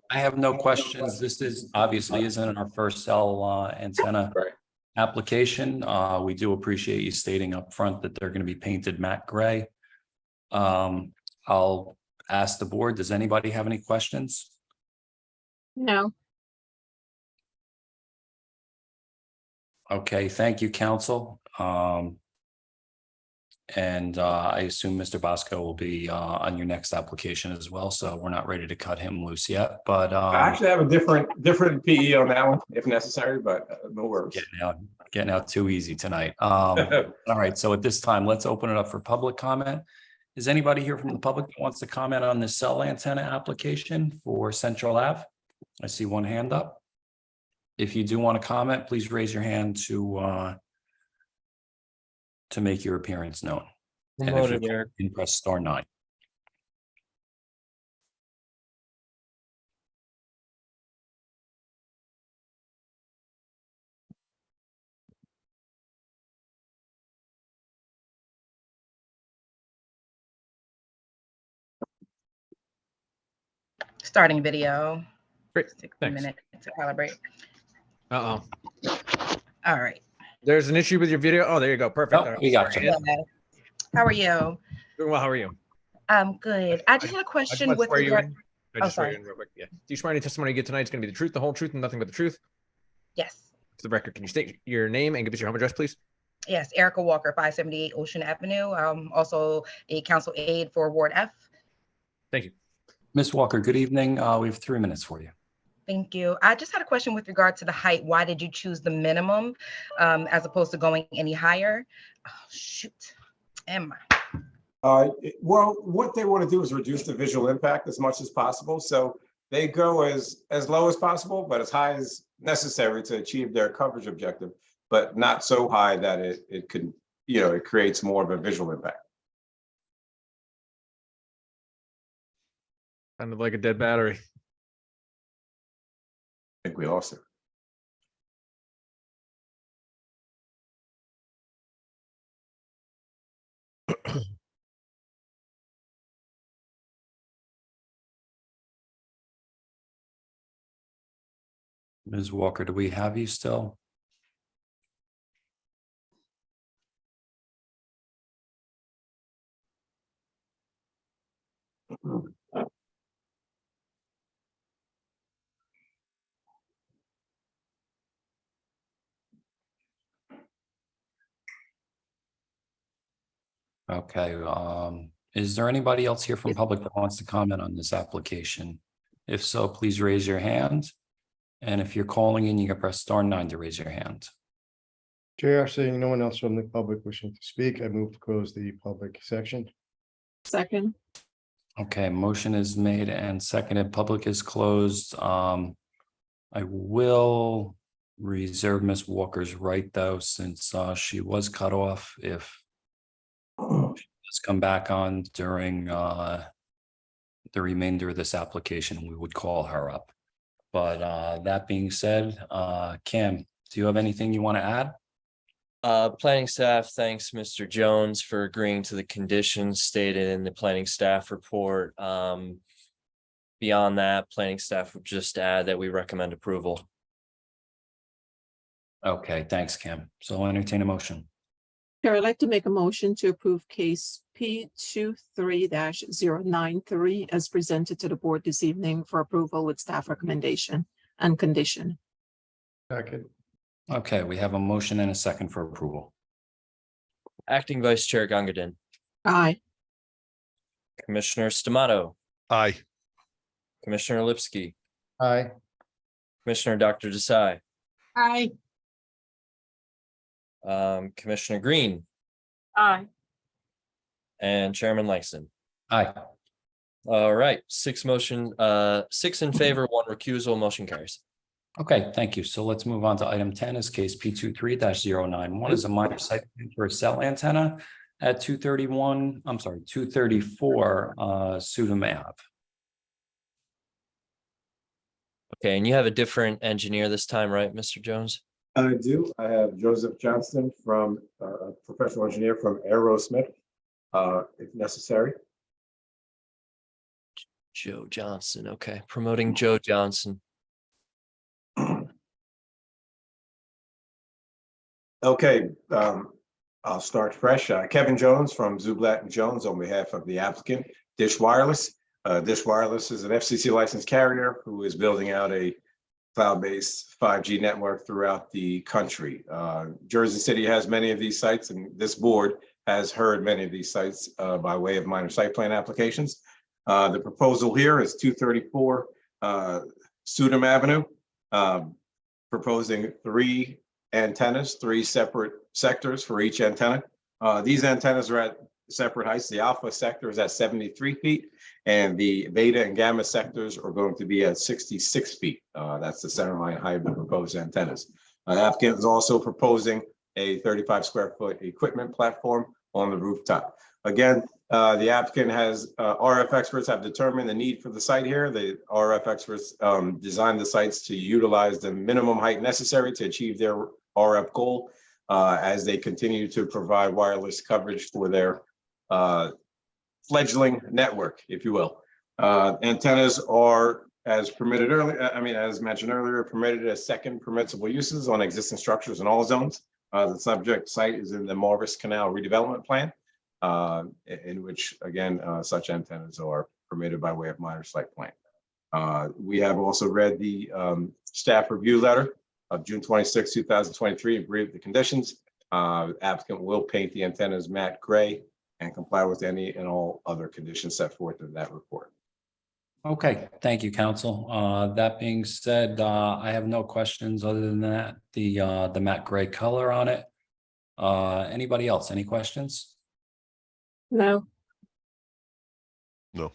I have no questions. This is obviously isn't our first cell antenna application. We do appreciate you stating up front that they're going to be painted matte gray. I'll ask the board, does anybody have any questions? No. Okay, thank you, counsel. And I assume Mr. Bosco will be on your next application as well, so we're not ready to cut him loose yet, but I actually have a different PE on that one if necessary, but no worries. Getting out too easy tonight. All right, so at this time, let's open it up for public comment. Is anybody here from the public that wants to comment on this cell antenna application for Central Ave? I see one hand up. If you do want to comment, please raise your hand to make your appearance known. And if Promoted, you Eric. can press star 9. Starting video. Great, 60 thanks. minutes to calibrate. Uh-oh. All right. There's an issue with your video. Oh, there you go. Perfect. Oh, we got you. How are you? Doing well. How are you? I'm good. I just had a I just question want to with swear you regard. in. I Oh, just swear you sorry. in real quick. Yeah. Do you swear any testimony you get tonight is going to be the truth, the whole truth, and nothing but the truth? Yes. For the record, can you state your name and give us your home address, please? Yes. Erica Walker, 578 Ocean Avenue. Also a council aide for Ward F. Thank you. Ms. Walker, good evening. We have 3 minutes for you. Thank you. I just had a question with regard to the height. Why did you choose the minimum as opposed to going any higher? Oh, shoot. Well, what they want to do is reduce the visual impact as much as possible. So they go as low as possible, but as high as necessary to achieve their coverage objective, but not so high that it could, it creates more of a visual impact. Kind of like a dead battery. I think we lost it. Ms. Walker, do we have you still? Okay, is there anybody else here from public that wants to comment on this application? If so, please raise your hand. And if you're calling in, you can press star 9 to raise your hand. Chair, seeing no one else from the public wishing to speak, I move to close the public section. Second. Okay, motion is made and seconded. Public is closed. I will reserve Ms. Walker's right, though, since she was cut off. If she does come back on during the remainder of this application, we would call her up. But that being said, Cam, do you have anything you want to add? Planning staff thanks Mr. Jones for agreeing to the conditions stated in the planning staff report. Beyond that, planning staff would just add that we recommend approval. Okay, thanks, Cam. So I'll entertain a motion. Chair, I'd like to make a motion to approve case P 23-093 as presented to the board this evening for approval with staff recommendation and condition. Second. Okay, we have a motion and a second for approval. Acting Vice Chair Gongadin, Aye. Commissioner Stamato, Aye. Commissioner Lipsky, Aye. Commissioner Dr. Desai, Aye. Commissioner Green, Aye. and Chairman Langston. Aye. All right, six in favor, one recusal, motion carries. Okay, thank you. So let's move on to item 10 is case P 23-091 is a minor site plan for a cell antenna at 234 Sudham Ave. Okay, and you have a different engineer this time, right, Mr. Jones? I do. I have Joseph Johnston from a professional engineer from Aerosmith, if necessary. Joe Johnson, okay, promoting Joe Johnson. Okay, I'll start fresh. Kevin Jones from Zublat and Jones on behalf of the applicant, Dish Wireless. Dish Wireless is an FCC licensed carrier who is building out a cloud-based 5G network throughout the country. Jersey City has many of these sites, and this board has heard many of these sites by way of minor site plan applications. The proposal here is 234 Sudham Avenue, proposing 3 antennas, 3 separate sectors for each antenna. These antennas are at separate heights. The alpha sector is at 73 feet, and the beta and gamma sectors are going to be at 66 feet. That's the centerline height of the proposed antennas. The applicant is also proposing a 35 square foot equipment platform on the rooftop. Again, the applicant has, RF experts have determined the need for the site here. The RF experts designed the sites to utilize the minimum height necessary to achieve their RF goal as they continue to provide wireless coverage for their fledgling network, if you will. Antennas are, as permitted earlier, as mentioned earlier, permitted as second permissible uses on existing structures in all zones. The subject site is in the Morris Canal redevelopment plan, in which, again, such antennas are permitted by way of minor site plan. We have also read the staff review letter of June 26, 2023, agreed with the conditions. Applicant will paint the antennas matte gray and comply with any and all other conditions set forth in that report. Okay, thank you, counsel. That being said, I have no questions other than that, the matte gray color on it. Anybody else, any questions? No. No.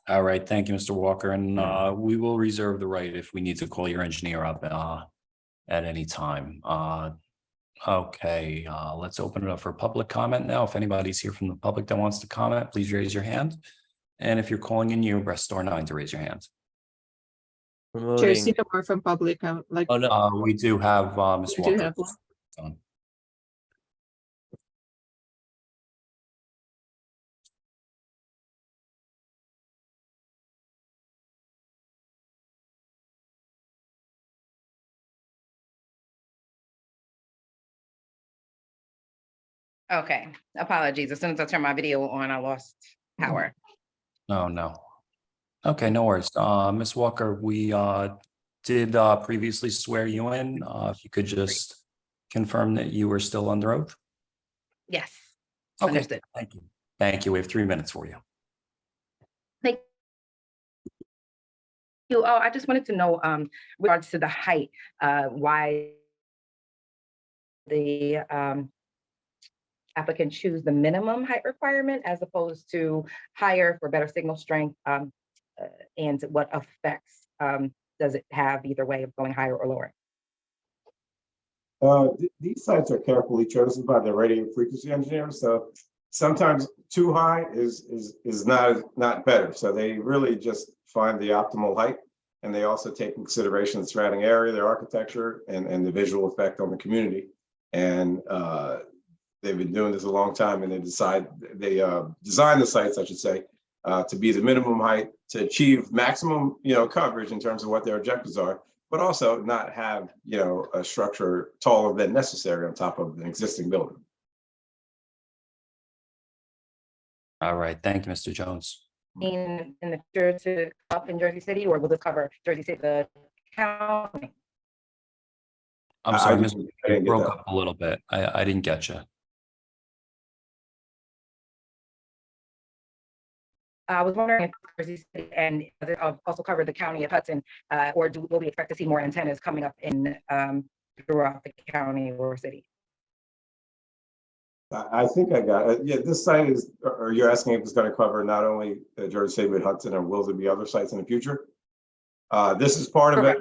All right, thank you, Mr. Walker, and we will reserve the right if we need to call your engineer up at any time. Okay, let's open it up for public comment now. If anybody's here from the public that wants to comment, please raise your hand. And if you're calling in, you press *9 to raise your hand. Chair, see no more from public. Like, Oh, no. We do have Ms. we do Walker. have one. on. Okay, apologies. As soon as I turned my video on, I lost power. Oh, no. Okay, no worries. Ms. Walker, we did previously swear you in. If you could just confirm that you were still under oath. Yes. Okay, Understood. thank you. Thank you. We have 3 minutes for you. Thank you. Oh, I just wanted to know, regards to the height, why the applicant choose the minimum height requirement as opposed to higher for better signal strength, and what effects does it have either way of going higher or lower? These sites are carefully chosen by the radio frequency engineers. So sometimes too high is not better. So they really just find the optimal height. And they also take in consideration the surrounding area, their architecture, and the visual effect on the community. And they've been doing this a long time, and they design the sites, I should say, to be the minimum height to achieve maximum, coverage in terms of what their objectives are, but also not have, a structure taller than necessary on top of an existing building. All right, thank you, Mr. Jones. In the future to up in Jersey City, or will this cover Jersey City, the county? I'm sorry, I Mr. didn't You get broke that. up a little bit. I didn't get you. I was wondering if Jersey City and also cover the county of Hudson, or will we expect to see more antennas coming up in throughout the county or city? I think I got it. Yeah, this site is, or you're asking if it's going to cover not only Jersey City, but Hudson, or will there be other sites in the future? This is part of it,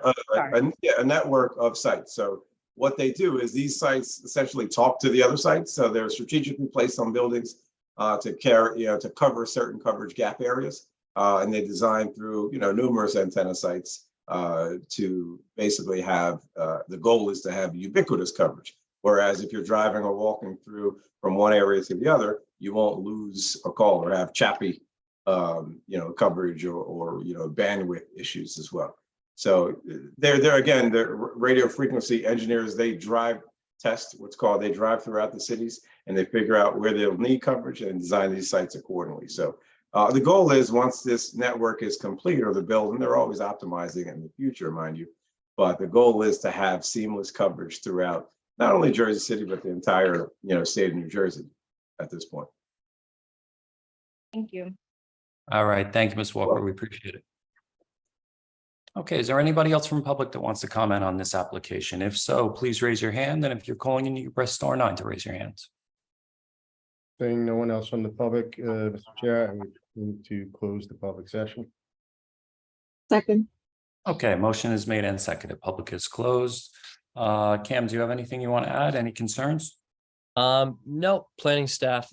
a network of sites. So what they do is these sites essentially talk to the other sites. So they're strategically placed on buildings to cover certain coverage gap areas. And they design through, numerous antenna sites to basically have, the goal is to have ubiquitous coverage. Whereas if you're driving or walking through from one area to the other, you won't lose a call or have choppy, coverage or bandwidth issues as well. So they're again, the radio frequency engineers, they drive throughout the cities, and they figure out where they'll need coverage and design these sites accordingly. So the goal is, once this network is complete, or the building, they're always optimizing it in the future, mind you, but the goal is to have seamless coverage throughout not only Jersey City, but the entire, state of New Jersey at this point. Thank you. All right, thank you, Ms. Walker. We appreciate it. Okay, is there anybody else from public that wants to comment on this application? If so, please raise your hand, and if you're calling in, you can press *9 to raise your hands. Seeing no one else from the public, Mr. Chair, I would move to close the public session. Second. Okay, motion is made and seconded. Public is closed. Cam, do you have anything you want to add? Any concerns? No, planning staff,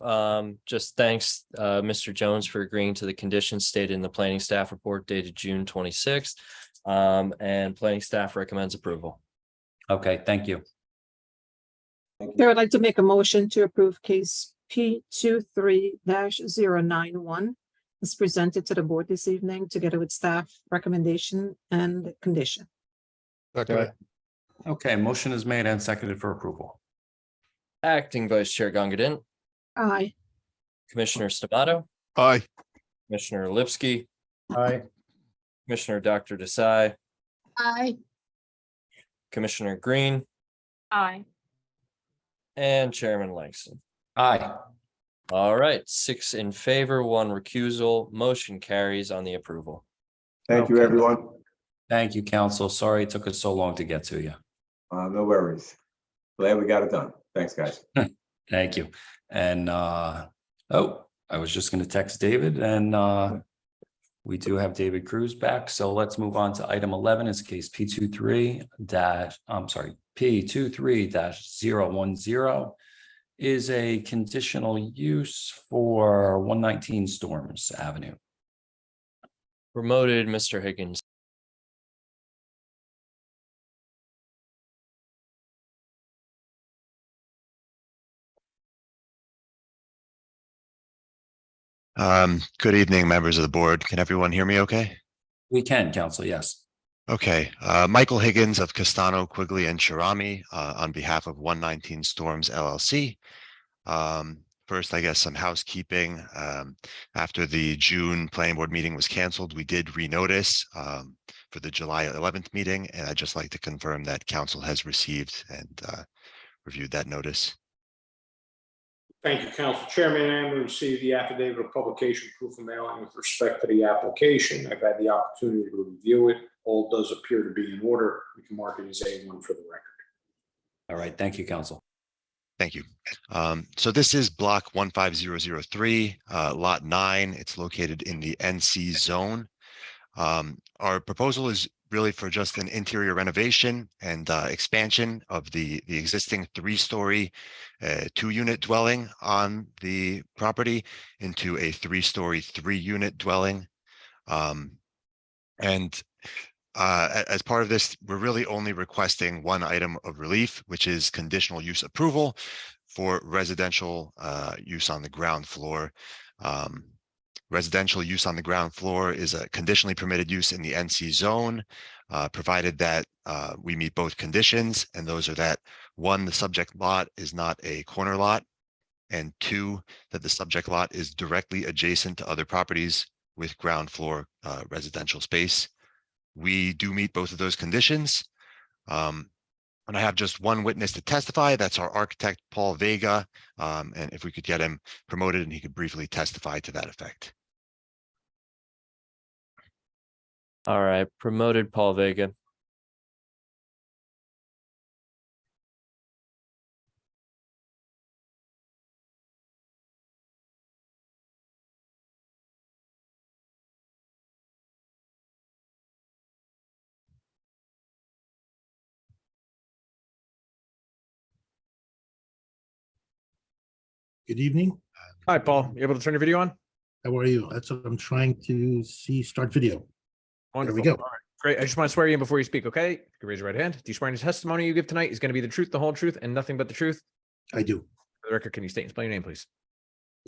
just thanks, Mr. Jones, for agreeing to the conditions stated in the planning staff report dated June 26th. And planning staff recommends approval. Okay, thank you. Chair, I'd like to make a motion to approve case P23-091 as presented to the board this evening, together with staff recommendation and condition. Okay, motion is made and seconded for approval. Acting Vice Chair Gongadin, Aye. Commissioner Stamato, Aye. Commissioner Lipsky, Aye. Commissioner Dr. Desai, Aye. Commissioner Green, Aye. and Chairman Langston. Aye. All right, 6 in favor, 1 recusal. Motion carries on the approval. Thank you, Okay. everyone. Thank you, council. Sorry it took us so long to get to you. No worries. Glad we got it done. Thanks, guys. Thank you. And I was just going to text David, and we do have David Cruz back. So let's move on to item 11, is case P23-010 is a conditional use for 119 Storms Avenue. Promoted, Mr. Higgins. Good evening, members of the board. Can everyone hear me okay? We can, counsel, yes. Okay, Michael Higgins of Castano, Quigley and Charami, on behalf of 119 Storms LLC. First, I guess some housekeeping. After the June planning board meeting was canceled, we did renotice for the July 11th meeting, and I'd just like to confirm that council has received and reviewed that notice. Thank you, Council Chairman. I am received the affidavit of publication proof of mailing with respect to the application. I've had the opportunity to review it. All does appear to be in order. We can mark it as A1 for the record. All right, thank you, counsel. Thank you. So this is block 15003, lot 9. It's located in the NC zone. Our proposal is really for just an interior renovation and expansion of the existing 3-story 2-unit dwelling on the property into a 3-story 3-unit dwelling. And As part of this, we're really only requesting one item of relief, which is conditional use approval for residential use on the ground floor. Residential use on the ground floor is a conditionally permitted use in the NC zone, provided that we meet both conditions, and those are that, one, the subject lot is not a corner lot, and two, that the subject lot is directly adjacent to other properties with ground floor residential space. We do meet both of those conditions. And I have just one witness to testify. That's our architect, Paul Vega. And if we could get him promoted and he could briefly testify to that effect. All right, promoted Paul Vega. Good evening. Hi, Paul. You able to turn your video on? How are you? That's what I'm trying to see. Start video. Wonderful. There we go. All right, great. I just want to swear you in before you speak, okay? You can raise your right hand. Do you swear any testimony you give tonight is going to be the truth, the whole truth, and nothing but the truth? I do. For the record, can you state and spell your name, please?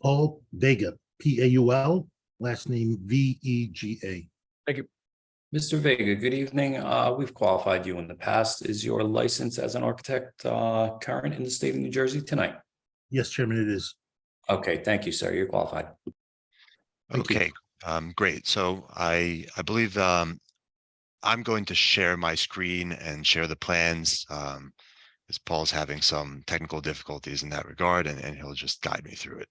Paul Vega, Paul, last name Vega. Thank you. Mr. Vega, good evening. We've qualified you in the past. Is your license as an architect current in the state of New Jersey tonight? Yes, Chairman, it is. Okay, thank you, sir. You're qualified. Okay, great. So I believe I'm going to share my screen and share the plans. As Paul's having some technical difficulties in that regard, and he'll just guide me through it.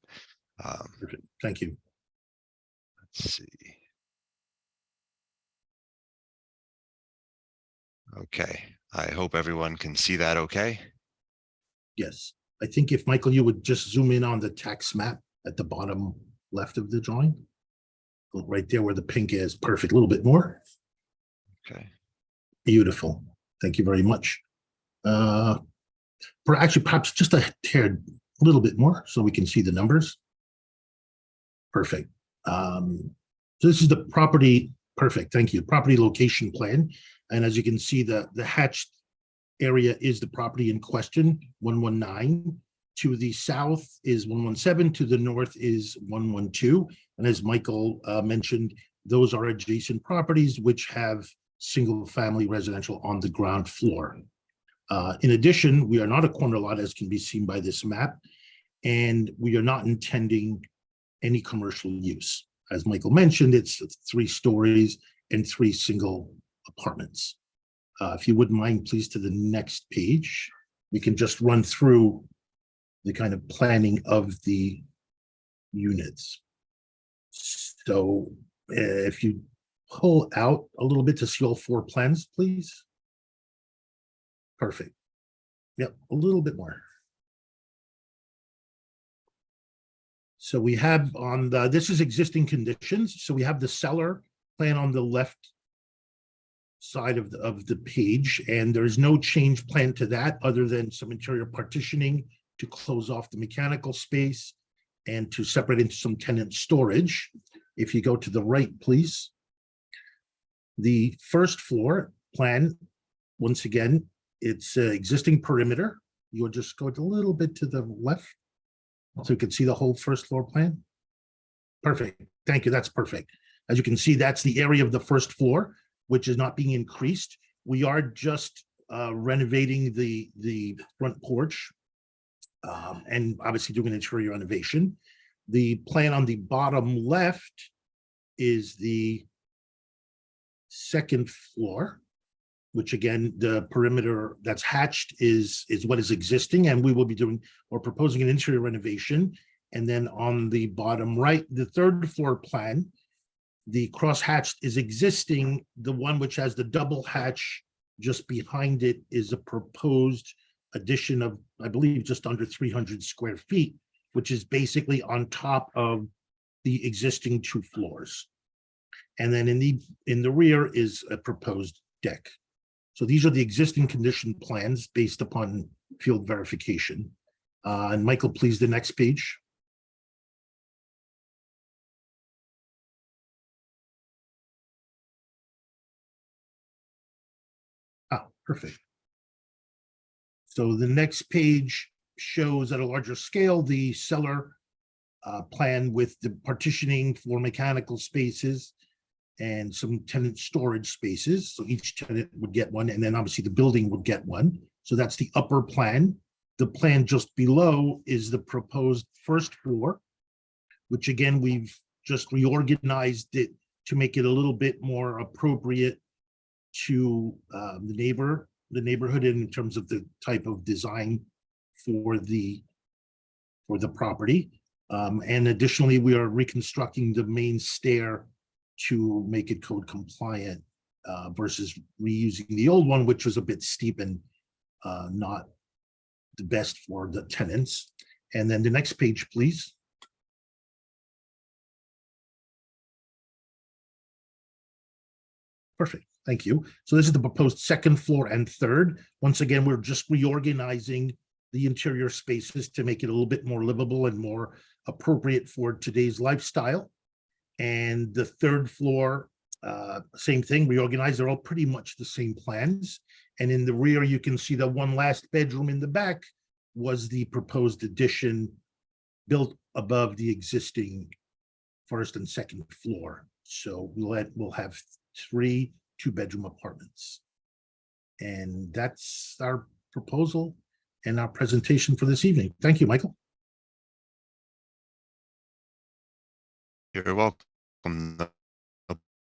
Perfect. Thank you. Let's see. Okay, I hope everyone can see that okay. Yes. I think if Michael, you would just zoom in on the tax map at the bottom left of the drawing. Right there where the pink is. Perfect. A little bit more. Okay. Beautiful. Thank you very much. Actually, perhaps just a hair, a little bit more so we can see the numbers. Perfect. So this is the property. Perfect. Thank you. Property location plan. And as you can see, the hatched area is the property in question, 119. To the south is 117. To the north is 112. And as Michael mentioned, those are adjacent properties which have single-family residential on the ground floor. In addition, we are not a corner lot, as can be seen by this map, and we are not intending any commercial use. As Michael mentioned, it's 3 stories and 3 single apartments. If you wouldn't mind, please, to the next page. We can just run through the kind of planning of the units. So if you pull out a little bit to see all 4 plans, please. Perfect. Yep, a little bit more. So we have on the, this is existing conditions. So we have the cellar plan on the left side of the page, and there's no change plan to that other than some interior partitioning to close off the mechanical space and to separate into some tenant storage. If you go to the right, please. The first floor plan, once again, it's existing perimeter. You'll just go a little bit to the left so you can see the whole first floor plan. Perfect. Thank you. That's perfect. As you can see, that's the area of the first floor, which is not being increased. We are just renovating the front porch and obviously doing an interior renovation. The plan on the bottom left is the second floor, which again, the perimeter that's hatched is what is existing, and we will be doing or proposing an interior renovation. And then on the bottom right, the third floor plan, the cross hatched is existing. The one which has the double hatch just behind it is a proposed addition of, I believe, just under 300 square feet, which is basically on top of the existing 2 floors. And then in the rear is a proposed deck. So these are the existing condition plans based upon field verification. And Michael, please, the next page. Perfect. So the next page shows at a larger scale, the cellar plan with the partitioning for mechanical spaces and some tenant storage spaces. So each tenant would get one, and then obviously the building would get one. So that's the upper plan. The plan just below is the proposed first floor, which again, we've just reorganized it to make it a little bit more appropriate to the neighborhood in terms of the type of design for the property. And additionally, we are reconstructing the main stair to make it code compliant versus reusing the old one, which was a bit steep and not the best for the tenants. And then the next page, please. Perfect, thank you. So this is the proposed second floor and third. Once again, we're just reorganizing the interior spaces to make it a little bit more livable and more appropriate for today's lifestyle. And the third floor, same thing, reorganized. They're all pretty much the same plans. And in the rear, you can see the one last bedroom in the back was the proposed addition built above the existing first and second floor. So we'll have 3 2-bedroom apartments. And that's our proposal and our presentation for this evening. Thank you, Michael. You're welcome. No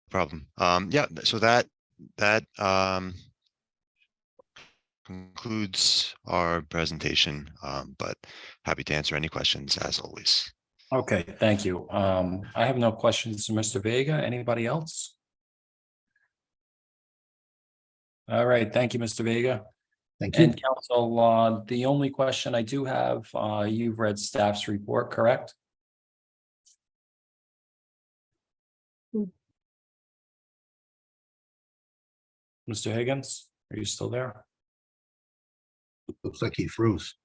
problem. Yeah, so that concludes our presentation, but happy to answer any questions as always. Okay, thank you. I have no questions, Mr. Vega. Anybody else? All right, thank you, Mr. Vega. Thank you. And council, the only question I do have, you've read staff's report, correct? Mr. Higgins, are you still there? Looks like he froze.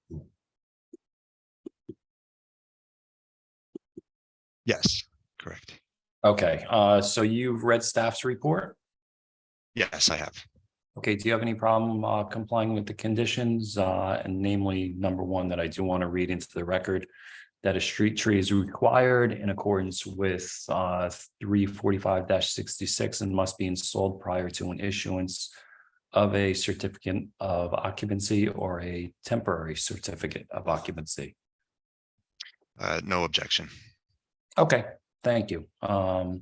Yes, correct. Okay, so you've read staff's report? Yes, I have. Okay, do you have any problem complying with the conditions? And namely, number one, that I do want to read into the record, that a street tree is required in accordance with 345-66 and must be installed prior to an issuance of a certificate of occupancy or a temporary certificate of occupancy. No objection. Okay, thank you. All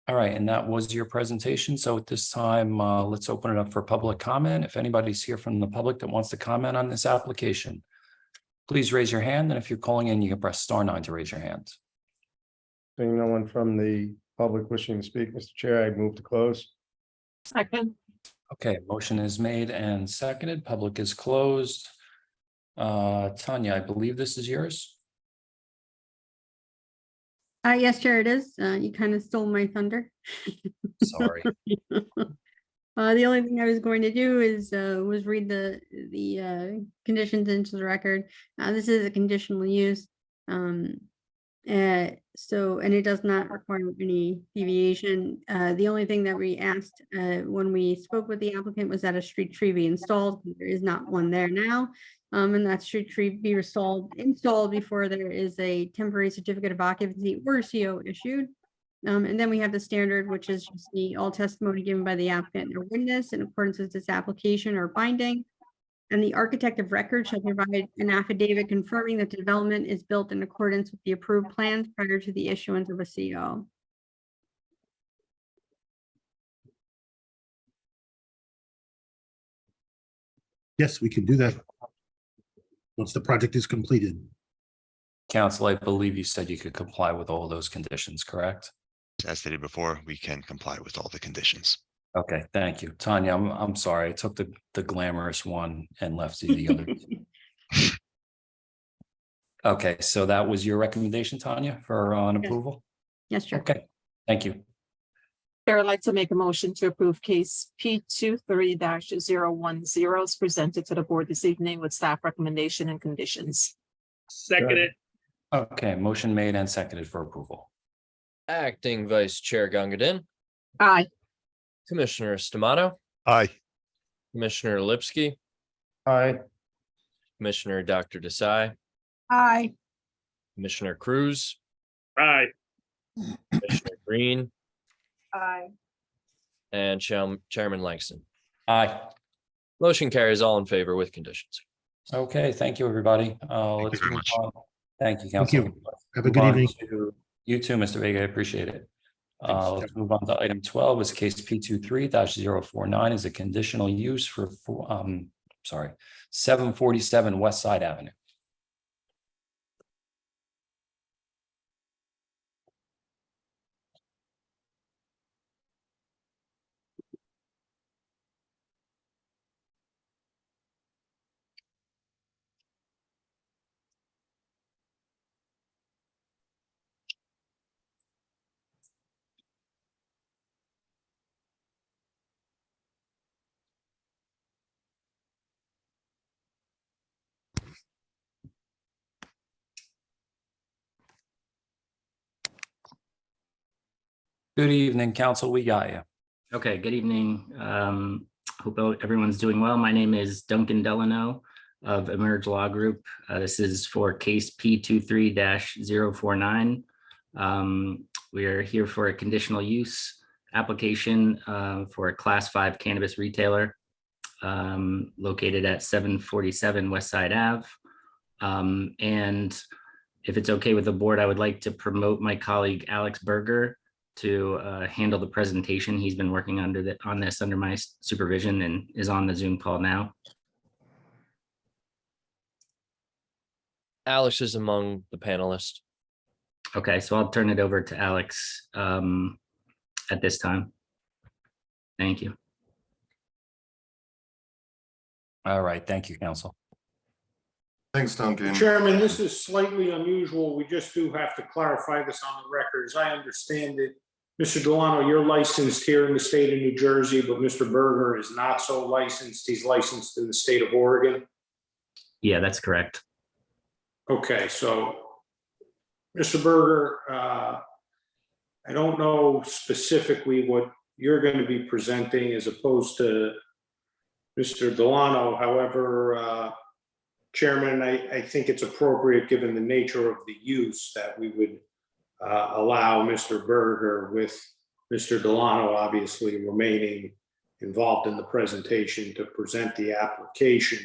right, and that was your presentation. So at this time, let's open it up for public comment. If anybody's here from the public that wants to comment on this application, please raise your hand. And if you're calling in, you can press *9 to raise your hand. Seeing no one from the public wishing to speak, Mr. Chair, I move to close. Second. Okay, motion is made and seconded. Public is closed. Tanya, I believe this is yours. Yes, Chair, it is. You kind of stole my thunder. Sorry. The only thing I was going to do is was read the conditions into the record. This is a conditional use. So, and it does not require any deviation. The only thing that we asked when we spoke with the applicant was that a street tree be installed. There is not one there now. And that street tree be installed before there is a temporary certificate of occupancy or CO issued. And then we have the standard, which is just all testimony given by the applicant or witness in accordance with this application or binding. And the architect of record shall provide an affidavit confirming that the development is built in accordance with the approved plans prior to the issuance of a CO. Yes, we can do that once the project is completed. Council, I believe you said you could comply with all those conditions, correct? As stated before, we can comply with all the conditions. Okay, thank you. Tanya, I'm sorry. I took the glamorous one and left you the other. Okay, so that was your recommendation, Tanya, for an approval? Yes, sure. Okay, thank you. Chair, I'd like to make a motion to approve case P23-010 is presented to the board this evening with staff recommendation and conditions. Second it. Okay, motion made and seconded for approval. Acting Vice Chair Gongadin, Aye. Commissioner Stamato, Aye. Commissioner Lipsky, Aye. Commissioner Dr. Desai, Aye. Commissioner Cruz, Aye. Commissioner Green, Aye. and Chairman Langston. Aye. Motion carries all in favor with conditions. Okay, thank you, everybody. Let's very move much. on. Thank you, Thank Council. you. Have a good Move on evening. to- You too, Mr. Vega. I appreciate it. Let's move on to item 12 is case P23-049 is a conditional use for 747 West Side Avenue. Good evening, Council. We got you. Okay, good evening. Hope everyone's doing well. My name is Duncan Delano of Emerge Law Group. This is for case P23-049. We are here for a conditional use application for a Class 5 cannabis retailer located at 747 West Side Ave. And if it's okay with the board, I would like to promote my colleague Alex Berger to handle the presentation. He's been working on this under my supervision and is on the Zoom call now. Alex is among the panelists. Okay, so I'll turn it over to Alex at this time. Thank you. All right, thank you, Council. Thanks, Duncan. Chairman, this is slightly unusual. We just do have to clarify this on the record. As I understand it, Mr. Delano, you're licensed here in the state of New Jersey, but Mr. Berger is not so licensed. He's licensed in the state of Oregon. Yeah, that's correct. Okay, so Mr. Berger, I don't know specifically what you're going to be presenting as opposed to Mr. Delano. However, Chairman, I think it's appropriate, given the nature of the use, that we would allow Mr. Berger, with Mr. Delano obviously remaining involved in the presentation, to present the application.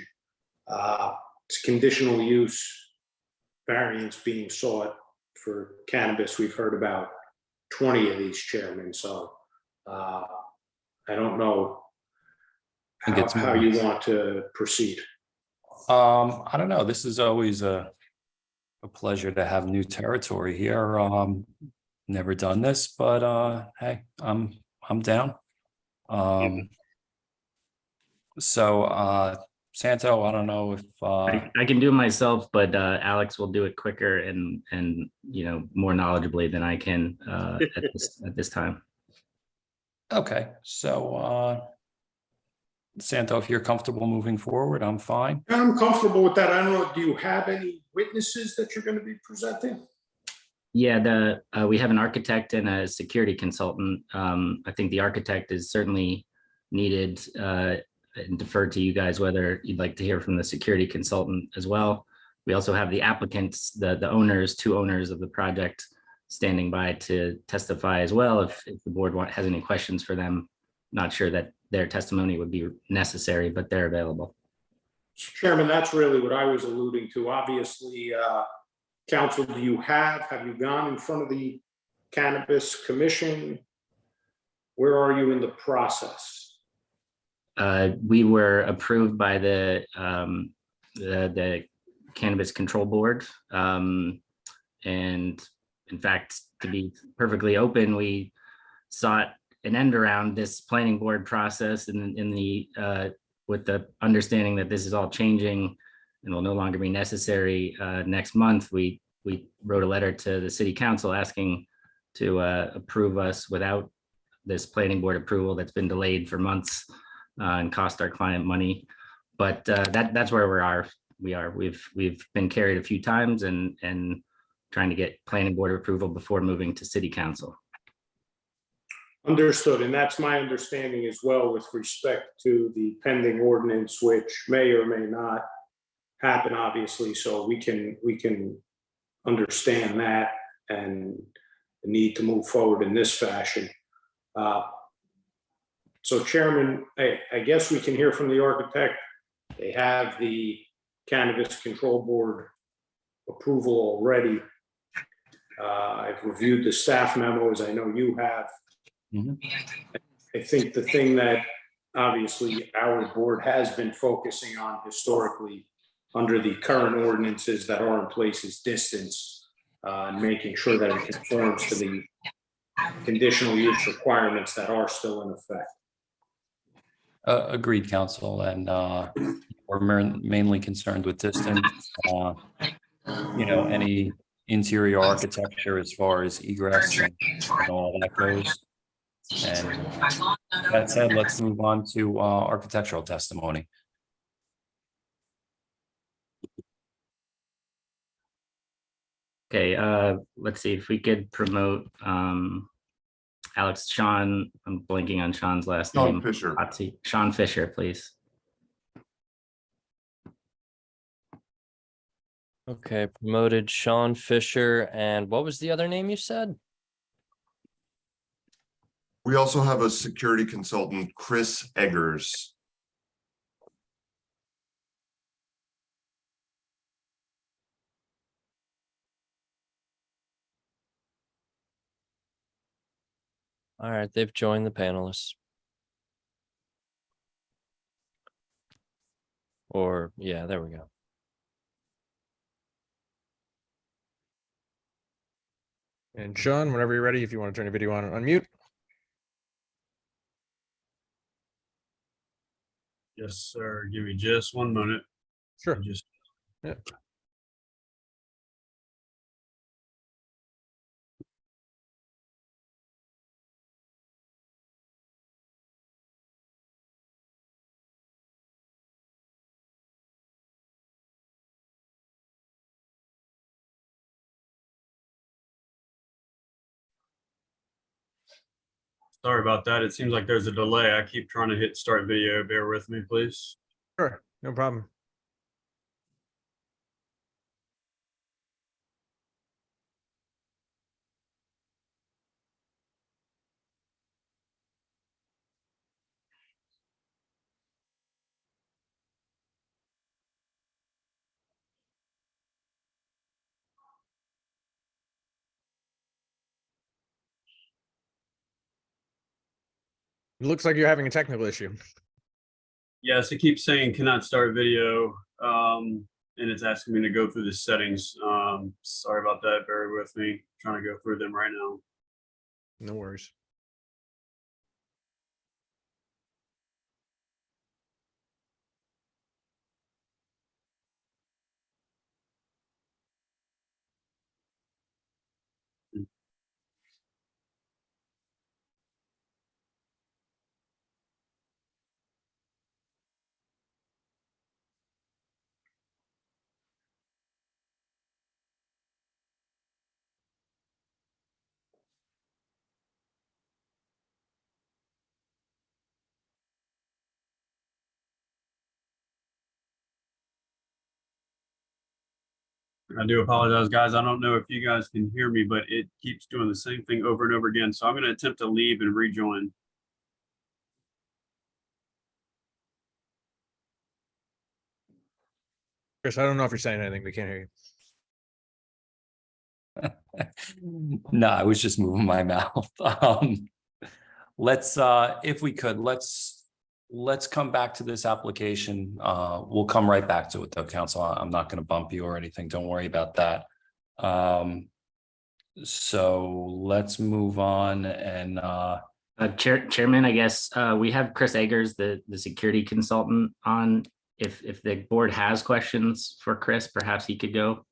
It's conditional use variance being sought for cannabis. We've heard about 20 of these, Chairman, so I don't know how you want to proceed. I don't know. This is always a pleasure to have new territory here. Never done this, but hey, I'm down. So Santo, I don't know if I can do it myself, but Alex will do it quicker and more knowledgeably than I can at this time. Okay, so Santo, if you're comfortable moving forward, I'm fine. I'm comfortable with that. I don't know, do you have any witnesses that you're going to be presenting? Yeah, we have an architect and a security consultant. I think the architect is certainly needed and deferred to you guys whether you'd like to hear from the security consultant as well. We also have the applicants, the owners, two owners of the project, standing by to testify as well if the board has any questions for them. Not sure that their testimony would be necessary, but they're available. Chairman, that's really what I was alluding to. Obviously, Council, have you gone in front of the Cannabis Commission? Where are you in the process? We were approved by the Cannabis Control Board. And in fact, to be perfectly open, we sought an end around this planning board process with the understanding that this is all changing and will no longer be necessary. Next month, we wrote a letter to the city council asking to approve us without this planning board approval that's been delayed for months and cost our client money. But that's where we've been carried a few times and trying to get planning board approval before moving to city council. Understood, and that's my understanding as well with respect to the pending ordinance, which may or may not happen, obviously, so we can understand that and the need to move forward in this fashion. So Chairman, I guess we can hear from the architect. They have the Cannabis Control Board approval already. I've reviewed the staff memos. I know you have. I think the thing that obviously our board has been focusing on historically under the current ordinances that are in place is distance, and making sure that it conforms to the conditional use requirements that are still in effect. Agreed, counsel, and we're mainly concerned with distance. Any interior architecture as far as egress and all that goes. And that said, let's move on to architectural testimony. Okay, let's see if we could promote Sean, I'm blanking on Sean's last Sean name. Fisher. Sean Fisher, please. Okay, promoted Sean Fisher, and what was the other name you said? We also have a security consultant, Chris Eggers. All right, they've joined the panelists. Or, yeah, there we go. And Sean, whenever you're ready, if you want to turn your video on and unmute. Yes, sir. Give me just 1 minute. Sure. Yeah. Sorry about that. It seems like there's a delay. I keep trying to hit start video. Bear with me, please. Sure, no problem. It looks like you're having a technical issue. Yes, it keeps saying cannot start video. And it's asking me to go through the settings. Sorry about that. Bear with me. Trying to go through them right now. No worries. I do apologize, guys. I don't know if you guys can hear me, but it keeps doing the same thing over and over again. So I'm going to attempt to leave and rejoin. Chris, I don't know if you're saying anything. We can't hear you. No, I was just moving my mouth. Let's, if we could, let's come back to this application. We'll come right back to it though, council. I'm not going to bump you or anything. Don't worry about that. So let's move on and Chairman, I guess we have Chris Eggers, the security consultant on. If the board has questions for Chris, perhaps he could go.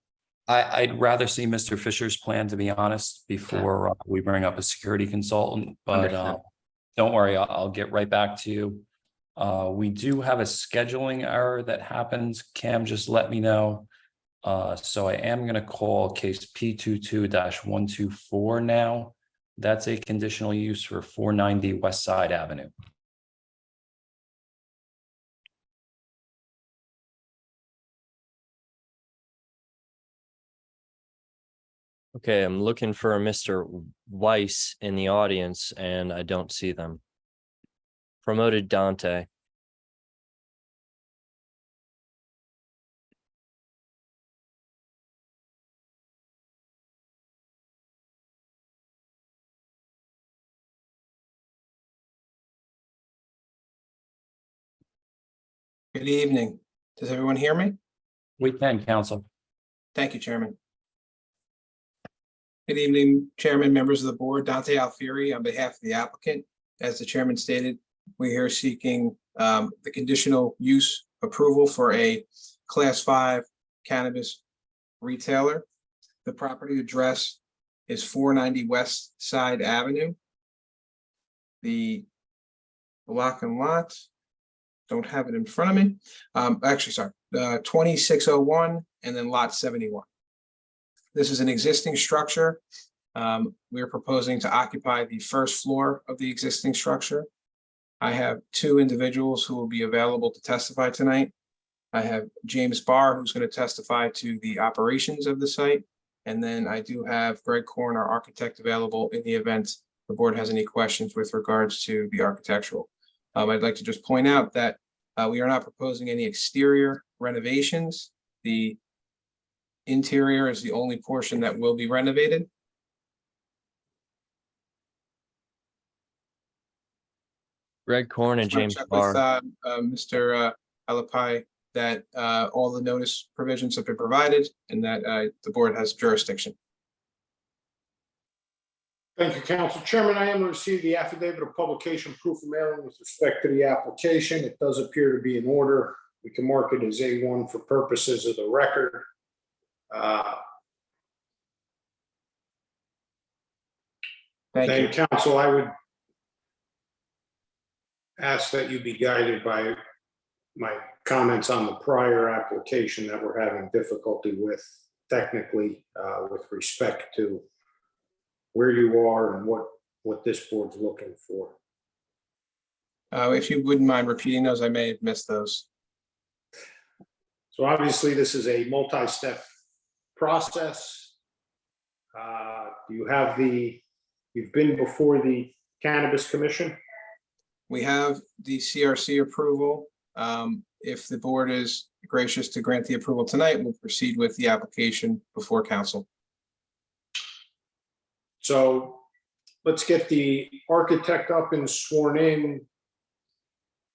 I'd rather see Mr. Fisher's plan, to be honest, before we bring up a security consultant, but don't worry, I'll get right back to you. We do have a scheduling error that happens. Cam, just let me know. So I am going to call case P22-124 now. That's a conditional use for 490 West Side Avenue. Okay, I'm looking for Mr. Weiss in the audience and I don't see them. Promoted Dante. Good evening. Does everyone hear me? We can, counsel. Thank you, Chairman. Good evening, Chairman, members of the board. Dante Alfieri on behalf of the applicant. As the chairman stated, we're here seeking the conditional use approval for a Class 5 cannabis retailer. The property address is 490 West Side Avenue. The block and lot, don't have it in front of me. Actually, sorry, 2601 and then lot 71. This is an existing structure. We're proposing to occupy the first floor of the existing structure. I have two individuals who will be available to testify tonight. I have James Barr, who's going to testify to the operations of the site. And then I do have Greg Korn, our architect, available in the event the board has any questions with regards to the architectural. I'd like to just point out that we are not proposing any exterior renovations. The interior is the only portion that will be renovated. Greg Korn and Just wanna James check Barr. with Mr. Alapai that all the notice provisions have been provided and that the board has jurisdiction. Thank you, Council Chairman. I am to receive the affidavit of publication proof of mailing with respect to the application. It does appear to be in order. We can mark it as A1 for purposes of the record. Then, Council, I would ask that you be guided by my comments on the prior application that we're having difficulty with technically with respect to where you are and what this board's looking for. If you wouldn't mind repeating those, I may have missed those. So obviously, this is a multi-step process. You've been before the Cannabis Commission? We have the CRC approval. If the board is gracious to grant the approval tonight, we'll proceed with the application before council. So let's get the architect up and sworn in.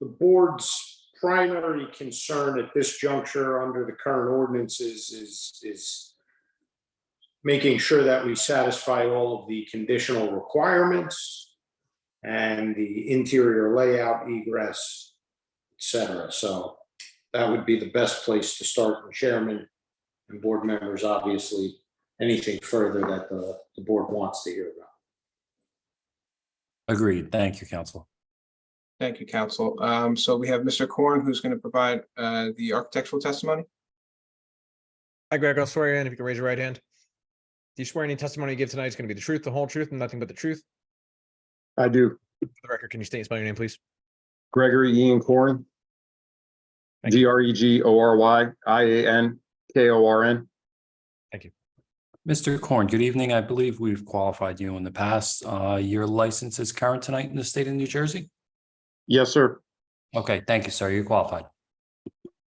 The board's primary concern at this juncture under the current ordinances is making sure that we satisfy all of the conditional requirements and the interior layout, egress, et cetera. So that would be the best place to start. And chairman and board members, obviously, anything further that the board wants to hear about. Agreed. Thank you, counsel. Thank you, council. So we have Mr. Korn, who's going to provide the architectural testimony. Hi, Greg. I'll swear you in if you can raise your right hand. Do you swear any testimony you give tonight is going to be the truth, the whole truth, and nothing but the truth? I do. For the record, can you state and spell your name, please? Gregory Ian Korn. GREGORYIANKORN. Thank you. Mr. Korn, good evening. I believe we've qualified you in the past. Your license is current tonight in the state of New Jersey? Yes, sir. Okay, thank you, sir. You're qualified.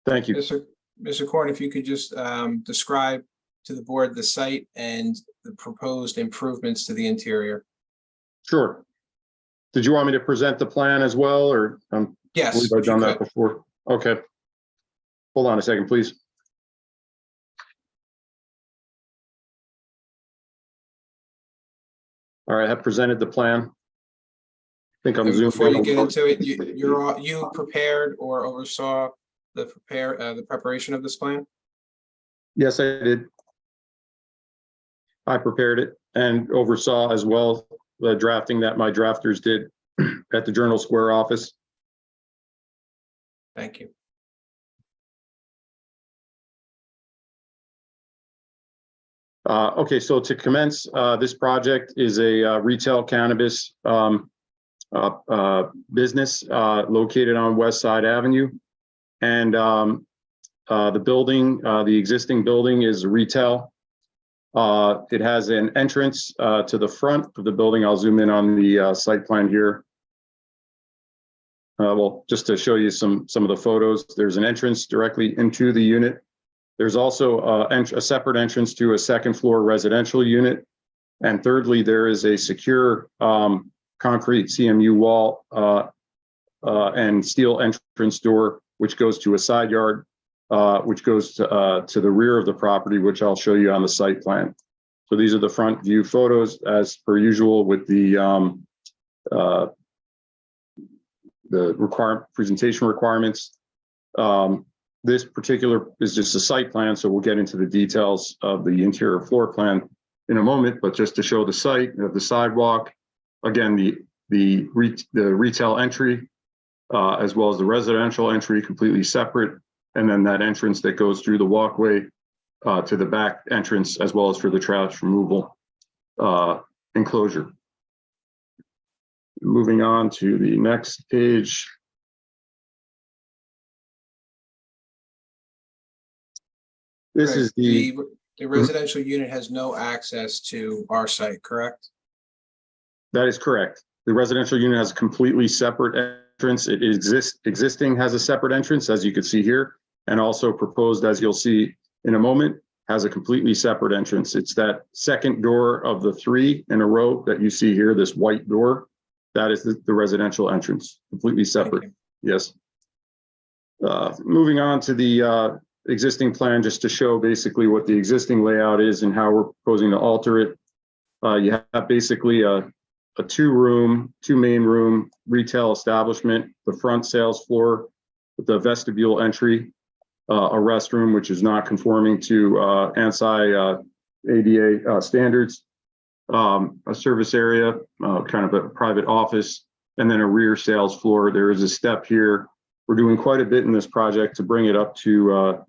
Thank you. Mr. Korn, if you could just describe to the board the site and the proposed improvements to the interior. Sure. Did you want me to present the plan as well, or? Yes, believe I've if you done that could. before. Okay. Hold on a second, please. All right, I have presented the plan. I think I'm zoomed. Before you in. get into it, you prepared or oversaw the preparation of this plan? Yes, I did. I prepared it and oversaw as well the drafting that my drafters did at the Journal Square office. Thank you. Okay, so to commence, this project is a retail cannabis business located on West Side Avenue. And the building, the existing building is retail. It has an entrance to the front of the building. I'll zoom in on the site plan here. Well, just to show you some of the photos, there's an entrance directly into the unit. There's also a separate entrance to a second floor residential unit. And thirdly, there is a secure concrete CMU wall and steel entrance door, which goes to a side yard, which goes to the rear of the property, which I'll show you on the site plan. So these are the front view photos as per usual with the presentation requirements. This particular is just a site plan, so we'll get into the details of the interior floor plan in a moment, but just to show the site, the sidewalk, again, the retail entry, as well as the residential entry completely separate, and then that entrance that goes through the walkway to the back entrance, as well as for the trash removal enclosure. Moving on to the next page. This is the residential unit has no access to our site, correct? That is correct. The residential unit has a completely separate entrance. It existing has a separate entrance, as you can see here, and also proposed, as you'll see in a moment, has a completely separate entrance. It's that second door of the 3 in a row that you see here, this white door. That is the residential entrance, completely separate. Yes. Moving on to the existing plan, just to show basically what the existing layout is and how we're proposing to alter it. You have basically a 2 main room retail establishment, the front sales floor with the vestibule entry, a restroom, which is not conforming to ANSI ADA standards, a service area, kind of a private office, and then a rear sales floor. There is a step here. We're doing quite a bit in this project to bring it up to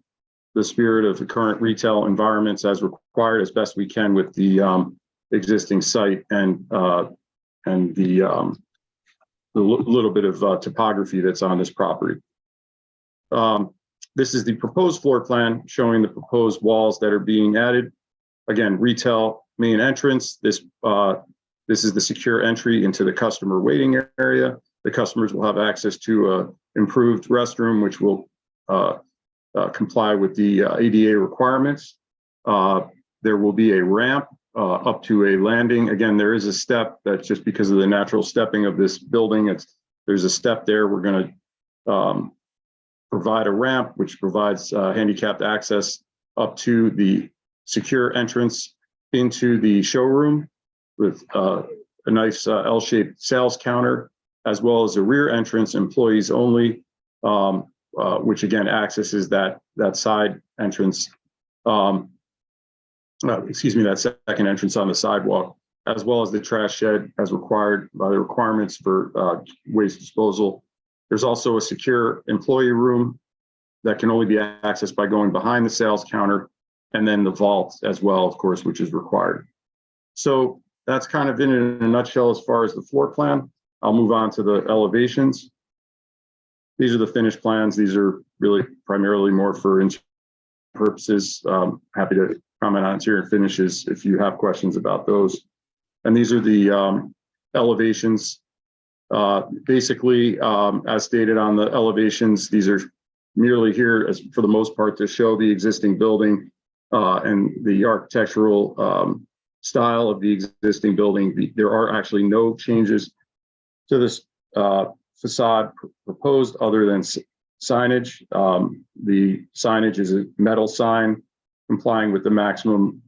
the spirit of the current retail environments as required as best we can with the existing site and the little bit of topography that's on this property. This is the proposed floor plan showing the proposed walls that are being added. Again, retail main entrance. This is the secure entry into the customer waiting area. The customers will have access to an improved restroom, which will comply with the ADA requirements. There will be a ramp up to a landing. Again, there is a step that's just because of the natural stepping of this building. There's a step there. We're going to provide a ramp, which provides handicapped access up to the secure entrance into the showroom with a nice L-shaped sales counter, as well as a rear entrance, employees only, which again accesses that side entrance. Excuse me, that second entrance on the sidewalk, as well as the trash shed as required by the requirements for waste disposal. There's also a secure employee room that can only be accessed by going behind the sales counter, and then the vault as well, of course, which is required. So that's kind of in a nutshell as far as the floor plan. I'll move on to the elevations. These are the finished plans. These are really primarily more for purposes. Happy to comment on interior finishes if you have questions about those. And these are the elevations. Basically, as stated on the elevations, these are merely here as for the most part to show the existing building and the architectural style of the existing building. There are actually no changes to this facade proposed other than signage. The signage is a metal sign complying with the maximum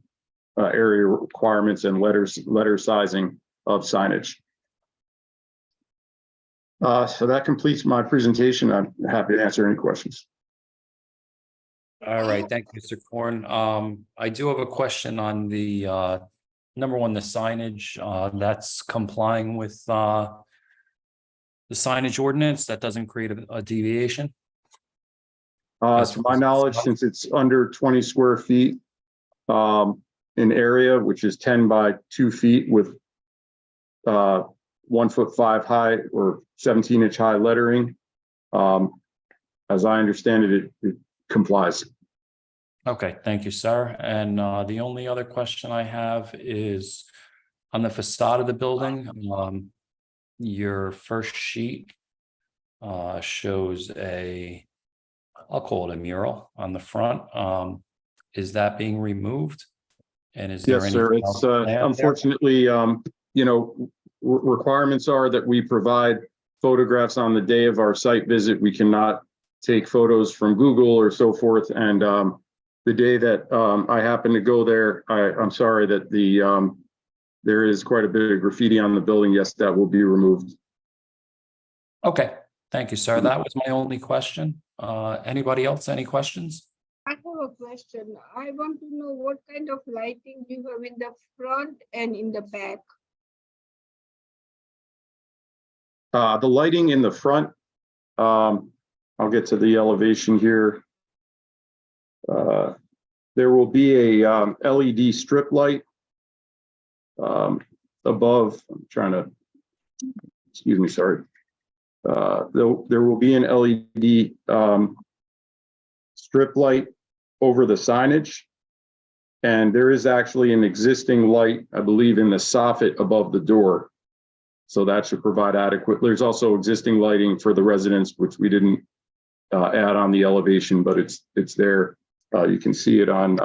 area requirements and letter sizing of signage. So that completes my presentation. I'm happy to answer any questions. All right, thank you, Mr. Korn. I do have a question on the number one, the signage that's complying with the signage ordinance. That doesn't create a deviation. To my knowledge, since it's under 20 square feet, an area which is 10 by 2 feet with 1'5" high or 17-inch high lettering. As I understand it, it complies. Okay, thank you, sir. And the only other question I have is on the facade of the building. Your first sheet shows I'll call it a mural on the front. Is that being removed? And is there Yes, any? sir. It's unfortunately, requirements are that we provide photographs on the day of our site visit. We cannot take photos from Google or so forth. And the day that I happen to go there, I'm sorry that there is quite a bit of graffiti on the building. Yes, that will be removed. Okay, thank you, sir. That was my only question. Anybody else, any questions? I have a question. I want to know what kind of lighting you have in the front and in the back. The lighting in the front, I'll get to the elevation here. There will be a LED strip light above. I'm trying to, excuse me, sorry. There will be an LED strip light over the signage. And there is actually an existing light, I believe, in the soffit above the door. So that should provide adequate. There's also existing lighting for the residents, which we didn't add on the elevation, but it's there. You can see it on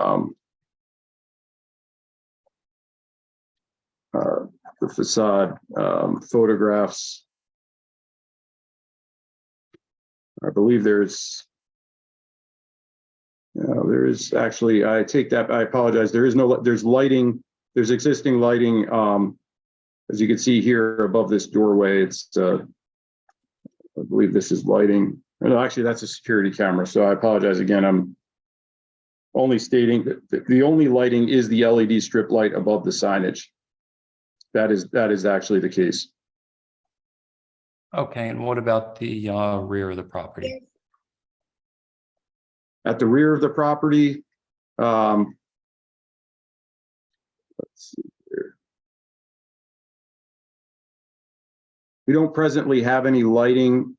the facade photographs. I believe there is actually, I take that, I apologize. There's lighting, there's existing lighting. As you can see here above this doorway, it's, I believe this is lighting. No, actually that's a security camera. So I apologize again. I'm only stating that the only lighting is the LED strip light above the signage. That is actually the case. Okay, and what about the rear of the property? At the rear of the property, let's see here. We don't presently have any lighting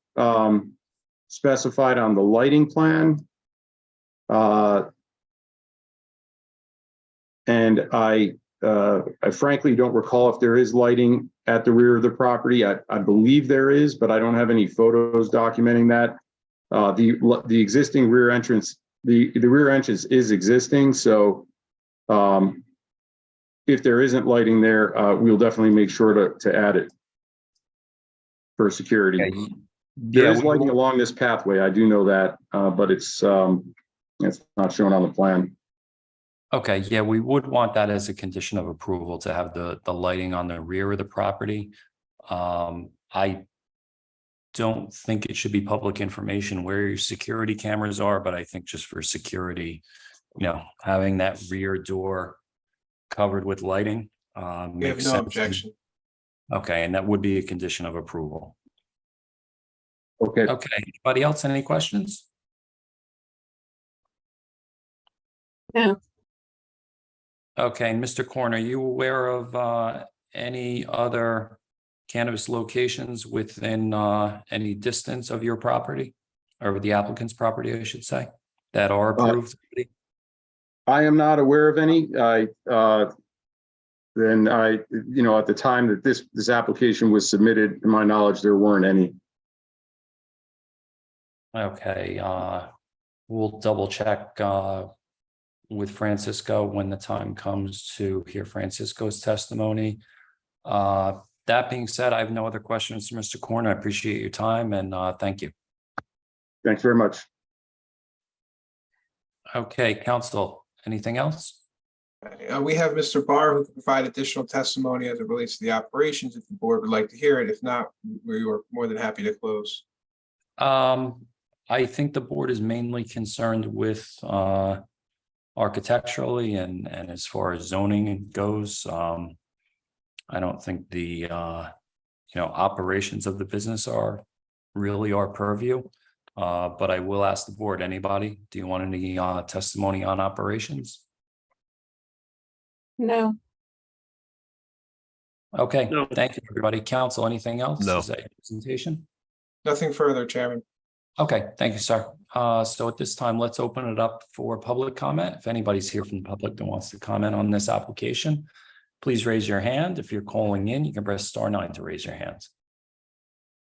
specified on the lighting plan. And I frankly don't recall if there is lighting at the rear of the property. I believe there is, but I don't have any photos documenting that. The existing rear entrance, the rear entrance is existing. So if there isn't lighting there, we'll definitely make sure to add it for security. Okay. There is lighting along this pathway. I do know that, but it's not shown on the plan. Okay, yeah, we would want that as a condition of approval to have the lighting on the rear of the property. I don't think it should be public information where your security cameras are, but I think just for security, having that rear door covered with lighting We have makes no sense. objection. Okay, and that would be a condition of approval. Okay. Okay, anybody else, any questions? No. Okay, Mr. Corner, are you aware of any other cannabis locations within any distance of your property or the applicant's property, I should say, that are approved? I am not aware of any. At the time that this application was submitted, to my knowledge, there weren't any. Okay, we'll double check with Francisco when the time comes to hear Francisco's testimony. That being said, I have no other questions for Mr. Corner. I appreciate your time and thank you. Thanks very much. Okay, counsel, anything else? We have Mr. Barr who can provide additional testimony as it relates to the operations if the board would like to hear it. If not, we are more than happy to close. I think the board is mainly concerned with architecturally and as far as zoning goes. I don't think the operations of the business are really our purview. But I will ask the board, anybody, do you want any testimony on operations? No. Okay, No. thank you, everybody. Council, anything else? No. Is that your presentation? Nothing further, Chairman. Okay, thank you, sir. So at this time, let's open it up for public comment. If anybody's here from the public that wants to comment on this application, please raise your hand. If you're calling in, you can press *9 to raise your hands.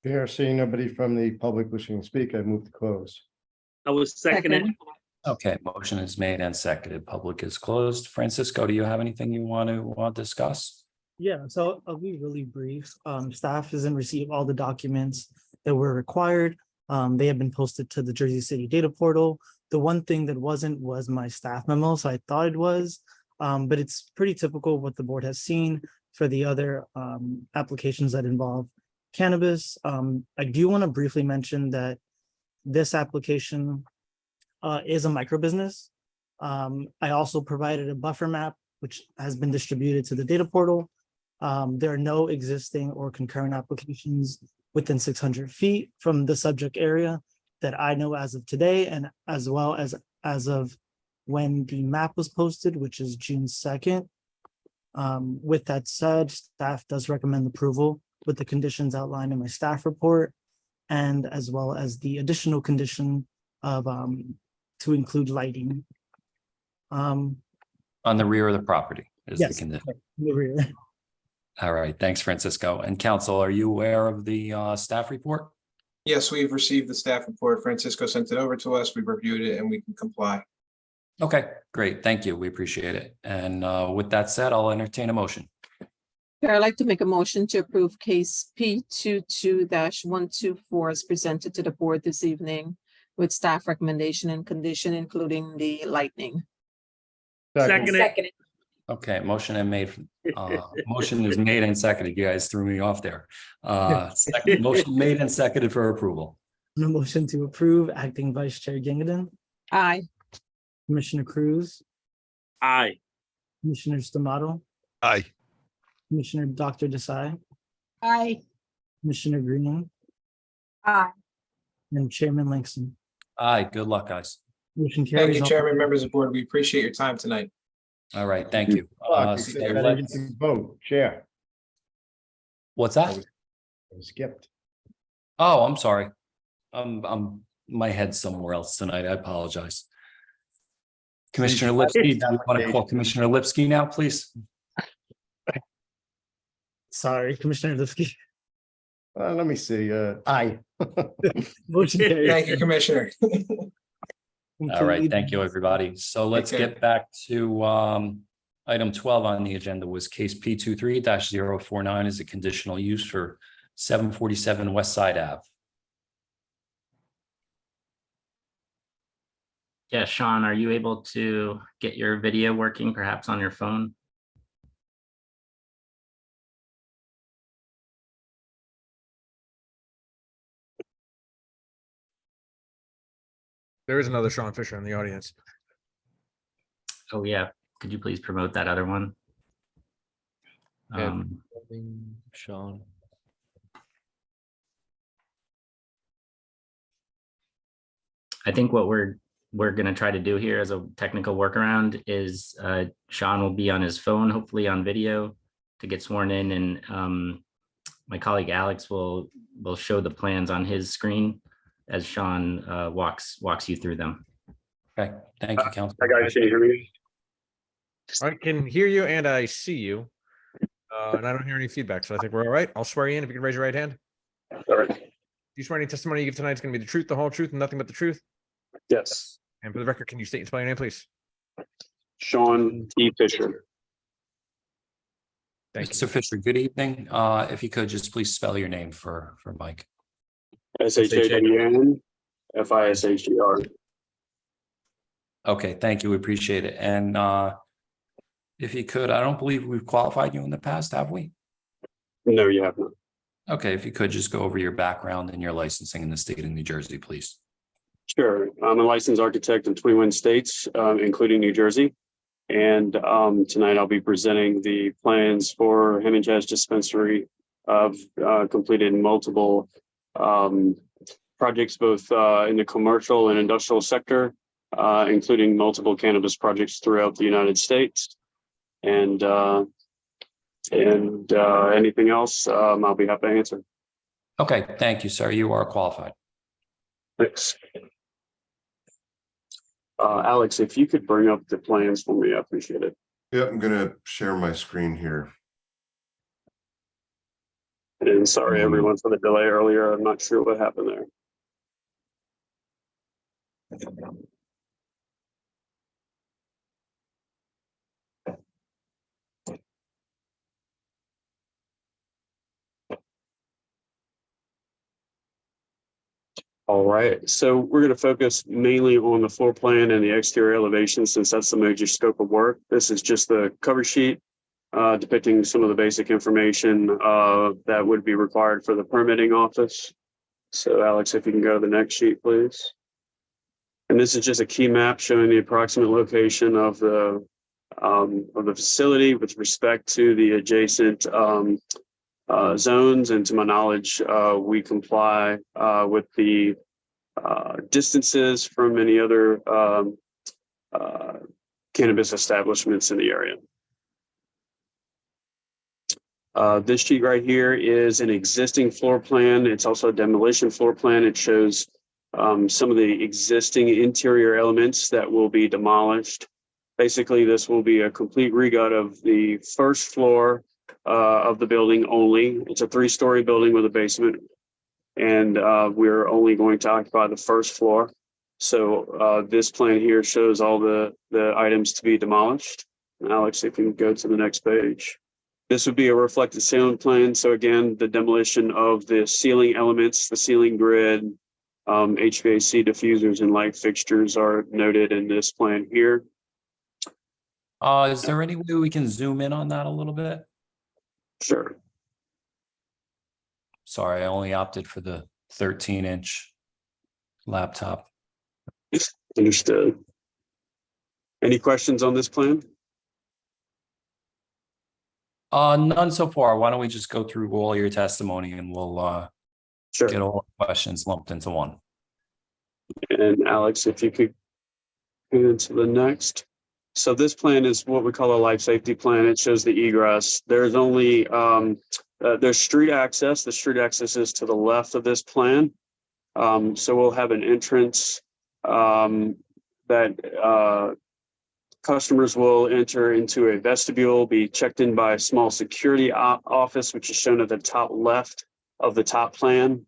Here, seeing nobody from the public wishing to speak, I move to close. I was seconded. Okay, motion is made and seconded. Public is closed. Francisco, do you have anything you want to discuss? Yeah, so I'll be really brief. Staff hasn't received all the documents that were required. They have been posted to the Jersey City data portal. The one thing that wasn't was my staff memo, so I thought it was, but it's pretty typical what the board has seen for the other applications that involve cannabis. I do want to briefly mention that this application is a micro business. I also provided a buffer map, which has been distributed to the data portal. There are no existing or concurrent applications within 600 feet from the subject area that I know as of today, and as well as of when the map was posted, which is June 2nd. With that said, staff does recommend approval with the conditions outlined in my staff report, and as well as the additional condition of to include lighting. On the rear of the property is the Yes, condition. the rear. All right, thanks, Francisco. And council, are you aware of the staff report? Yes, we've received the staff report. Francisco sent it over to us. We've reviewed it and we can comply. Okay, great. Thank you. We appreciate it. And with that said, I'll entertain a motion. Chair, I'd like to make a motion to approve case P 22-124 as presented to the board this evening with staff recommendation and condition, including the lightning. Seconded. Okay, motion is made and seconded. You guys threw me off there. Motion made and seconded for approval. A motion to approve, acting Vice Chair Gingadin, Aye. Commissioner Cruz, Aye. Commissioner Stamato, Aye. Commissioner Dr. Desai, Aye. Commissioner Green, Aye. and Chairman Langston. Aye, good luck, guys. Motion Thank carries. you, Chairman, members of the board. We appreciate your time tonight. All right, thank you. So I didn't let's- get to vote, Chair. What's that? I was skipped. Oh, I'm sorry. My head's somewhere else tonight. I apologize. Commissioner Lipsky, do you want to call Commissioner Lipsky now, please? Sorry, Commissioner Lipsky. Let me see, aye. Motion carries. Thank you, Commissioner. All right, thank you, everybody. So let's care. get back to item 12 on the agenda was case P 23-049 is a conditional use for 747 West Side Ave. Yeah, Sean, are you able to get your video working perhaps on your phone? There is another Sean Fisher in the audience. Oh, yeah. Could you please promote that other one? Yeah. Sean. I think what we're gonna try to do here as a technical workaround is Sean will be on his phone, hopefully on video to get sworn in, and my colleague Alex will show the plans on his screen as Sean walks you through them. Okay, thank you, Council. Hi, guys. Can you hear me? I can hear you and I see you. And I don't hear any feedback, so I think we're all right. I'll swear you in if you can raise your right hand. All right. Do you swear any testimony you give tonight is going to be the truth, the whole truth, and nothing but the truth? Yes. And for the record, can you state and spell your name, please? Sean T. Fisher. Thank you. Mr. Fisher, good evening. If you could just please spell your name for Mike. SHAWN-FISHER. Okay, thank you. We appreciate it. And if you could, I don't believe we've qualified you in the past, have we? No, you have not. Okay, if you could just go over your background and your licensing in the state of New Jersey, please. Sure. I'm a licensed architect in 21 states, including New Jersey. And tonight I'll be presenting the plans for Hammond Jazz Dispensary. I've completed multiple projects, both in the commercial and industrial sector, including multiple cannabis projects throughout the United States. And anything else, I'll be happy to answer. Okay, thank you, sir. You are qualified. Thanks. Alex, if you could bring up the plans for me, I appreciate it. Yeah, I'm gonna share my screen here. And sorry, everyone, for the delay earlier. I'm not sure what happened there. All right, so we're going to focus mainly on the floor plan and the exterior elevation since that's the major scope of work. This is just the cover sheet depicting some of the basic information that would be required for the permitting office. So Alex, if you can go to the next sheet, please. And this is just a key map showing the approximate location of the facility with respect to the adjacent zones. And to my knowledge, we comply with the distances from any other cannabis establishments in the area. This sheet right here is an existing floor plan. It's also a demolition floor plan. It shows some of the existing interior elements that will be demolished. Basically, this will be a complete regut of the first floor of the building only. It's a 3-story building with a basement, and we're only going to occupy the first floor. So this plan here shows all the items to be demolished. Alex, if you can go to the next page. This would be a reflected ceiling plan. So again, the demolition of the ceiling elements, the ceiling grid, HVAC diffusers and light fixtures are noted in this plan here. Is there any way we can zoom in on that a little bit? Sure. Sorry, I only opted for the 13-inch laptop. Understood. Any questions on this plan? None so far. Why don't we just go through all your testimony and we'll get all the questions lumped into one. And Alex, if you could go into the next. So this plan is what we call a life safety plan. It shows the egress. There's only there's street access. The street access is to the left of this plan. So we'll have an entrance that customers will enter into a vestibule, be checked in by a small security office, which is shown at the top left of the top plan.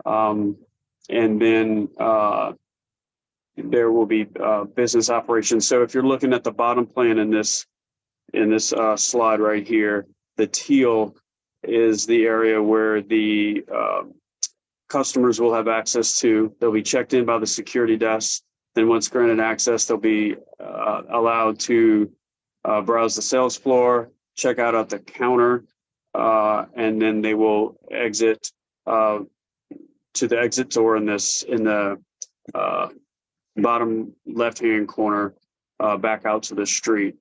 And then there will be business operations. So if you're looking at the bottom plan in this slide right here, the teal is the area where the customers will have access to. They'll be checked in by the security desk. Then once granted access, they'll be allowed to browse the sales floor, check out at the counter, and then they will exit to the exit door in the bottom left-hand corner back out to the street.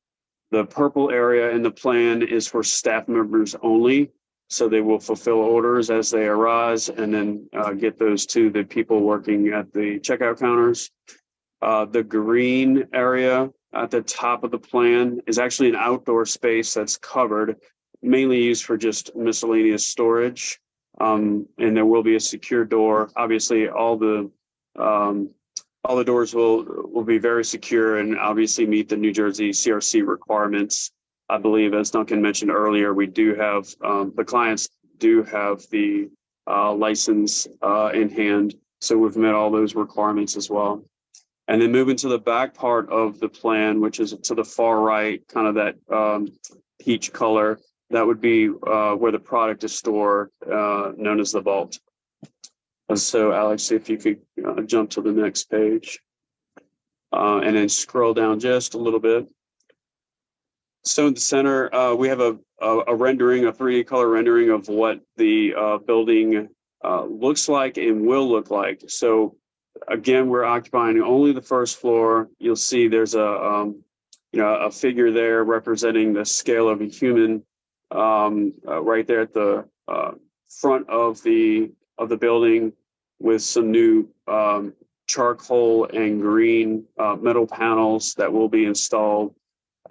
The purple area in the plan is for staff members only. So they will fulfill orders as they arise and then get those to the people working at the checkout counters. The green area at the top of the plan is actually an outdoor space that's covered, mainly used for just miscellaneous storage. And there will be a secure door. Obviously, all the doors will be very secure and obviously meet the New Jersey CRC requirements. I believe, as Duncan mentioned earlier, we do have the clients do have the license in hand. So we've met all those requirements as well. And then moving to the back part of the plan, which is to the far right, kind of that peach color, that would be where the product is stored, known as the vault. And so, Alex, if you could jump to the next page and then scroll down just a little bit. So in the center, we have a rendering, a 3D color rendering of what the building looks like and will look like. So again, we're occupying only the first floor. You'll see there's a figure there representing the scale of a human right there at the front of the building with some new charcoal and green metal panels that will be installed.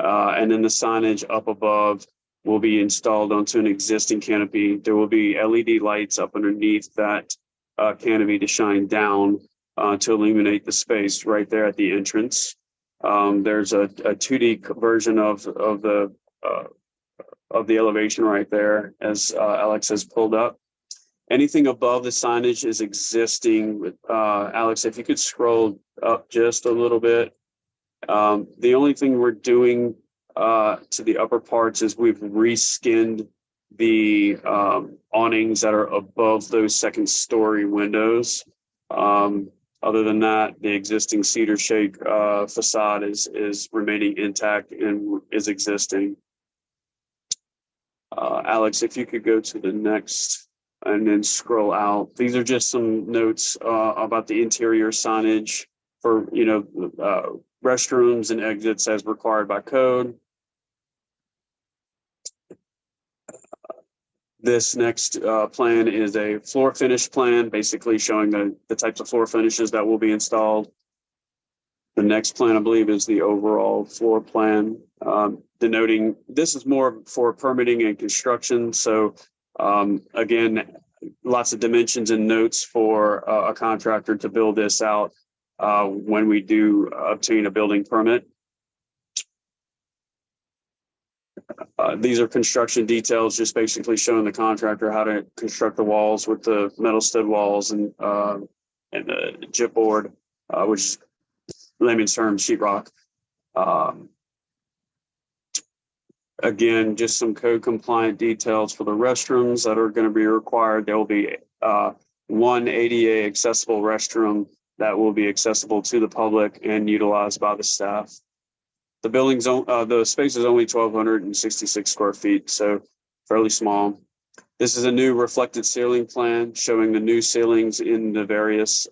And then the signage up above will be installed onto an existing canopy. There will be LED lights up underneath that canopy to shine down to illuminate the space right there at the entrance. There's a 2D version of the elevation right there, as Alex has pulled up. Anything above the signage is existing. Alex, if you could scroll up just a little bit. The only thing we're doing to the upper parts is we've reskinned the awnings that are above those second story windows. Other than that, the existing cedar shake facade is remaining intact and is existing. Alex, if you could go to the next and then scroll out. These are just some notes about the interior signage for, restrooms and exits as required by code. This next plan is a floor finish plan, basically showing the types of floor finishes that will be installed. The next plan, I believe, is the overall floor plan, denoting this is more for permitting and construction. So again, lots of dimensions and notes for a contractor to build this out when we do obtain a building permit. These are construction details, just basically showing the contractor how to construct the walls with the metal stud walls and the chipboard, which layman's term sheetrock. Again, just some code compliant details for the restrooms that are going to be required. There will be one ADA accessible restroom that will be accessible to the public and utilized by the staff. The the space is only 1,266 square feet, so fairly small. This is a new reflected ceiling plan showing the new ceilings in the various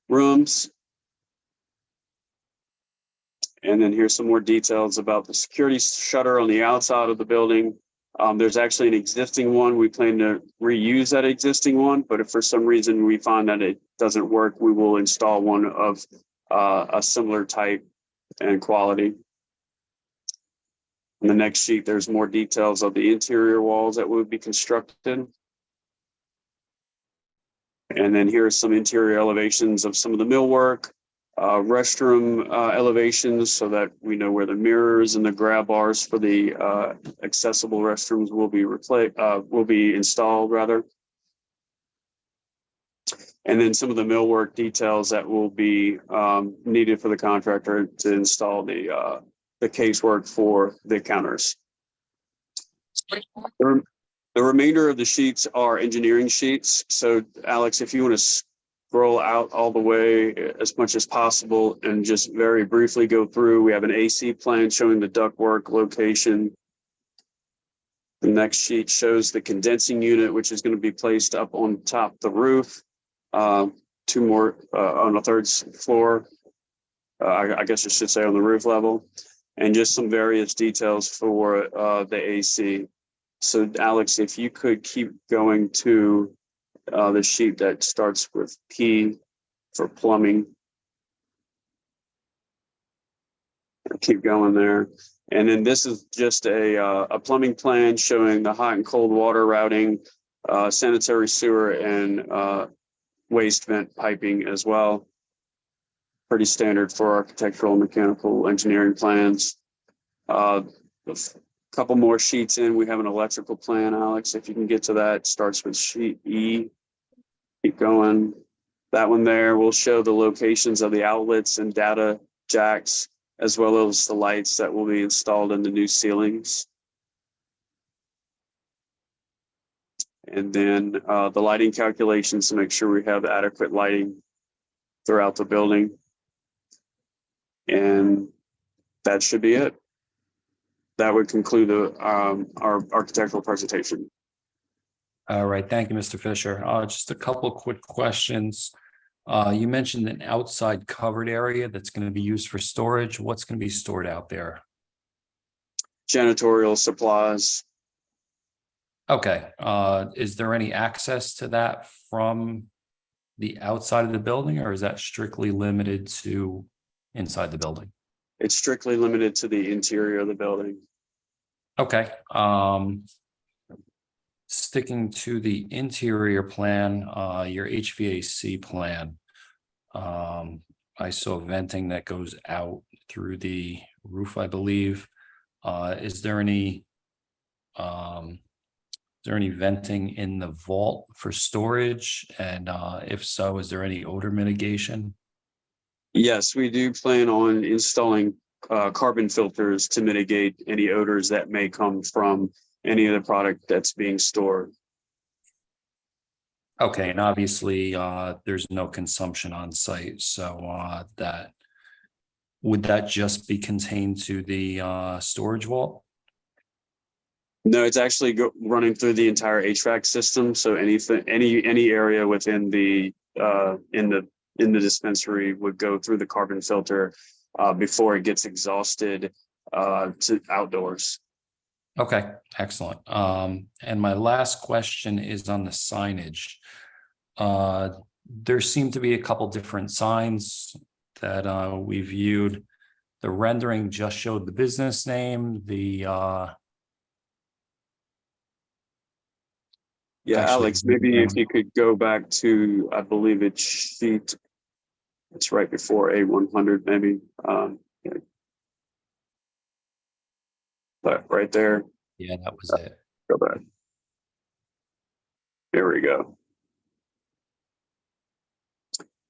rooms. And then here's some more details about the security shutter on the outside of the building. There's actually an existing one. We plan to reuse that existing one, but if for some reason we find that it doesn't work, we will install one of a similar type and quality. On the next sheet, there's more details of the interior walls that would be constructed. And then here are some interior elevations of some of the millwork, restroom elevations so that we know where the mirrors and the grab bars for the accessible restrooms will be installed rather. And then some of the millwork details that will be needed for the contractor to install the casework for the counters. The remainder of the sheets are engineering sheets. So Alex, if you want to scroll out all the way as much as possible and just very briefly go through, we have an AC plan showing the ductwork location. The next sheet shows the condensing unit, which is going to be placed up on top of the roof. Two more on the third floor, I guess I should say on the roof level, and just some various details for the AC. So Alex, if you could keep going to the sheet that starts with P for plumbing. Keep going there. And then this is just a plumbing plan showing the hot and cold water routing, sanitary sewer, and waste vent piping as well. Pretty standard for architectural and mechanical engineering plans. A couple more sheets in, we have an electrical plan, Alex. If you can get to that, starts with sheet E. Keep going. That one there will show the locations of the outlets and data jacks, as well as the lights that will be installed in the new ceilings. And then the lighting calculations to make sure we have adequate lighting throughout the building. And that should be it. That would conclude our architectural presentation. All right, thank you, Mr. Fisher. Just a couple quick questions. You mentioned an outside covered area that's going to be used for storage. What's going to be stored out there? Janitorial supplies. Okay, is there any access to that from the outside of the building, or is that strictly limited to inside the building? It's strictly limited to the interior of the building. Okay, sticking to the interior plan, your HVAC plan. I saw venting that goes out through the roof, I believe. Is there any venting in the vault for storage? And if so, is there any odor mitigation? Yes, we do plan on installing carbon filters to mitigate any odors that may come from any of the product that's being stored. Okay, and obviously, there's no consumption on site, so would that just be contained to the storage vault? No, it's actually running through the entire HVAC system. So anything, any area within the in the dispensary would go through the carbon filter before it gets exhausted to outdoors. Okay, excellent. And my last question is on the signage. There seem to be a couple different signs that we viewed. The rendering just showed the business name, Yeah, Actually, Alex, maybe if you could go back to, I believe it's sheet, it's right before A100, maybe. Yeah. But right there, yeah, that was it. go back. There we go.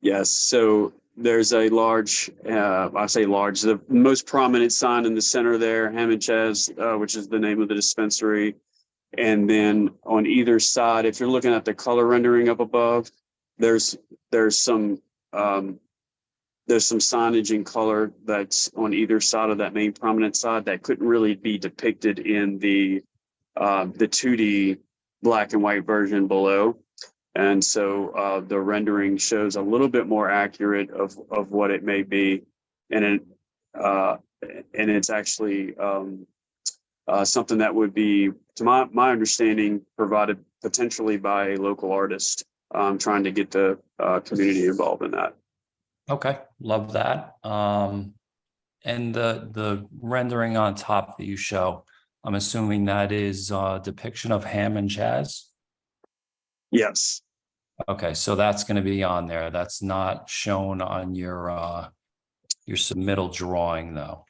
Yes, so there's a large, I say large, the most prominent sign in the center there, Ham and Chaz, which is the name of the dispensary. And then on either side, if you're looking at the color rendering up above, there's some signage in color that's on either side of that main prominent side that couldn't really be depicted in the 2D black and white version below. And so the rendering shows a little bit more accurate of what it may be. And it's actually something that would be, to my understanding, provided potentially by a local artist trying to get the community involved in that. Okay, love that. And the rendering on top that you show, I'm assuming that is a depiction of Ham and Chaz? Yes. Okay, so that's going to be on there. That's not shown on your submittal drawing, though.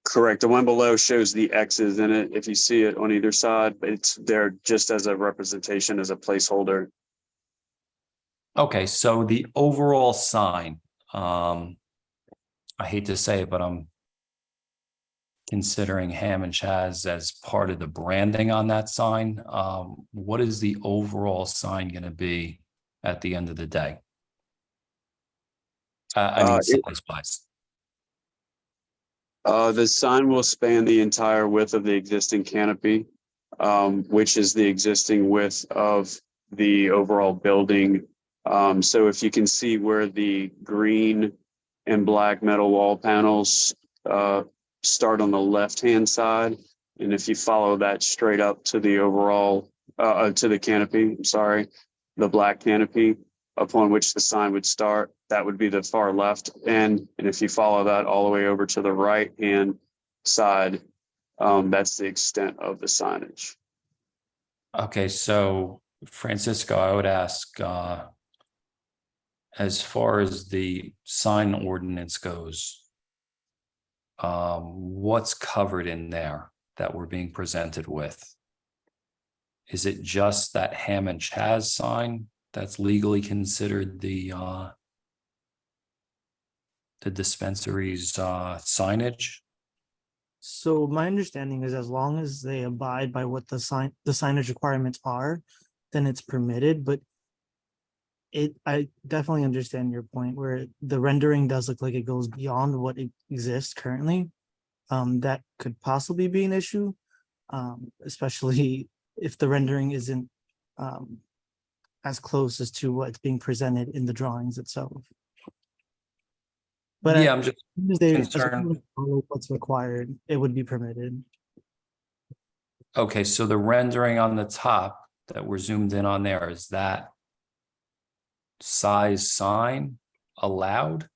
Correct. The one below shows the X's in it. If you see it on either side, it's there just as a representation, as a placeholder. Okay, so the overall sign, I hate to say it, but I'm considering Ham and Chaz as part of the branding on that sign. What is the overall sign going to be at the end of the day? I mean, size-wise. The sign will span the entire width of the existing canopy, which is the existing width of the overall building. So if you can see where the green and black metal wall panels start on the left-hand side, and if you follow that straight up to the overall, to the canopy, I'm sorry, the black canopy upon which the sign would start, that would be the far left end. And if you follow that all the way over to the right-hand side, that's the extent of the signage. Okay, so Francisco, I would ask, as far as the sign ordinance goes, what's covered in there that we're being presented with? Is it just that Ham and Chaz sign that's legally considered the dispensary's signage? So my understanding is as long as they abide by what the signage requirements are, then it's permitted, but I definitely understand your point where the rendering does look like it goes beyond what exists currently. That could possibly be an issue, especially if the rendering isn't as close as to what's being presented in the drawings itself. But yeah, I'm just concerned. as long as they follow what's required, it would be permitted. Okay, so the rendering on the top that we're zoomed in on there, is that size sign allowed?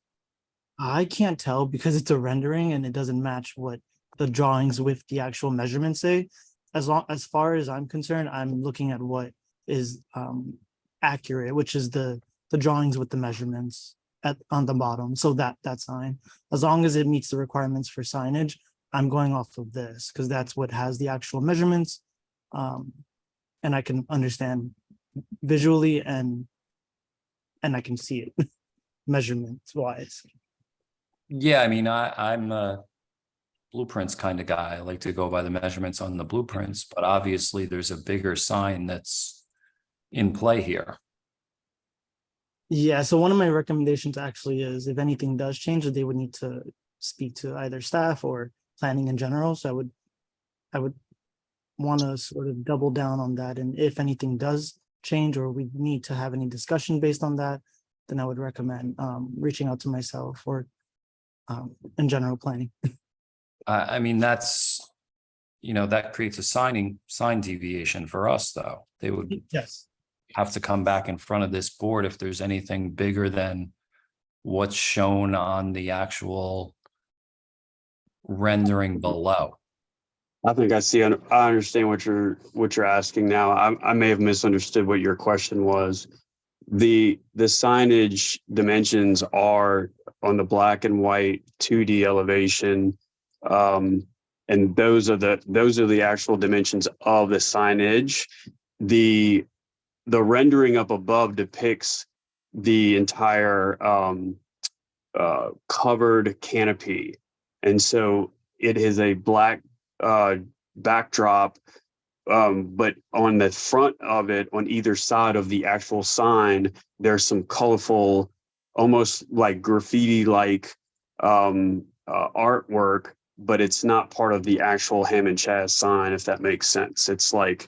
I can't tell because it's a rendering and it doesn't match what the drawings with the actual measurements say. As far as I'm concerned, I'm looking at what is accurate, which is the drawings with the measurements on the bottom. So that's fine. As long as it meets the requirements for signage, I'm going off of this because that's what has the actual measurements. And I can understand visually and I can see it measurements wise. Yeah, I mean, I'm a blueprints kind of guy. I like to go by the measurements on the blueprints, but obviously there's a bigger sign that's in play here. Yeah, so one of my recommendations actually is if anything does change, they would need to speak to either staff or planning in general. So I would want to sort of double down on that. And if anything does change or we need to have any discussion based on that, then I would recommend reaching out to myself or in general planning. I mean, that's, that creates a sign deviation for us, though. They would Yes. have to come back in front of this board if there's anything bigger than what's shown on the actual rendering below. I think I understand what you're asking now. I may have misunderstood what your question was. The signage dimensions are on the black and white 2D elevation. And those are the actual dimensions of the signage. The rendering up above depicts the entire covered canopy. And so it is a black backdrop, but on the front of it, on either side of the actual sign, there's some colorful, almost like graffiti-like artwork, but it's not part of the actual Ham and Chaz sign, if that makes sense. It's like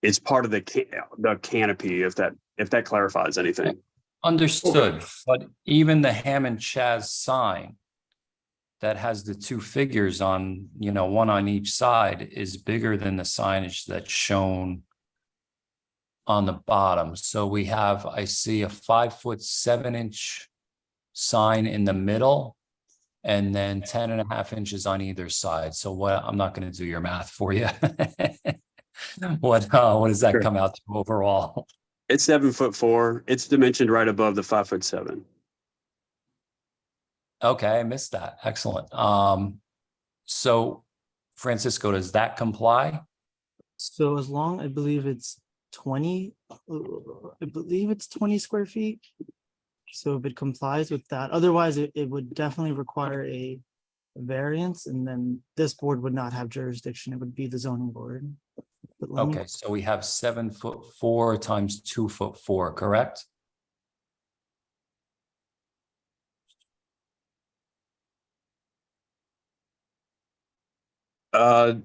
it's part of the canopy, if that clarifies anything. Understood, but even the Ham and Chaz sign that has the two figures on, one on each side is bigger than the signage that's shown on the bottom. So I see a 5'7" sign in the middle and then 10.5 inches on either side. So I'm not going to do your math for you. What does that come out to overall? It's 7'4". It's dimensioned right above the 5'7". Okay, I missed that. Excellent. So Francisco, does that comply? So I believe it's 20 square feet. So if it complies with that, otherwise it would definitely require a variance, and then this board would not have jurisdiction. It would be the zoning board. But let me- Okay, so we have 7'4" times 2'4", correct? I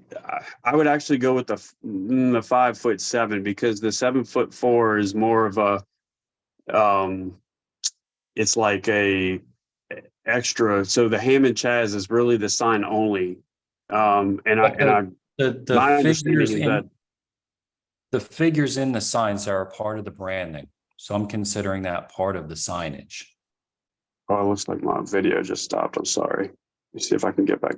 would actually go with the 5'7", because the 7'4" is more of a, it's like a extra. So the Ham and Chaz is really the sign only. My understanding is that the figures in the signs are a part of the branding. So I'm considering that part of the signage. Oh, it looks like my video just stopped. I'm sorry. Let me see if I can get back.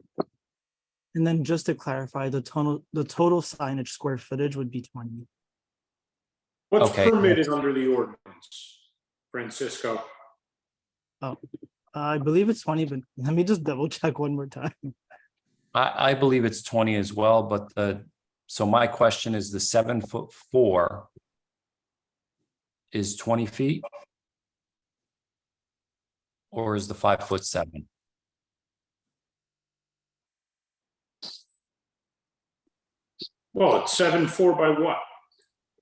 And then just to clarify, the total signage square footage would be 20. What's Okay. permitted under the ordinance, Francisco? Oh, I believe it's 20, but let me just double check one more time. I believe it's 20 as well, but so my question is, the 7'4" is 20 feet? Or is the 5'7"? Well, it's 7'4" by what?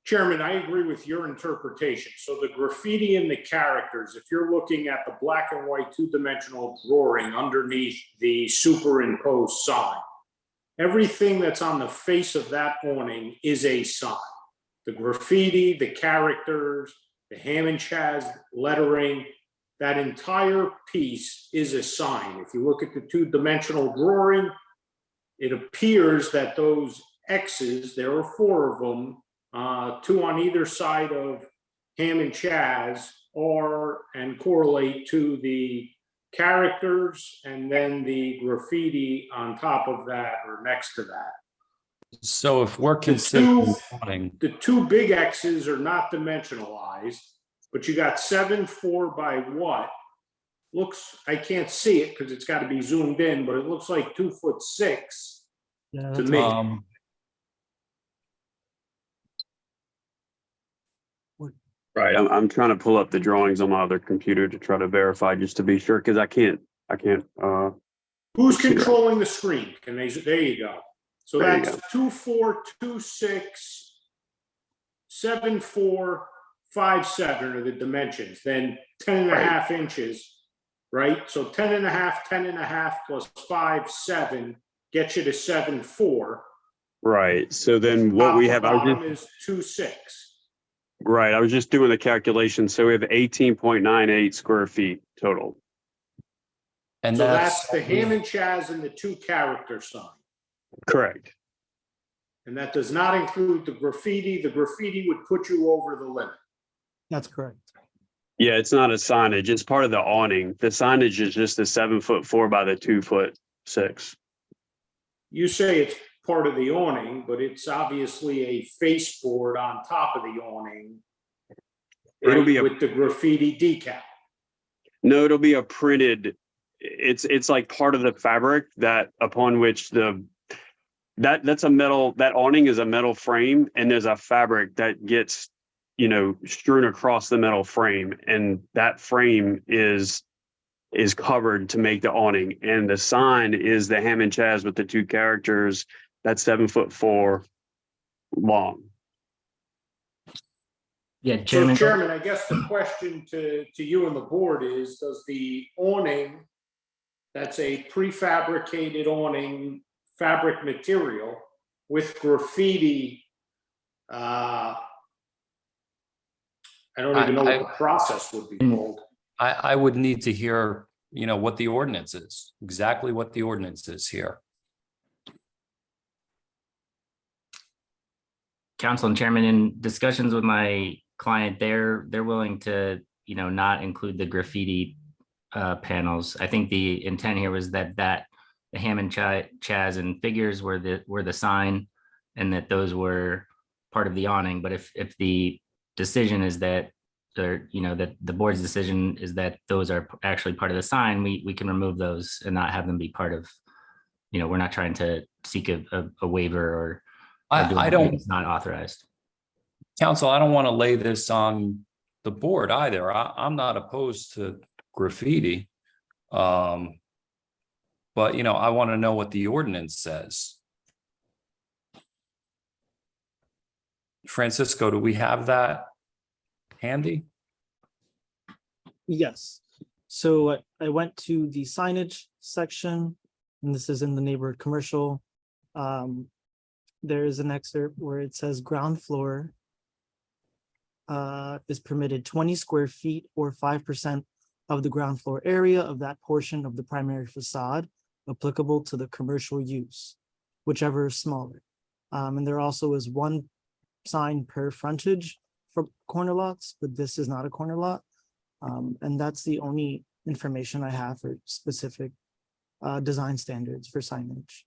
Chairman, I agree with your interpretation. So the graffiti and the characters, if you're looking at the black and white two-dimensional drawing underneath the superimposed sign, everything that's on the face of that awning is a sign. The graffiti, the characters, the Ham and Chaz lettering, that entire piece is a sign. If you look at the two-dimensional drawing, it appears that those X's, there are 4 of them, 2 on either side of Ham and Chaz, are and correlate to the characters and then the graffiti on top of that or next to that. So if we're The considering two, awning, the two big X's are not dimensionalized, but you got 7'4" by what? Looks, I can't see it because it's got to be zoomed in, but it looks like 2'6" Yeah, to that's me. Right, I'm trying to pull up the drawings on my other computer to try to verify just to be sure, because I can't, Who's see that. controlling the screen? Can they, there you go. So There you that's 2'4", 2'6", 7'4", 5'7" are the dimensions, then 10.5 inches, right? So 10.5 plus 5'7" gets you to 7'4". Right, so then what we have, I was Bottom just, is 2'6". right, I was just doing the calculation, so we have 18.98 square feet total. and So that's, that's the Ham and Chaz and the two character sign. Correct. And that does not include the graffiti. The graffiti would put you over the limit. That's correct. Yeah, it's not a signage, it's part of the awning. The signage is just the 7'4" by the 2'6". You say it's part of the awning, but it's obviously a faceboard on top of the awning. It'll right, be a, with the graffiti decal. no, it'll be a printed, it's like part of the fabric that upon which that's a metal, that awning is a metal frame, and there's a fabric that gets, strewn across the metal frame, and that frame is covered to make the awning, and the sign is the Ham and Chaz with the two characters. That's 7'4" long. Yeah, So Chairman. Chairman, I guess the question to you and the board is, does the awning, that's a prefabricated awning, fabric material with graffiti, I don't even know what the process would be called. I would need to hear, what the ordinance is, exactly what the ordinance is here. Council and Chairman, in discussions with my client, they're willing to, not include the graffiti panels. I think the intent here was that the Ham and Chaz and figures were the sign, and that those were part of the awning. But if the decision is that, or that the board's decision is that those are actually part of the sign, we can remove those and not have them be part of. We're not trying to seek a waiver or I don't, it's not authorized. council, I don't want to lay this on the board either. I'm not opposed to graffiti. But, I want to know what the ordinance says. Francisco, do we have that handy? Yes. So I went to the signage section, and this is in the neighborhood commercial. There is an excerpt where it says ground floor is permitted 20 square feet or 5% of the ground floor area of that portion of the primary facade applicable to the commercial use, whichever is smaller. And there also is one sign per frontage for corner lots, but this is not a corner lot. And that's the only information I have for specific design standards for signage.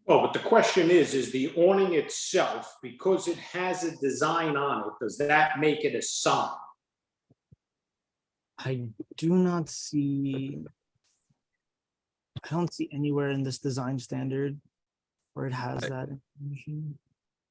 Well, but the question is the awning itself, because it has a design on it, does that make it a sign? I do not see, I don't see anywhere in this design standard where it has that information.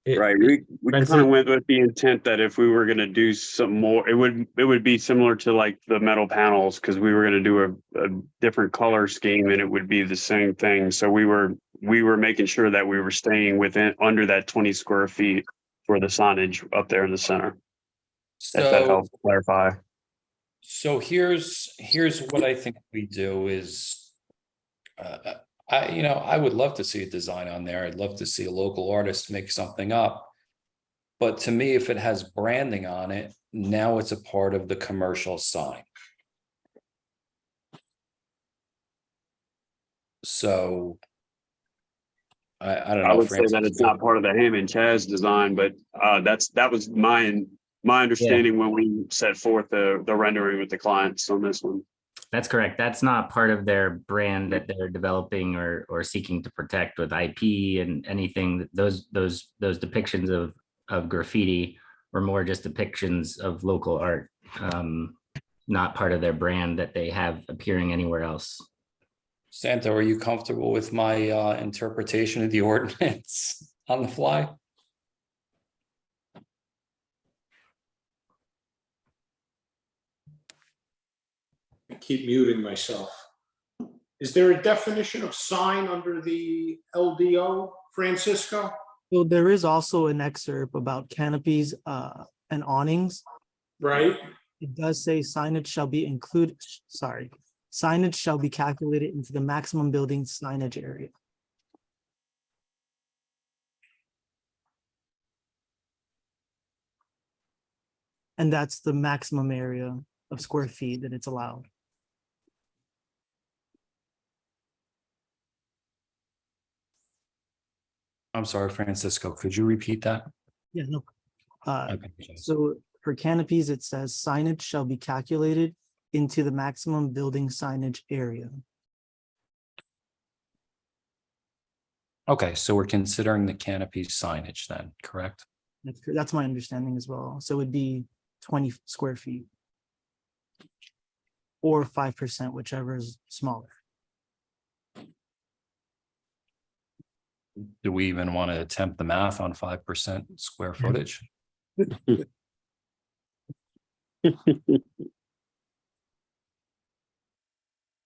Right, we kind of went with the intent that if we were going to do some more, it would be similar to like the metal panels, because we were going to do a different color scheme, and it would be the same thing. So we were making sure that we were staying within under that 20 square feet for the signage up there in the center. If that helps clarify. So here's what I think we do is, I would love to see a design on there. I'd love to see a local artist make something up. But to me, if it has branding on it, now it's a part of the commercial sign. So I don't know. I would say that it's not part of the Ham and Chaz design, but that was my understanding when we set forth the rendering with the clients on this one. That's correct. That's not part of their brand that they're developing or seeking to protect with IP and anything. Those depictions of graffiti were more just depictions of local art, not part of their brand that they have appearing anywhere else. Santo, are you comfortable with my interpretation of the ordinance on the fly? I keep muting myself. Is there a definition of sign under the LDO, Francisco? So there is also an excerpt about canopies and awnings. Right. It does say signage shall be included, signage shall be calculated into the maximum building signage area. And that's the maximum area of square feet that it's allowed. I'm sorry, Francisco, could you repeat that? Yeah, no. Okay. So for canopies, it says signage shall be calculated into the maximum building signage area. Okay, so we're considering the canopy signage then, correct? That's my understanding as well. So it would be 20 square feet. Or 5%, whichever is smaller. Do we even want to attempt the math on 5% square footage?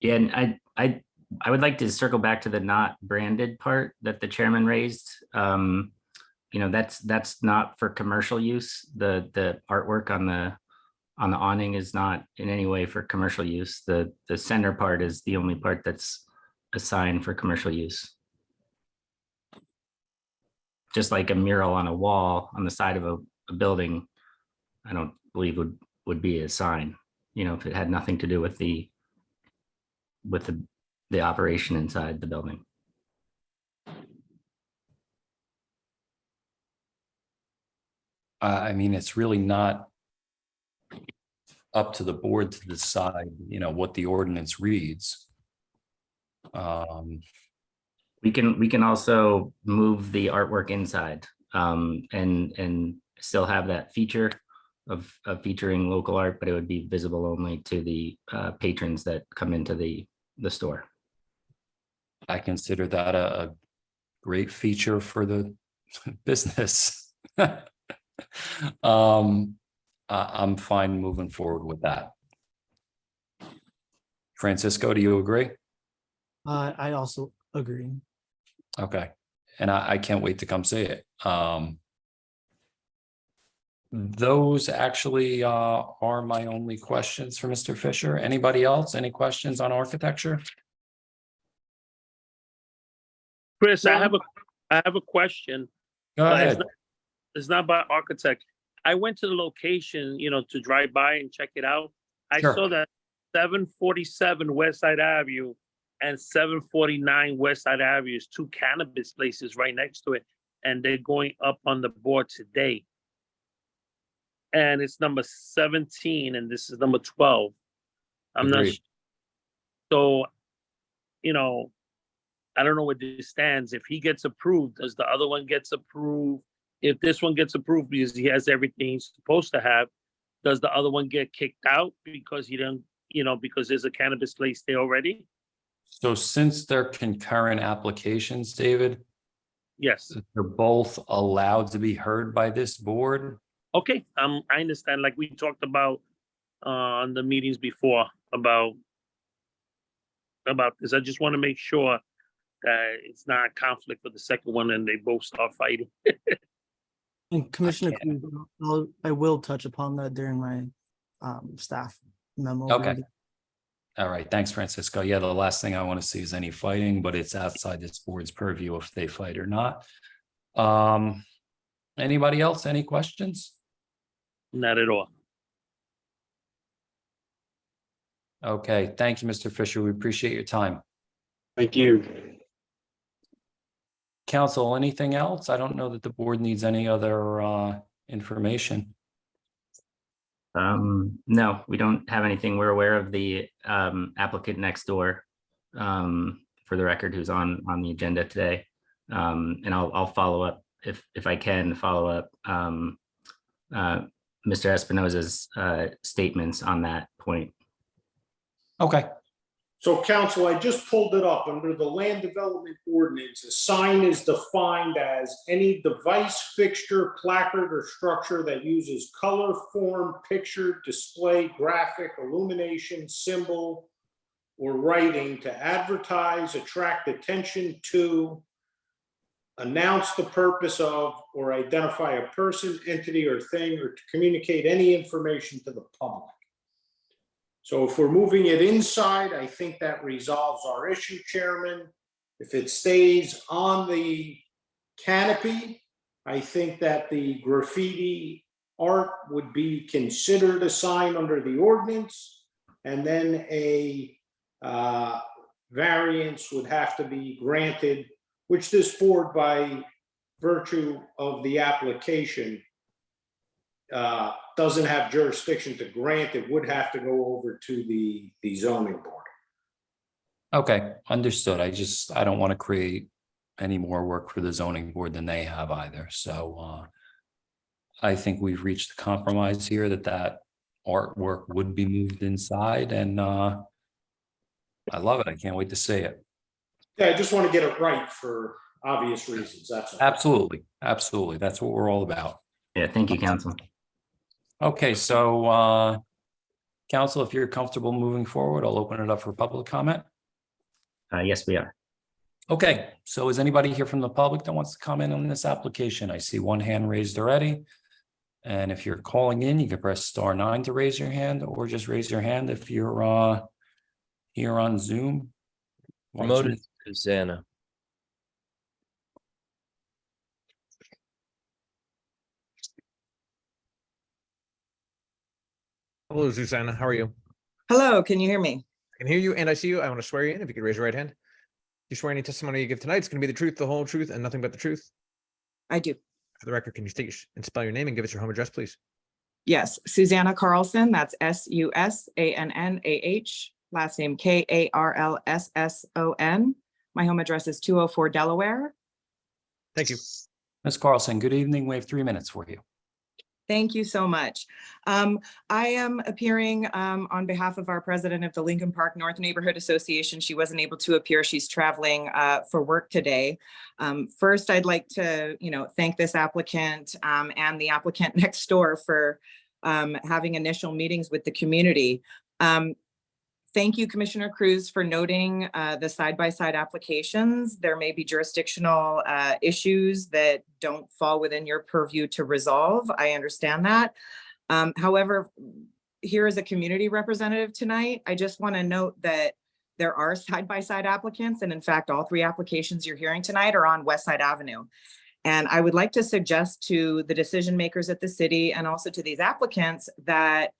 Yeah, and I would like to circle back to the not branded part that the chairman raised. You know, that's not for commercial use. The artwork on the awning is not in any way for commercial use. The center part is the only part that's assigned for commercial use. Just like a mural on a wall on the side of a building, I don't believe would be a sign, you know, if it had nothing to do with the operation inside the building. I mean, it's really not up to the board to decide, you know, what the ordinance reads. We can also move the artwork inside and still have that feature of featuring local art, but it would be visible only to the patrons that come into the store. I consider that a great feature for the business. I'm fine moving forward with that. Francisco, do you agree? I also agree. Okay, and I can't wait to come see it. Those actually are my only questions for Mr. Fisher. Anybody else? Any questions on architecture? Chris, I have a question. Go ahead. It's not about architect. I went to the location, you know, to drive by and check it out. I Sure. saw that 747 West Side Avenue and 749 West Side Avenue is two cannabis places right next to it, and they're going up on the board today. And it's number 17, and this is number 12. I'm not. Agreed. So, you know, I don't know where this stands. If he gets approved, does the other one gets approved? If this one gets approved because he has everything he's supposed to have, does the other one get kicked out because he didn't, you know, because there's a cannabis place there already? So since they're concurrent applications, David, Yes. they're both allowed to be heard by this board. Okay, I understand. Like we talked about on the meetings before about this. I just want to make sure that it's not a conflict with the second one and they both start fighting. And Commissioner Cruz, I will touch upon that during my staff memo. Okay. All right, thanks, Francisco. Yeah, the last thing I want to see is any fighting, but it's outside this board's purview if they fight or not. Anybody else? Any questions? Not at all. Okay, thank you, Mr. Fisher. We appreciate your time. Thank you. Council, anything else? I don't know that the board needs any other information. No, we don't have anything. We're aware of the applicant next door, for the record, who's on the agenda today. And I'll follow up if I can follow up Mr. Espinoza's statements on that point. Okay. So council, I just pulled it up. Under the land development ordinance, a sign is defined as any device, fixture, placard, or structure that uses color, form, picture, display, graphic, illumination, symbol, or writing to advertise, attract attention to, announce the purpose of, or identify a person, entity, or thing, or to communicate any information to the public. So if we're moving it inside, I think that resolves our issue, Chairman. If it stays on the canopy, I think that the graffiti art would be considered a sign under the ordinance, and then a variance would have to be granted, which this board, by virtue of the application, doesn't have jurisdiction to grant. It would have to go over to the zoning board. Okay, understood. I don't want to create any more work for the zoning board than they have either. So I think we've reached a compromise here that artwork would be moved inside, and I love it. I can't wait to see it. Yeah, I just want to get it right for obvious reasons. That's all. Absolutely. Absolutely. That's what we're all about. Yeah, thank you, council. Okay, so council, if you're comfortable moving forward, I'll open it up for public comment. Yes, we are. Okay, so is anybody here from the public that wants to comment on this application? I see one hand raised already. And if you're calling in, you can press *9 to raise your hand, or just raise your hand if you're here on Zoom. Promoted Susanna. Hello, Susanna. How are you? Hello, can you hear me? I can hear you and I see you. I want to swear you in. If you could raise your right hand. You swear any testimony you give tonight is going to be the truth, the whole truth, and nothing but the truth? I do. For the record, can you state and spell your name and give us your home address, please? Yes, Susanna Carlson, that's SUSANNAH, last name KARLSSON. My home address is 204 Delaware. Thank you. Ms. Carlson, good evening. We have 3 minutes for you. Thank you so much. I am appearing on behalf of our president of the Lincoln Park North Neighborhood Association. She wasn't able to appear. She's traveling for work today. First, I'd like to, thank this applicant and the applicant next door for having initial meetings with the community. Thank you, Commissioner Cruz, for noting the side-by-side applications. There may be jurisdictional issues that don't fall within your purview to resolve. I understand that. However, here as a community representative tonight, I just want to note that there are side-by-side applicants, and in fact, all 3 applications you're hearing tonight are on West Side Avenue. And I would like to suggest to the decision makers at the city and also to these applicants that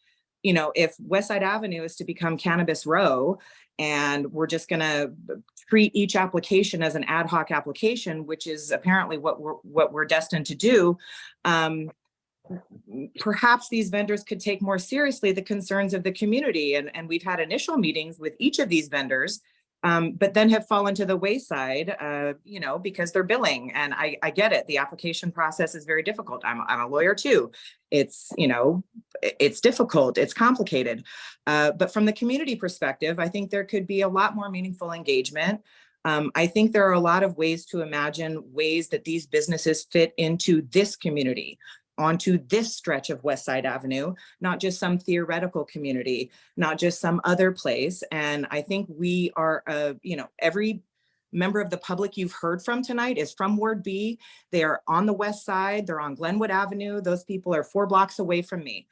if West Side Avenue is to become Cannabis Row, and we're just going to treat each application as an ad hoc application, which is apparently what we're destined to do, perhaps these vendors could take more seriously the concerns of the community. And we've had initial meetings with each of these vendors, but then have fallen to the wayside, because they're billing. And I get it. The application process is very difficult. I'm a lawyer too. It's, it's difficult, it's complicated. But from the community perspective, I think there could be a lot more meaningful engagement. I think there are a lot of ways to imagine ways that these businesses fit into this community, onto this stretch of West Side Avenue, not just some theoretical community, not just some other place. And I think we are, every member of the public you've heard from tonight is from Ward B. They are on the west side, they're on Glenwood Avenue. Those people are 4 blocks away from me.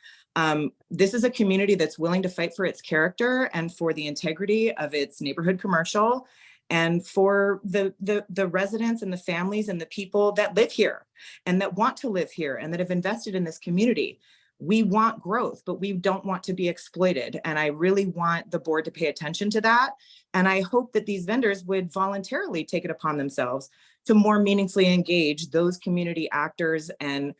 This is a community that's willing to fight for its character and for the integrity of its neighborhood commercial, and for the residents and the families and the people that live here and that want to live here and that have invested in this community. We want growth, but we don't want to be exploited. And I really want the board to pay attention to that. And I hope that these vendors would voluntarily take it upon themselves to more meaningfully engage those community actors and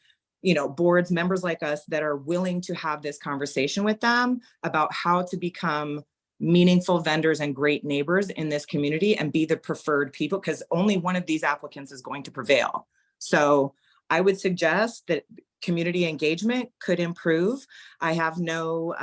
boards, members like us that are willing to have this conversation with them about how to become meaningful vendors and great neighbors in this community and be the preferred people, because only one of these applicants is going to prevail. So I would suggest that community engagement could improve. I have no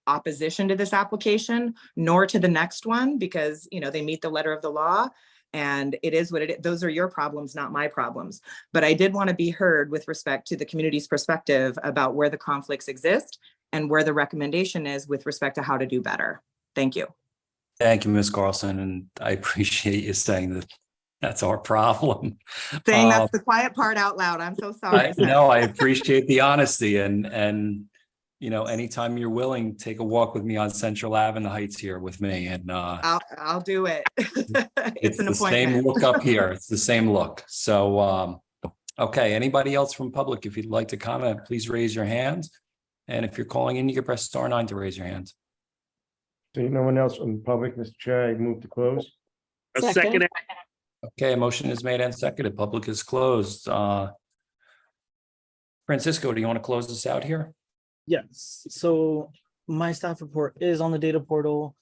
opposition to this application, nor to the next one, because they meet the letter of the law. And it is what it is. Those are your problems, not my problems. But I did want to be heard with respect to the community's perspective about where the conflicts exist and where the recommendation is with respect to how to do better. Thank you. Thank you, Ms. Carlson, and I appreciate you saying that that's our problem. Saying that's the quiet part out loud. I'm so sorry. No, I appreciate the honesty and anytime you're willing, take a walk with me on Central Ave in the Heights here with me and I'll do it. it's an the same appointment. look up here. It's the same look. So, okay, anybody else from public, if you'd like to comment, please raise your hand. And if you're calling in, you can press *9 to raise your hand. Seeing no one else from the public, Mr. Chair, I move to close. A second. Okay, a motion is made and seconded. Public is closed. Francisco, do you want to close this out here? Yes, so my staff report is on the data portal.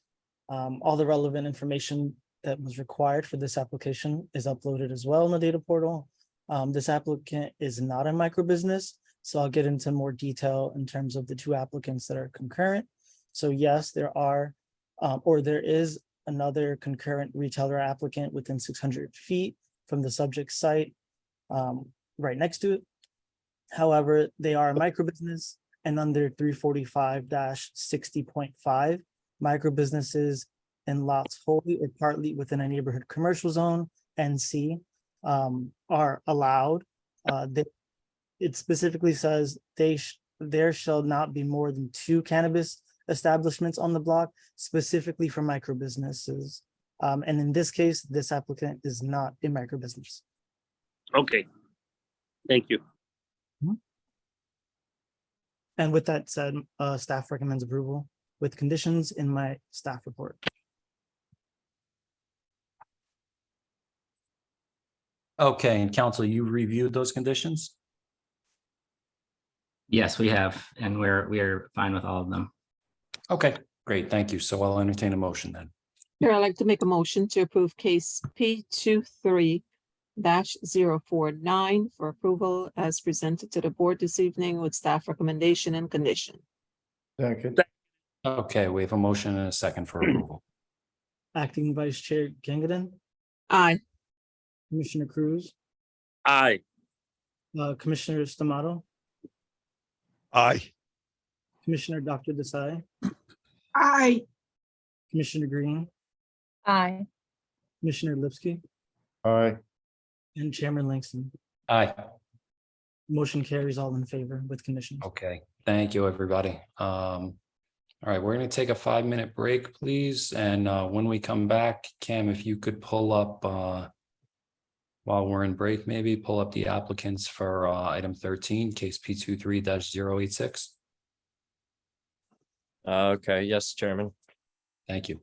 All the relevant information that was required for this application is uploaded as well in the data portal. This applicant is not a micro business, so I'll get into more detail in terms of the two applicants that are concurrent. So yes, there is another concurrent retailer applicant within 600 feet from the subject site, right next to it. However, they are a micro business, and under 345-60.5, micro businesses in lots wholly or partly within a neighborhood commercial zone, NC, are allowed. It specifically says there shall not be more than 2 cannabis establishments on the block, specifically for micro businesses. And in this case, this applicant is not a micro business. Okay. Thank you. And with that said, staff recommends approval with conditions in my staff report. Okay, and council, you reviewed those conditions? Yes, we have, and we're fine with all of them. Okay, great, thank you. So I'll entertain a motion then. Here, I'd like to make a motion to approve case P23-049 for approval as presented to the board this evening with staff recommendation and condition. Second. Okay, we have a motion and a second for approval. Acting Vice Chair Gangadin, Aye. Commissioner Cruz, Aye. Commissioner Stamato, Aye. Commissioner Dr. Desai, Aye. Commissioner Green, Aye. Commissioner Lipsky, Aye. and Chairman Langston. Aye. Motion carries all in favor with conditions. Okay, thank you, everybody. All right, we're going to take a 5-minute break, please. And when we come back, Cam, if you could pull up, while we're in break, maybe pull up the applicants for item 13, case P23-086. Okay, yes, Chairman. Thank you.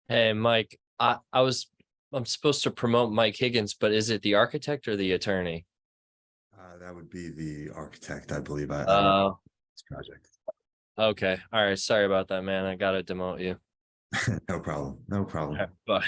Hey, Mike, I'm supposed to promote Mike Higgins, but is it the architect or the attorney? That would be the architect, I believe. I this project. Okay. All right. Sorry about that, man. I gotta demote you. No problem. No problem. Bye.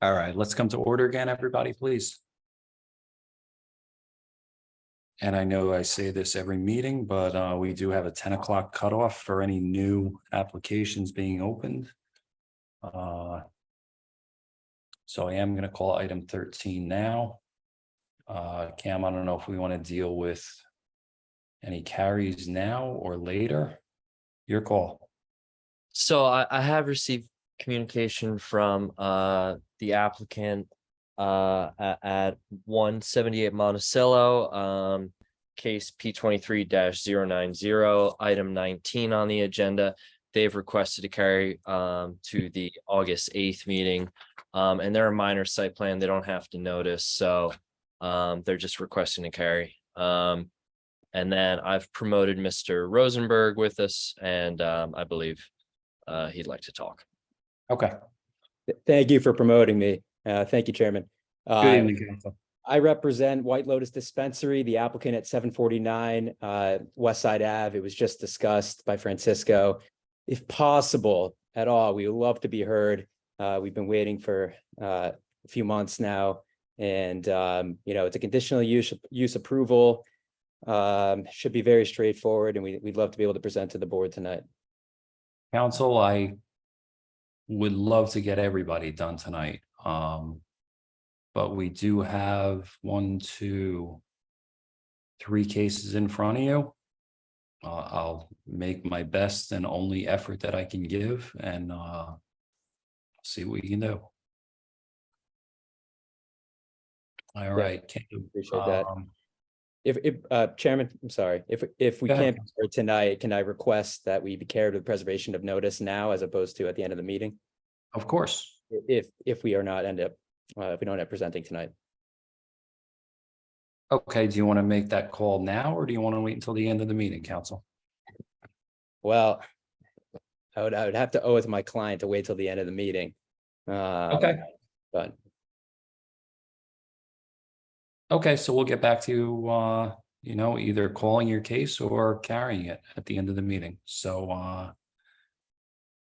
All right, let's come to order again, everybody, please. And I know I say this every meeting, but we do have a 10 o'clock cutoff for any new applications being opened. So I am going to call item 13 now. Cam, I don't know if we want to deal with any carries now or later. Your call. So I have received communication from the applicant at 178 Monticello, case P23-090, item 19 on the agenda. They've requested to carry to the August 8th meeting. And they're a minor site plan. They don't have to notice. So they're just requesting to carry. And then I've promoted Mr. Rosenberg with us, and I believe he'd like to talk. Okay. Thank you for promoting me. Thank you, Chairman. Good evening, counsel. I represent White Lotus Dispensary, the applicant at 749 West Side Ave. It was just discussed by Francisco. If possible at all, we would love to be heard. We've been waiting for a few months now, and it's a conditional use approval. Should be very straightforward, and we'd love to be able to present to the board tonight. Counsel, I would love to get everybody done tonight. But we do have 1, 2, 3 cases in front of you. I'll make my best and only effort that I can give, and see what we can do. All right. Appreciate that. If Chairman, I'm sorry, if we Go ahead. can't be heard tonight, can I request that we be carried with preservation of notice now as opposed to at the end of the meeting? Of course. If we are not if we don't end up presenting tonight. Okay, do you want to make that call now, or do you want to wait until the end of the meeting, counsel? Well, I would have to owe it to my client to wait till the end of the meeting. Okay. But Okay, so we'll get back to you, either calling your case or carrying it at the end of the meeting. So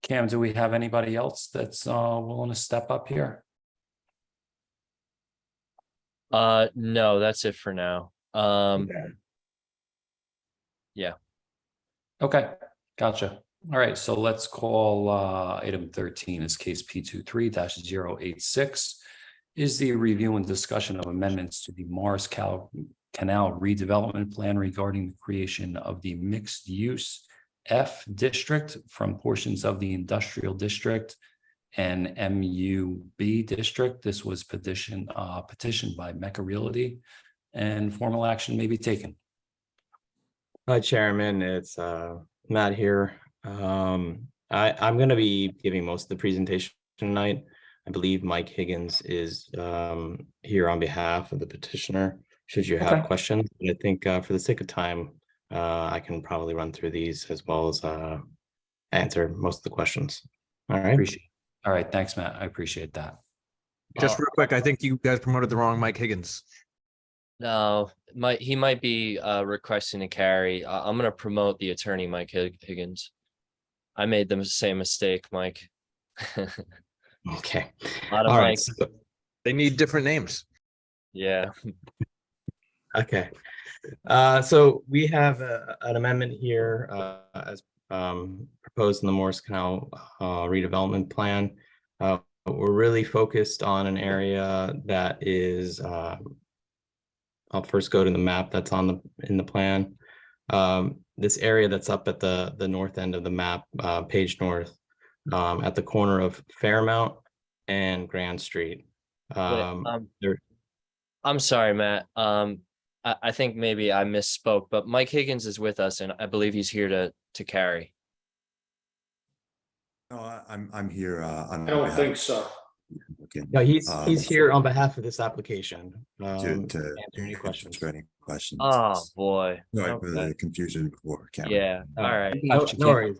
Cam, do we have anybody else that's willing to step up here? No, that's it for now. Yeah. Okay, gotcha. All right, so let's call item 13 as case P23-086. Is the review and discussion of amendments to the Morris Canal redevelopment plan regarding the creation of the mixed use F district from portions of the industrial district and MUB district. This was petitioned by Mecca Realty, and formal action may be taken. Hi, Chairman. It's Matt here. I'm going to be giving most of the presentation tonight. I believe Mike Higgins is here on behalf of the petitioner, should you have questions. But I think for the sake of time, I can probably run through these as well as answer most of the questions. All right. All right, thanks, Matt. I appreciate that. Just real quick, I think you guys promoted the wrong Mike Higgins. No, he might be requesting to carry. I'm going to promote the attorney, Mike Higgins. I made the same mistake, Mike. Okay. All right. So they need different names. Yeah. Okay. So we have an amendment here as proposed in the Morris Canal redevelopment plan. We're really focused on an area that is, I'll first go to the map that's in the plan. This area that's up at the north end of the map, page north, at the corner of Fairmount and Grand Street. I'm sorry, Matt. I think maybe I misspoke, but Mike Higgins is with us, and I believe he's here to carry. No, I'm here on. I don't think so. No, he's here on behalf of this application. To answer any questions. For any questions. Oh boy. Sorry for the confusion before. Cameron. Yeah. All right. No worries.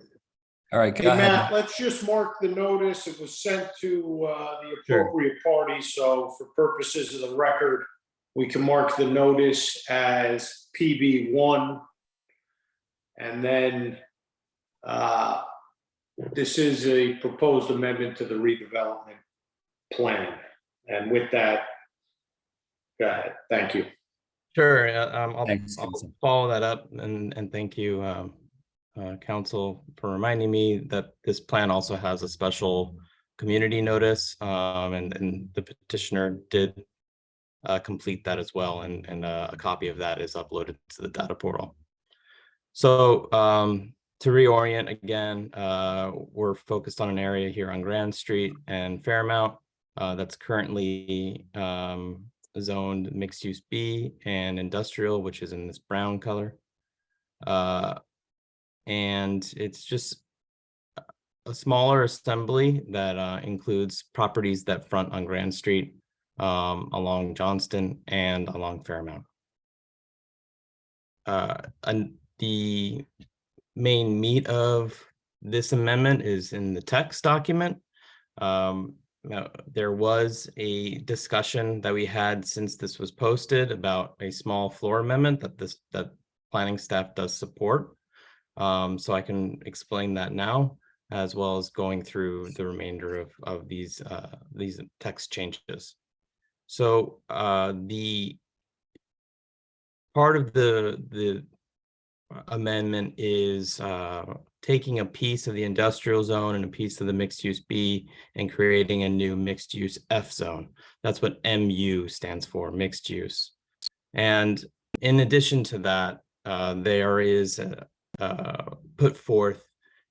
All right. Hey, Go ahead. Matt, let's just mark the notice. It was sent to the Sure. appropriate party, so for purposes of the record, we can mark the notice as PB1. And then this is a proposed amendment to the redevelopment plan. And with that, go ahead. Thank you. Sure, Thanks, I'll Council. follow that up and thank you, council, for reminding me that this plan also has a special community notice, and the petitioner did complete that as well, and a copy of that is uploaded to the data portal. So to reorient again, we're focused on an area here on Grand Street and Fairmount that's currently zoned mixed use B and industrial, which is in this brown color. And it's just a smaller assembly that includes properties that front on Grand Street, along Johnston and along Fairmount. And the main meat of this amendment is in the text document. Now, there was a discussion that we had since this was posted about a small floor amendment that planning staff does support. So I can explain that now, as well as going through the remainder of these text changes. So the part of the amendment is taking a piece of the industrial zone and a piece of the mixed use B and creating a new mixed use F zone. That's what MU stands for, mixed use. And in addition to that, there is put forth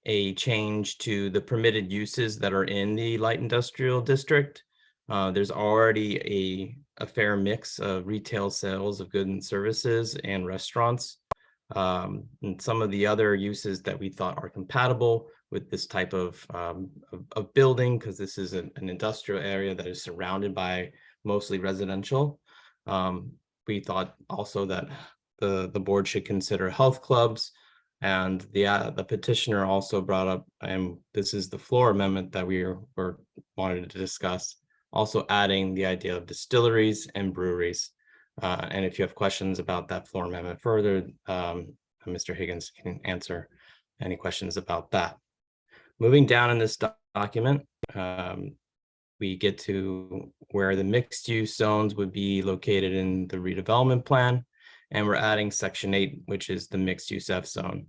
a change to the permitted uses that are in the light industrial district. There's already a fair mix of retail sales of goods and services and restaurants. And some of the other uses that we thought are compatible with this type of building, because this is an industrial area that is surrounded by mostly residential. We thought also that the board should consider health clubs, and the petitioner also brought up, and this is the floor amendment that we wanted to discuss, also adding the idea of distilleries and breweries. And if you have questions about that floor amendment further, Mr. Higgins can answer any questions about that. Moving down in this document, we get to where the mixed use zones would be located in the redevelopment plan. And we're adding section 8, which is the mixed use F zone.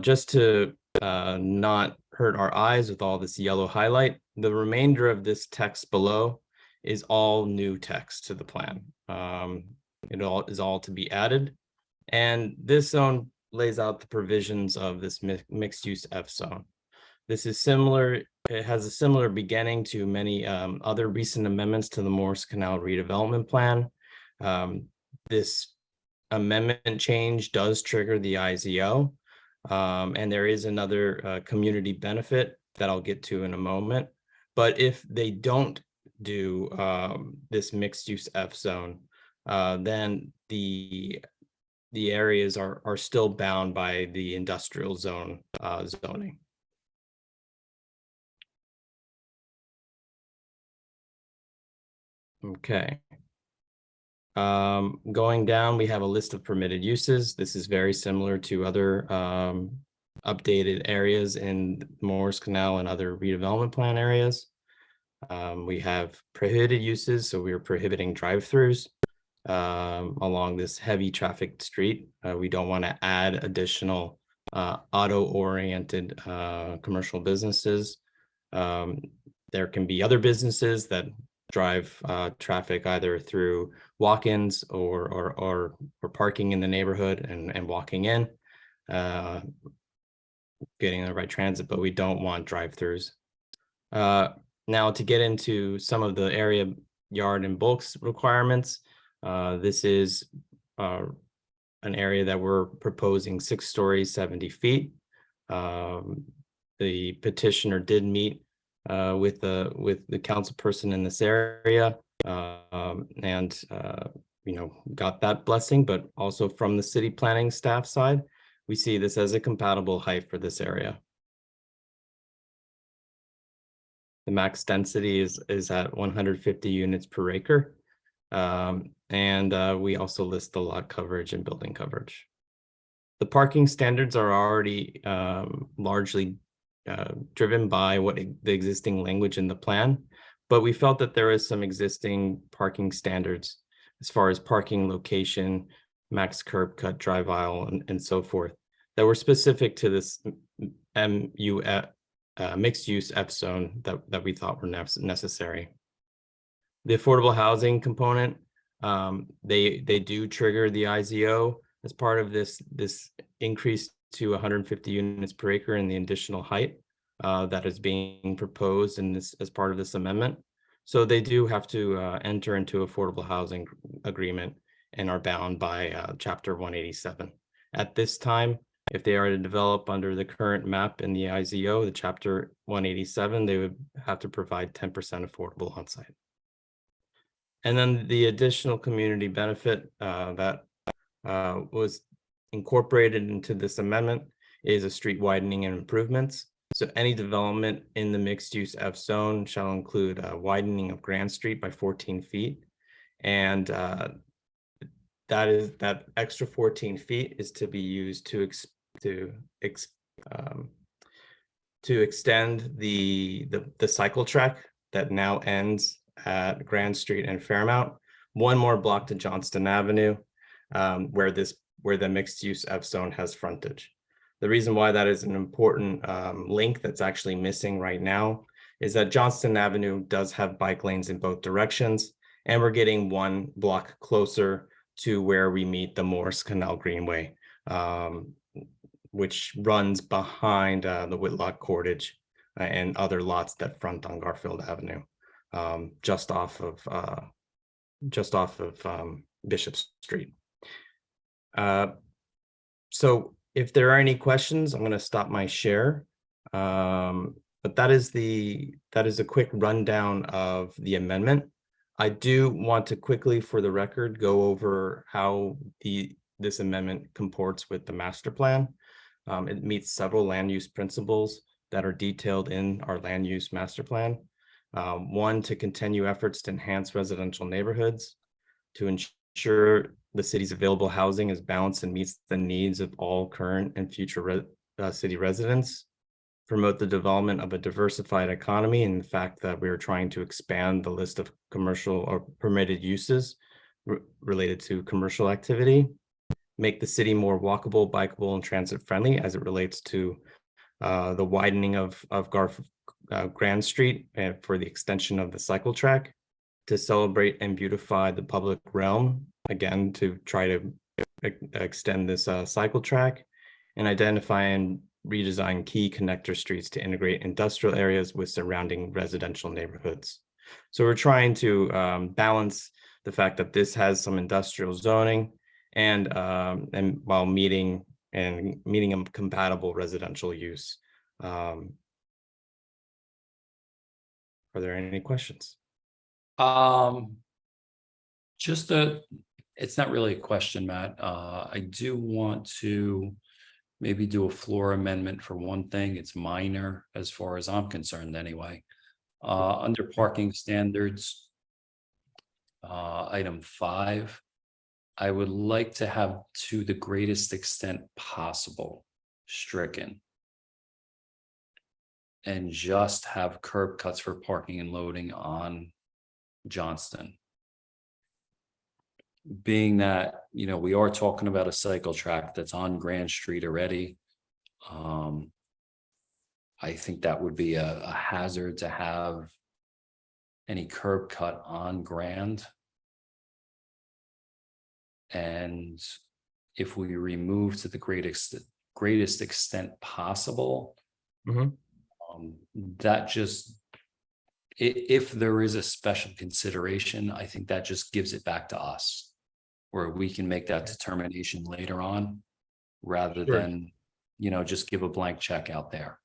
Just to not hurt our eyes with all this yellow highlight, the remainder of this text below is all new text to the plan. It all is all to be added. And this zone lays out the provisions of this mixed use F zone. This is similar, it has a similar beginning to many other recent amendments to the Morris Canal redevelopment plan. This amendment change does trigger the IZO. And there is another community benefit that I'll get to in a moment. But if they don't do this mixed use F zone, then the areas are still bound by the industrial zone zoning. Okay. Going down, we have a list of permitted uses. This is very similar to other updated areas in Morris Canal and other redevelopment plan areas. We have prohibited uses, so we are prohibiting drive-throughs along this heavy traffic street. We don't want to add additional auto-oriented commercial businesses. There can be other businesses that drive traffic either through walk-ins or parking in the neighborhood and walking in, getting the right transit, but we don't want drive-throughs. Now, to get into some of the area yard and bulks requirements, this is an area that we're proposing 6 stories, 70 feet. The petitioner did meet with the council person in this area, and got that blessing, but also from the city planning staff side, we see this as a compatible height for this area. The max density is at 150 units per acre. And we also list the lot coverage and building coverage. The parking standards are already largely driven by the existing language in the plan. But we felt that there is some existing parking standards as far as parking location, max curb cut, drive aisle, and so forth, that were specific to this mixed use F zone that we thought were necessary. The affordable housing component, they do trigger the IZO as part of this increase to 150 units per acre in the additional height that is being proposed in this as part of this amendment. So they do have to enter into affordable housing agreement and are bound by Chapter 187. At this time, if they are to develop under the current map in the IZO, the Chapter 187, they would have to provide 10% affordable on site. And then the additional community benefit that was incorporated into this amendment is a street widening and improvements. So any development in the mixed use F zone shall include a widening of Grand Street by 14 feet. And that extra 14 feet is to be used to extend the cycle track that now ends at Grand Street and Fairmount, one more block to Johnston Avenue, where the mixed use F zone has frontage. The reason why that is an important link that's actually missing right now is that Johnston Avenue does have bike lanes in both directions, and we're getting one block closer to where we meet the Morris Canal Greenway, which runs behind the Whitlock Cottage and other lots that front on Garfield Avenue, just off of Bishop Street. So if there are any questions, I'm going to stop my share. But that is a quick rundown of the amendment. I do want to quickly, for the record, go over how this amendment comports with the master plan. It meets several land use principles that are detailed in our land use master plan. One, to continue efforts to enhance residential neighborhoods, to ensure the city's available housing is balanced and meets the needs of all current and future city residents, promote the development of a diversified economy, and the fact that we are trying to expand the list of commercial or permitted uses related to commercial activity, make the city more walkable, bikeable, and transit friendly as it relates to the widening of Grand Street and for the extension of the cycle track, to celebrate and beautify the public realm, again, to try to extend this cycle track, and identify and redesign key connector streets to integrate industrial areas with surrounding residential neighborhoods. So we're trying to balance the fact that this has some industrial zoning and while meeting a compatible residential use. Are there any questions? It's not really a question, Matt. I do want to maybe do a floor amendment for one thing. It's minor as far as I'm concerned anyway. Under parking standards, item 5, I would like to have to the greatest extent possible stricken, and just have curb cuts for parking and loading on Johnston. Being that, we are talking about a cycle track that's on Grand Street already. I think that would be a hazard to have any curb cut on Grand. And if we remove to the greatest extent possible, that just, if there is a special consideration, I think that just gives it back to us, where we can make that determination later on, rather than, just give a blank check out there.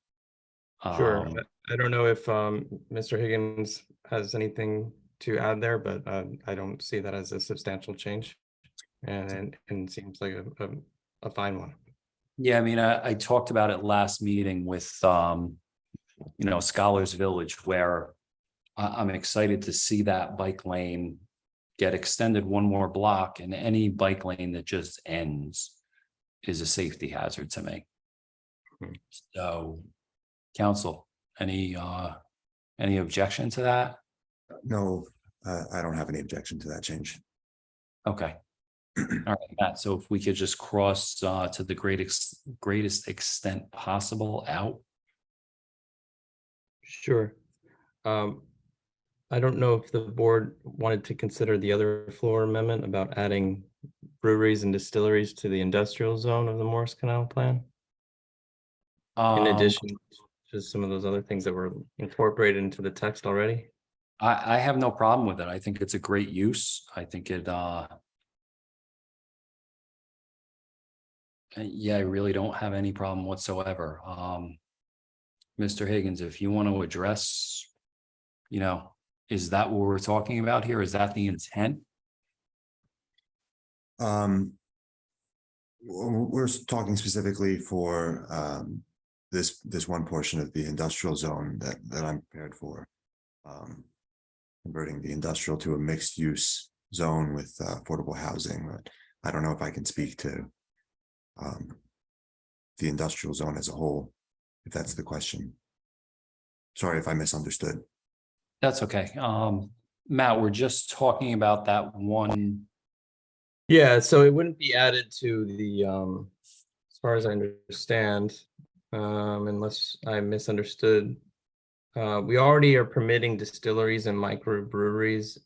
Sure. I don't know if Mr. Higgins has anything to add there, but I don't see that as a substantial change, and seems like a fine one. Yeah, I mean, I talked about it last meeting with, Scholars Village, where I'm excited to see that bike lane get extended one more block, and any bike lane that just ends is a safety hazard to me. So, council, any objection to that? No, I don't have any objection to that change. Okay. All right, Matt, so if we could just cross to the greatest extent possible out. Sure. I don't know if the board wanted to consider the other floor amendment about adding breweries and distilleries to the industrial zone of the Morris Canal plan. In addition to some of those other things that were incorporated into the text already. I have no problem with it. I think it's a great use. I think it, yeah, I really don't have any problem whatsoever. Mr. Higgins, if you want to address, you know, is that what we're talking about here? Is that the intent? We're talking specifically for this one portion of the industrial zone that I'm prepared for. Converting the industrial to a mixed use zone with affordable housing. But I don't know if I can speak to the industrial zone as a whole, if that's the question. Sorry if I misunderstood. That's okay. Matt, we're just talking about that one. Yeah, so it wouldn't be added to the, as far as I understand, unless I misunderstood. We already are permitting distilleries and microbreweries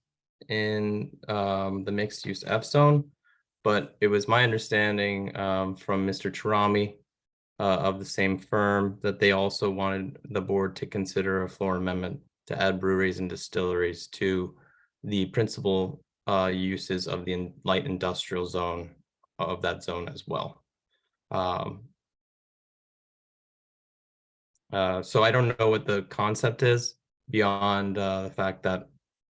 in the mixed use F zone, but it was my understanding from Mr. Charami of the same firm that they also wanted the board to consider a floor amendment to add breweries and distilleries to the principal uses of the light industrial zone of that zone as well. So I don't know what the concept is beyond the fact that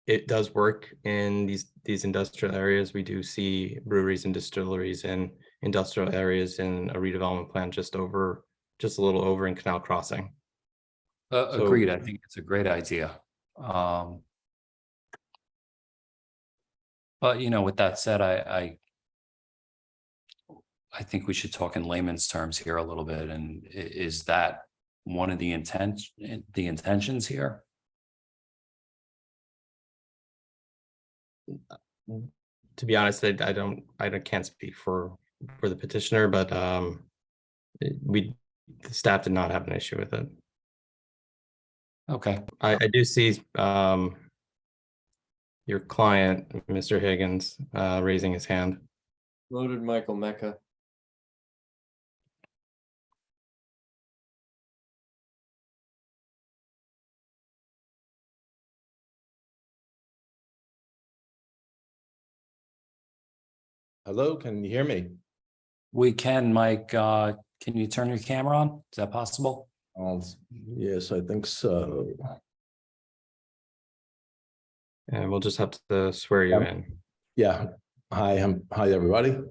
it does work in these industrial areas. We do see breweries and distilleries in industrial areas in a redevelopment plan just a little over in Canal Crossing. Agreed. I think it's a great idea. But you know, with that said, I think we should talk in layman's terms here a little bit. And is that one of the intentions here? To be honest, I can't speak for the petitioner, but the staff did not have an issue with it. Okay. I do see your client, Mr. Higgins, raising his hand. Voted Michael Mecca. Hello, can you hear me? We can, Mike. Can you turn your camera on? Is that possible? Yes, I think so. And we'll just have to swear you in. Yeah. Hi, hi, everybody. You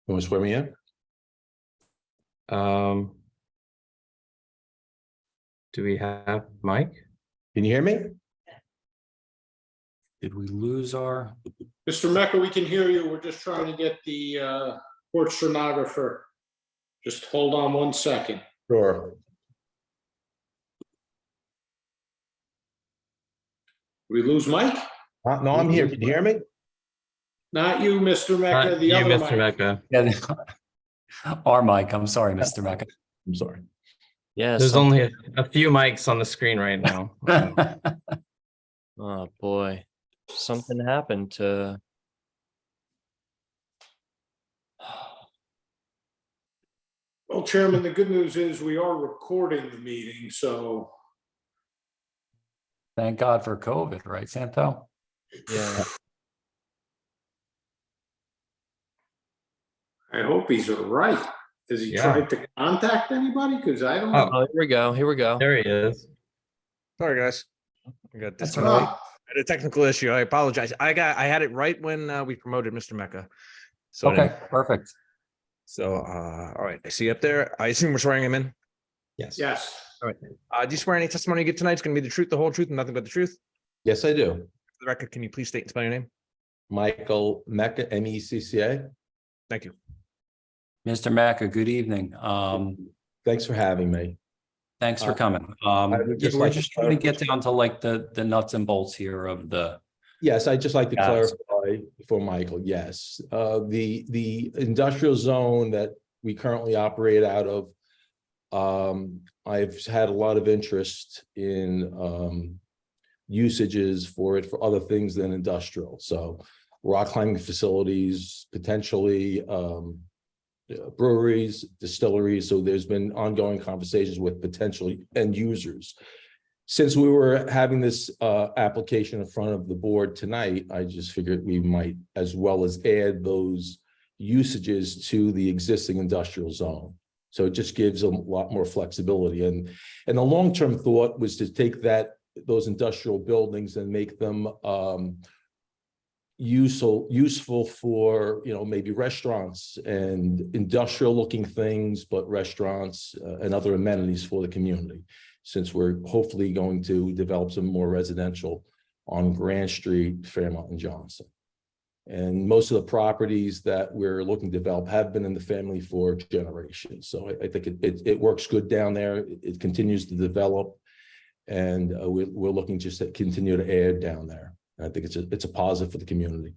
want to swear me in? Do we have Mike? Can you hear me? Did we lose our? Mr. Mecca, we can hear you. We're just trying to get the court stenographer. Just hold on 1 second. Sure. We lose Mike? No, I'm here. Can you hear me? Not you, Mr. Mecca, the other Mr. Mike. Mecca. Yeah, our Mike. I'm sorry, Mr. Mecca. I'm sorry. Yeah. There's only a few mics on the screen right now. Oh, boy. Something happened to. Well, Chairman, the good news is we are recording the meeting, so Thank God for COVID, right, Santo? Yeah. I hope he's all right. Has he Yeah. tried to contact anybody? Because I don't know. Oh, here we go. Here we go. There he is. Sorry, guys. I got That's this. all right. I had a technical issue. I apologize. I had it right when we promoted Mr. Mecca. So Okay, perfect. So all right, I see up there. I assume we're swearing him in. Yes. Yes. All right. Do you swear any testimony you give tonight is going to be the truth, the whole truth, and nothing but the truth? Yes, I do. For the record, can you please state and spell your name? Michael Mecca, MECCA. Thank you. Mr. Mecca, good evening. Thanks for having me. Thanks for Uh, coming. would Yeah, just we're like to just trying to get down to like the nuts and bolts here of the, Yes, I'd just like to Yes. clarify for Michael, yes. The industrial zone that we currently operate out of, I've had a lot of interest in usages for it for other things than industrial. So rock climbing facilities, potentially breweries, distilleries. So there's been ongoing conversations with potential end users. Since we were having this application in front of the board tonight, I just figured we might as well as add those usages to the existing industrial zone. So it just gives them a lot more flexibility. And the long-term thought was to take those industrial buildings and make them useful for, maybe restaurants and industrial looking things, but restaurants and other amenities for the community. Since we're hopefully going to develop some more residential on Grand Street, Fairmont and Johnson. And most of the properties that we're looking to develop have been in the family for generations. So I think it works good down there. It continues to develop. And we're looking just to continue to add down there. And I think it's a positive for the community.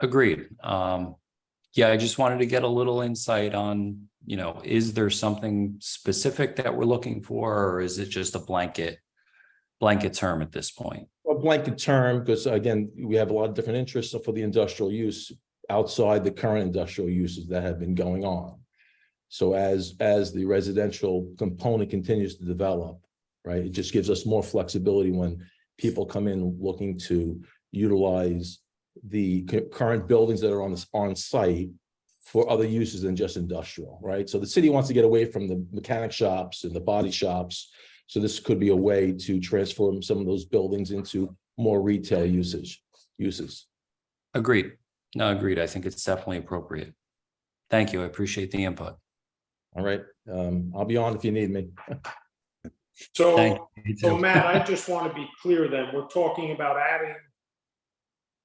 agreed. Yeah, I just wanted to get a little insight on, is there something specific that we're looking for, or is it just a blanket term at this point? A blanket term, because again, we have a lot of different interests for the industrial use outside the current industrial uses that have been going on. So as the residential component continues to develop, right, it just gives us more flexibility when people come in looking to utilize the current buildings that are on site for other uses than just industrial, right? So the city wants to get away from the mechanic shops and the body shops. So this could be a way to transform some of those buildings into more retail uses. Agreed. No, agreed. I think it's definitely appropriate. Thank you. I appreciate the input. All right. I'll be on if you need me. Thank you. So Matt, I just want to be clear then, we're talking about adding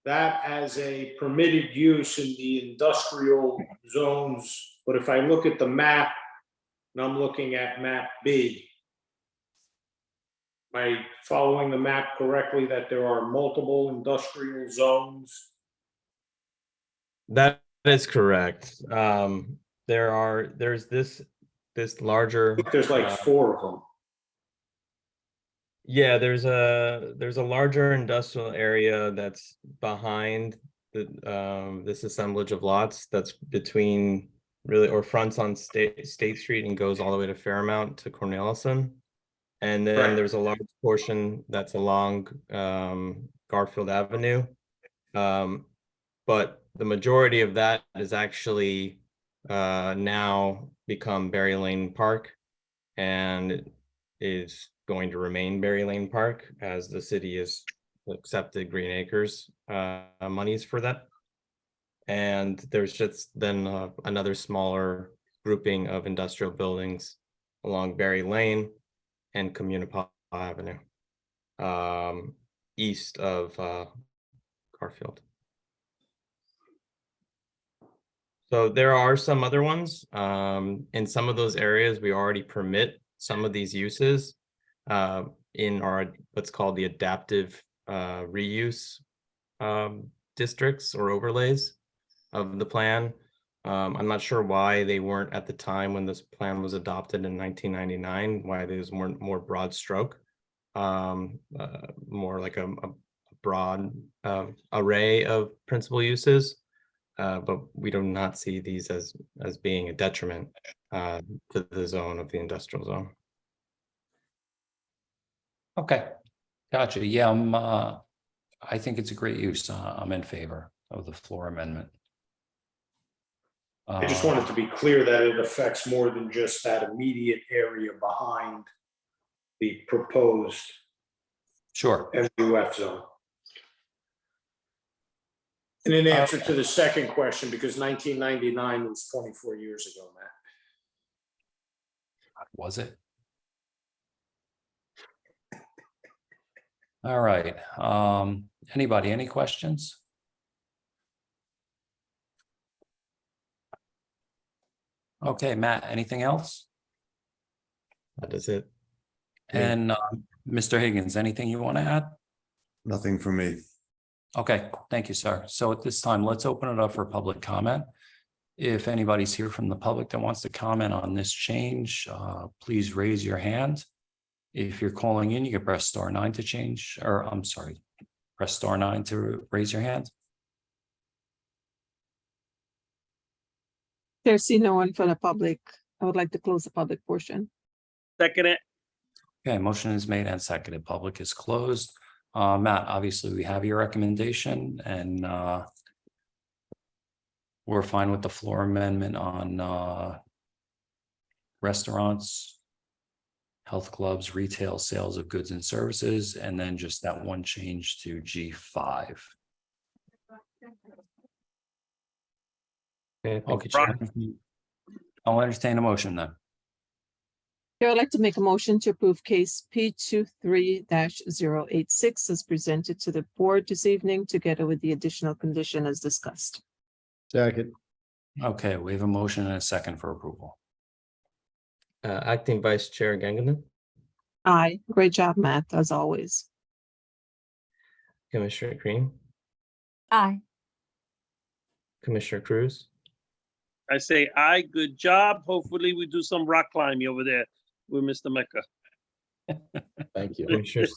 that as a permitted use in the industrial zones. But if I look at the map, and I'm looking at map B, am I following the map correctly that there are multiple industrial zones? That is correct. There's this larger. There's like 4 of them. Yeah, there's a larger industrial area that's behind this assemblage of lots that's between or fronts on State Street and goes all the way to Fairmount to Cornelison. And then Right. there's a large portion that's along Garfield Avenue. But the majority of that is actually now become Berry Lane Park, and is going to remain Berry Lane Park as the city has accepted Green Acres monies for that. And there's just then another smaller grouping of industrial buildings along Berry Lane and Communipaw Avenue, east of Garfield. So there are some other ones. In some of those areas, we already permit some of these uses in our what's called the adaptive reuse districts or overlays of the plan. I'm not sure why they weren't at the time when this plan was adopted in 1999, why these weren't more broad stroke, more like a broad array of principal uses. But we do not see these as being a detriment to the zone of the industrial zone. Okay, gotcha. Yeah, I think it's a great use. I'm in favor of the floor amendment. I just wanted to be clear that it affects more than just that immediate area behind the proposed Sure. MUF zone. And in answer to the second question, because 1999 was 24 years ago, Matt. Was it? All right. Anybody, any questions? Okay, Matt, anything else? That is it. And Mr. Higgins, anything you want to add? Nothing from me. Okay, thank you, sir. So at this time, let's open it up for public comment. If anybody's here from the public that wants to comment on this change, please raise your hand. If you're calling in, you can press *9 to change, or I'm sorry, press *9 to raise your hand. There see no one from the public. I would like to close the public portion. Second it. Okay, motion is made and seconded. Public is closed. Matt, obviously we have your recommendation and we're fine with the floor amendment on restaurants, health clubs, retail sales of goods and services, and then just that one change to G5. Okay, thank you, Okay. Chair. I'll entertain a motion then. Here, I'd like to make a motion to approve case P23-086 as presented to the board this evening, together with the additional condition as discussed. Second. Okay, we have a motion and a second for approval. Acting Vice Chair Gangaman, Aye, great job, Matt, as always. Commissioner Green, Aye. Commissioner Cruz, I say aye, good job. Hopefully we do some rock climbing over there with Mr. Mecca. Thank you. Commissioner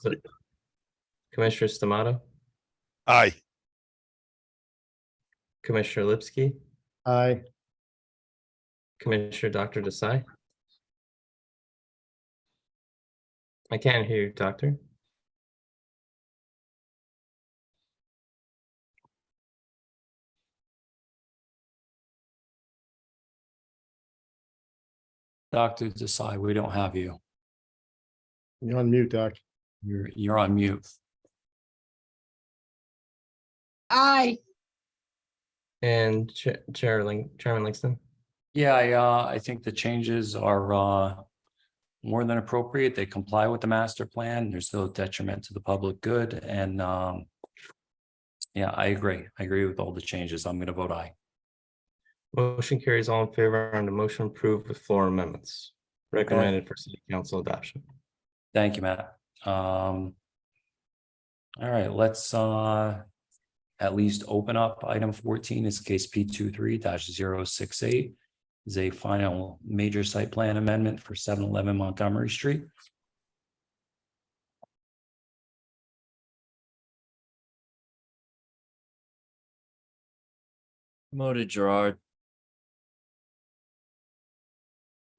Stamato, Aye. Commissioner Lipsky, Aye. Commissioner Dr. Desai. I can't hear you, Doctor. Dr. Desai, we don't have you. You're on mute, Doc. You're on mute. Aye. And Chairman Langston. Yeah, I think the changes are more than appropriate. They comply with the master plan. There's no detriment to the public good. And yeah, I agree. I agree with all the changes. I'm going to vote aye. Motion carries. All in favor on the motion approved with floor amendments. Recommended for city council adoption. Thank you, Matt. All right, let's at least open up item 14. Is case P23-068. Is a final major site plan amendment for 711 Montgomery Street. Promoted Gerard.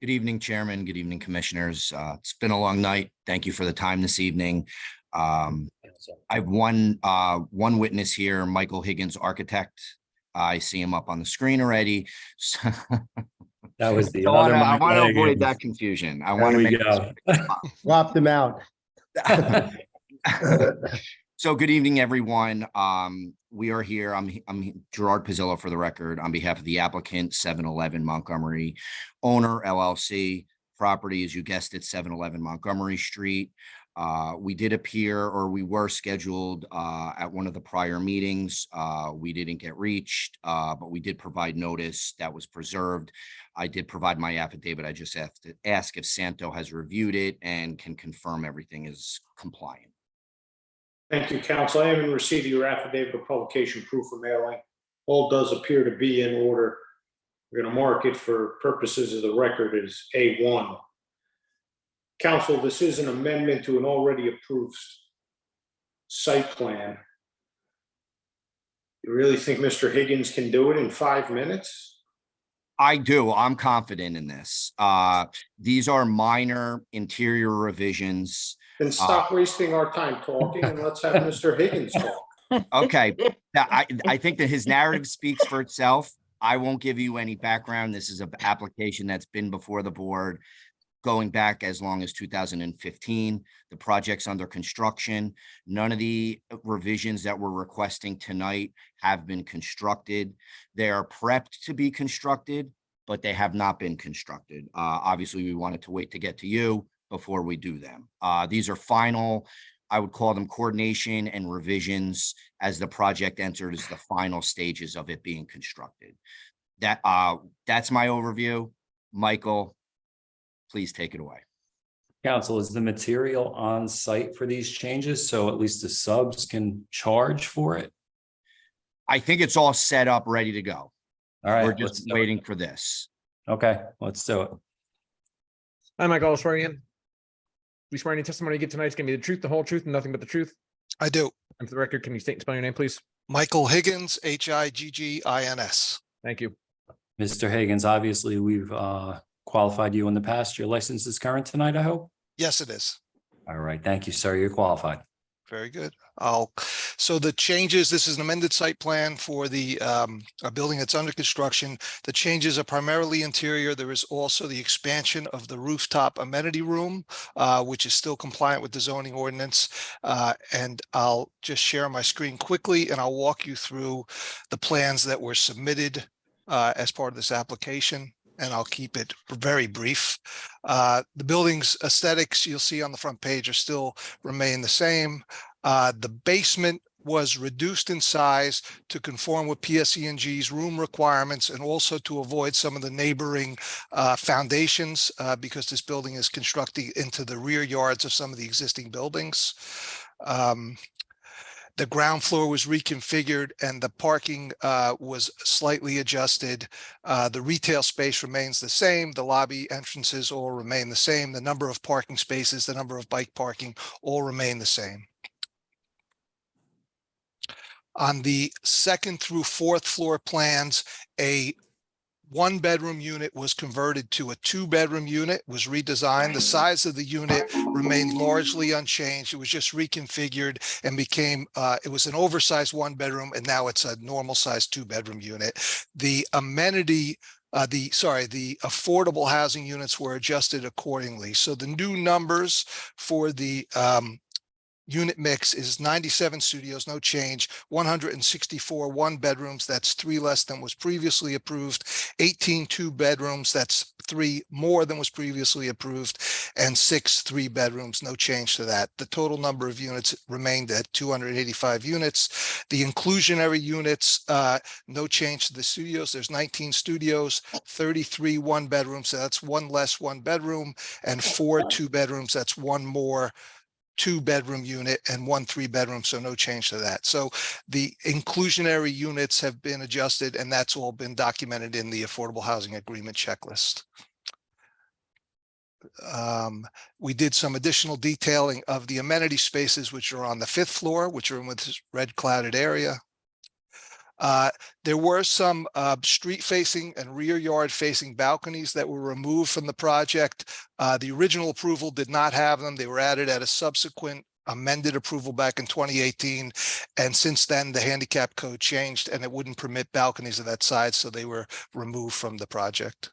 Good evening, Chairman. Good evening, Commissioners. It's been a long night. Thank you for the time this evening. I have one witness here, Michael Higgins, architect. I see him up on the screen already. That was the I other. want to avoid that confusion. I want to make Swap them out. So good evening, everyone. We are here. I'm Gerard Pizzillo for the record on behalf of the applicant 711 Montgomery owner LLC. Property, as you guessed it, 711 Montgomery Street. We did appear, or we were scheduled at one of the prior meetings. We didn't get reached, but we did provide notice that was preserved. I did provide my affidavit. I just have to ask if Santo has reviewed it and can confirm everything is compliant. Thank you, counsel. I am in receipt of your affidavit of publication, proof of mailing. All does appear to be in order. We're going to mark it for purposes of the record as A1. Counsel, this is an amendment to an already approved site plan. You really think Mr. Higgins can do it in 5 minutes? I do. I'm confident in this. These are minor interior revisions. Then stop wasting our time talking and let's have Mr. Higgins talk. Okay, I think that his narrative speaks for itself. I won't give you any background. This is an application that's been before the board going back as long as 2015. The project's under construction. None of the revisions that we're requesting tonight have been constructed. They are prepped to be constructed, but they have not been constructed. Obviously, we wanted to wait to get to you before we do them. These are final, I would call them coordination and revisions as the project enters the final stages of it being constructed. That's my overview. Michael, please take it away. Council, is the material on site for these changes? So at least the subs can charge for it? I think it's all set up, ready to go. All right. We're let's just do it. waiting for this. Okay, let's do it. Hi, Michael, I'll swear you in. We swear any testimony you give tonight is gonna be the truth, the whole truth, and nothing but the truth. I do. And for the record, can you state and spell your name, please? Michael Higgins, Higgins. Thank you. Mr. Higgins, obviously, we've qualified you in the past. Your license is current tonight, I hope? Yes, it is. All right, thank you, sir. You're qualified. Very good. So the changes, this is an amended site plan for the a building that's under construction. The changes are primarily interior. There is also the expansion of the rooftop amenity room, which is still compliant with the zoning ordinance. And I'll just share my screen quickly and I'll walk you through the plans that were submitted as part of this application. And I'll keep it very brief. The building's aesthetics you'll see on the front page are still remain the same. The basement was reduced in size to conform with PSE&G's room requirements and also to avoid some of the neighboring foundations because this building is constructed into the rear yards of some of the existing buildings. The ground floor was reconfigured and the parking was slightly adjusted. The retail space remains the same. The lobby entrances all remain the same. The number of parking spaces, the number of bike parking all remain the same. On the second through fourth floor plans, a one-bedroom unit was converted to a two-bedroom unit, was redesigned. The size of the unit remained largely unchanged. It was just reconfigured and became, it was an oversized one-bedroom, and now it's a normal-sized two-bedroom unit. The amenity, the affordable housing units were adjusted accordingly. So the new numbers for the unit mix is 97 studios, no change, 164 one bedrooms, that's 3 less than was previously approved, 18 two bedrooms, that's 3 more than was previously approved, and 6 3 bedrooms, no change to that. The total number of units remained at 285 units. The inclusionary units, no change to the studios. There's 19 studios, 33 one bedrooms, so that's 1 less one bedroom, and 4 two bedrooms, that's 1 more two-bedroom unit and 1 3-bedroom, so no change to that. So the inclusionary units have been adjusted and that's all been documented in the Affordable Housing Agreement checklist. We did some additional detailing of the amenity spaces, which are on the 5th floor, which are in this red clouded area. There were some street facing and rear yard facing balconies that were removed from the project. The original approval did not have them. They were added at a subsequent amended approval back in 2018. And since then, the handicap code changed and it wouldn't permit balconies of that size. So they were removed from the project.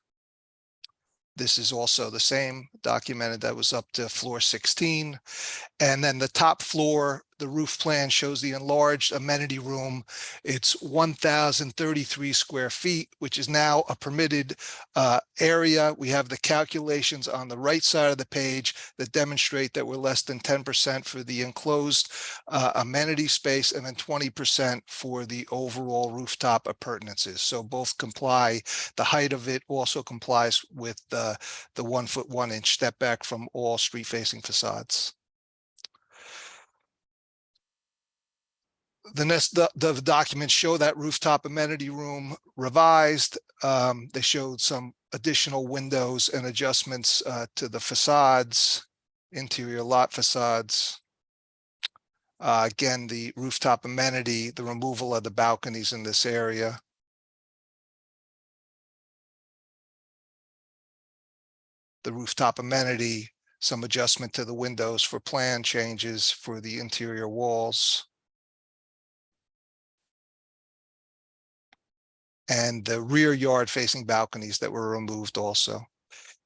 This is also the same documented that was up to floor 16. And then the top floor, the roof plan shows the enlarged amenity room. It's 1,033 square feet, which is now a permitted area. We have the calculations on the right side of the page that demonstrate that we're less than 10% for the enclosed amenity space and then 20% for the overall rooftop appurtenances. So both comply. The height of it also complies with the 1 foot 1 inch step back from all street facing facades. The documents show that rooftop amenity room revised. They showed some additional windows and adjustments to the facades, interior lot facades. Again, the rooftop amenity, the removal of the balconies in this area. The rooftop amenity, some adjustment to the windows for plan changes for the interior walls. And the rear yard facing balconies that were removed also.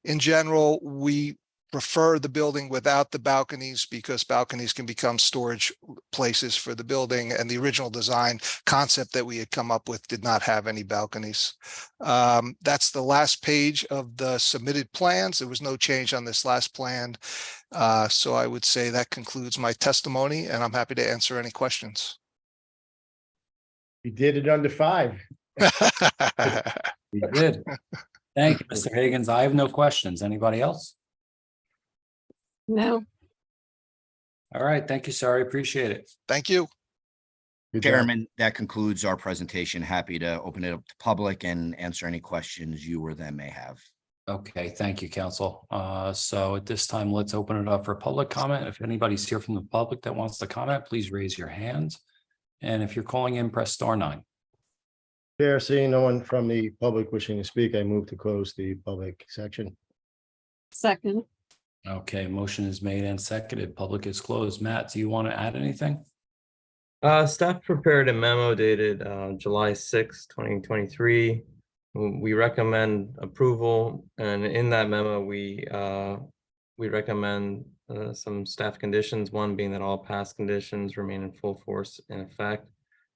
In general, we prefer the building without the balconies because balconies can become storage places for the building, and the original design concept that we had come up with did not have any balconies. That's the last page of the submitted plans. There was no change on this last plan. So I would say that concludes my testimony, and I'm happy to answer any questions. You did it under 5. You did. Thank you, Mr. Higgins. I have no questions. Anybody else? No, All right, thank you, sir. I appreciate it. Thank you. Good job. Chairman, that concludes our presentation. Happy to open it up to public and answer any questions you or them may have. Okay, thank you, council. So at this time, let's open it up for public comment. If anybody's here from the public that wants to comment, please raise your hand. And if you're calling in, press *9. Chair, seeing no one from the public wishing to speak, I move to close the public section. second, Okay, motion is made and seconded. Public is closed. Matt, do you want to add anything? Staff prepared a memo dated July 6, 2023. We recommend approval, and in that memo, we recommend some staff conditions, one being that all past conditions remain in full force in effect.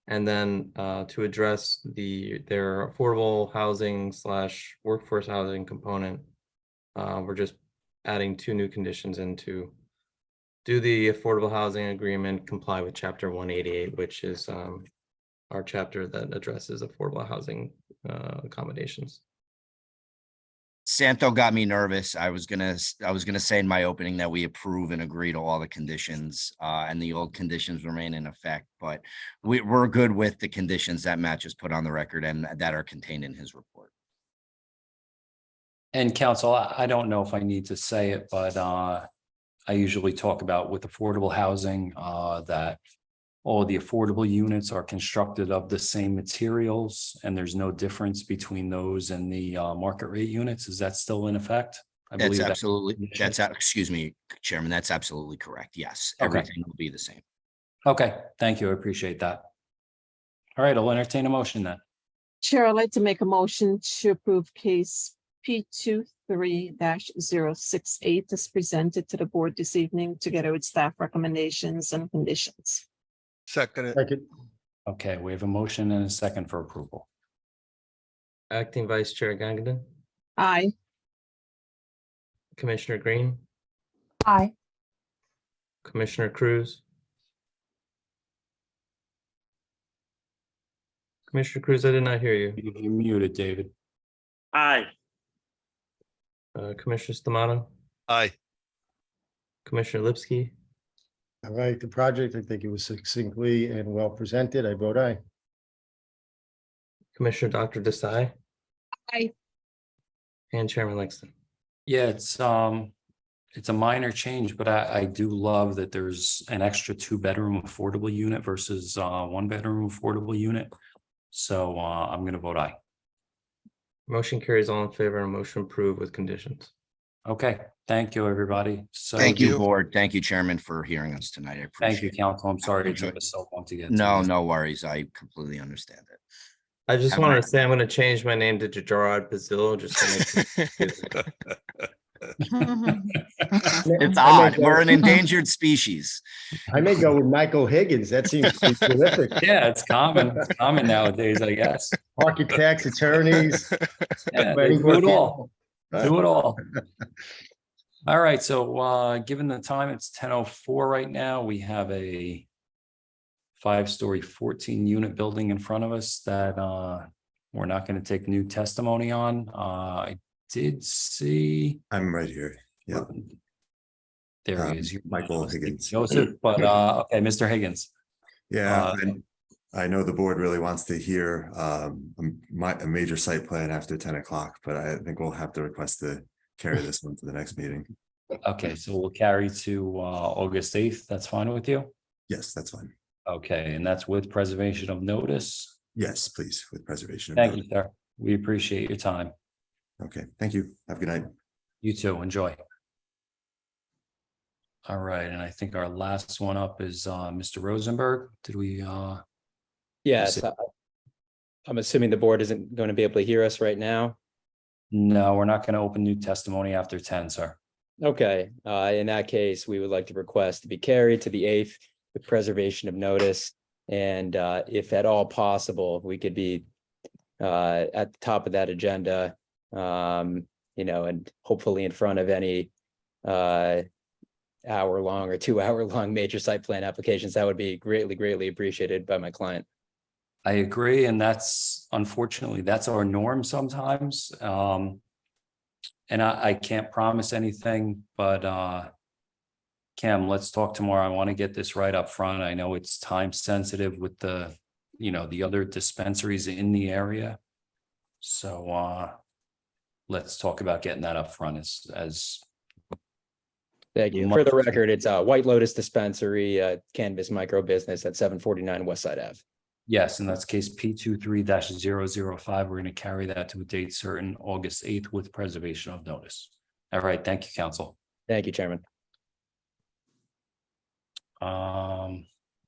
And then to address their affordable housing / workforce housing component, we're just adding 2 new conditions into do the affordable housing agreement comply with chapter 188, which is our chapter that addresses affordable housing accommodations. Santo got me nervous. I was gonna say in my opening that we approve and agree to all the conditions, and the old conditions remain in effect, but we're good with the conditions that Matt just put on the record and that are contained in his report. And council, I don't know if I need to say it, but I usually talk about with affordable housing that all the affordable units are constructed of the same materials and there's no difference between those and the market rate units. Is that still in effect? I That's believe absolutely, excuse me, Chairman, that's absolutely correct. Yes, Okay. everything will be the same. Okay, thank you. I appreciate that. All right, I'll entertain a motion then. Chair, I'd like to make a motion to approve case P23-068 as presented to the board this evening, together with staff recommendations and conditions. Second. Okay, we have a motion and a second for approval. Acting Vice Chair Gagnon, Aye. Commissioner Green, Aye. Commissioner Cruz. Commissioner Cruz, I did not hear you. You're muted, David. Aye. Commissioner Stamato, Aye. Commissioner Lipsky, All right, the project, I think it was succinctly and well presented. I vote aye. Commissioner Dr. Desai, Aye. and Chairman Langston. Yeah, it's a minor change, but I do love that there's an extra 2-bedroom affordable unit versus 1-bedroom affordable unit. So I'm gonna vote aye. Motion carries all in favor and motion approved with conditions. Okay, thank you, everybody. So Thank you, board. Thank you, Chairman, for hearing us tonight. I Thank you, appreciate it. council. I'm sorry it took us so long to get. to No, this. no worries. I completely understand it. I just Have wanted a- to say I'm going to change my name to Gerard Bazillo just to make It's odd. We're an endangered species. I may go with Michael Higgins. That seems terrific. Yeah, it's common. It's common nowadays, I guess. Architects, attorneys. Yeah, they do it all. Do it all. All right, so given the time, it's 10:04 right now. We have a 5-story, 14-unit building in front of us that we're not going to take new testimony on. I did see. I'm right here. Yeah. There he is. Michael Higgins. Joseph, but okay, Mr. Higgins. Yeah, I know the board really wants to hear a major site plan after 10 o'clock, but I think we'll have to request to carry this one to the next meeting. Okay, so we'll carry to August 8th. That's fine with you? Yes, that's fine. Okay, and that's with preservation of notice. Yes, please, with preservation. of Thank you, notice. sir. We appreciate your time. Okay, thank you. Have a good night. You too. Enjoy. All right, and I think our last one up is Mr. Rosenberg. Did we Yes, I'm assuming the board isn't going to be able to hear us right now. No, we're not going to open new testimony after 10, sir. Okay, in that case, we would like to request to be carried to the 8th with preservation of notice. And if at all possible, we could be at the top of that agenda, and hopefully in front of any hour-long or 2-hour-long major site plan applications. That would be greatly appreciated by my client. I agree, and that's unfortunately that's our norm sometimes. And I can't promise anything, but Cam, let's talk tomorrow. I want to get this right up front. I know it's time sensitive with the, the other dispensaries in the area. So let's talk about getting that up front as Thank you. For the record, it's White Lotus Dispensary, cannabis micro business at 749 West Side Ave. Yes, and that's case P23-005. We're going to carry that to a date certain, August 8th, with preservation of notice. All right, thank you, council. Thank you, Chairman. All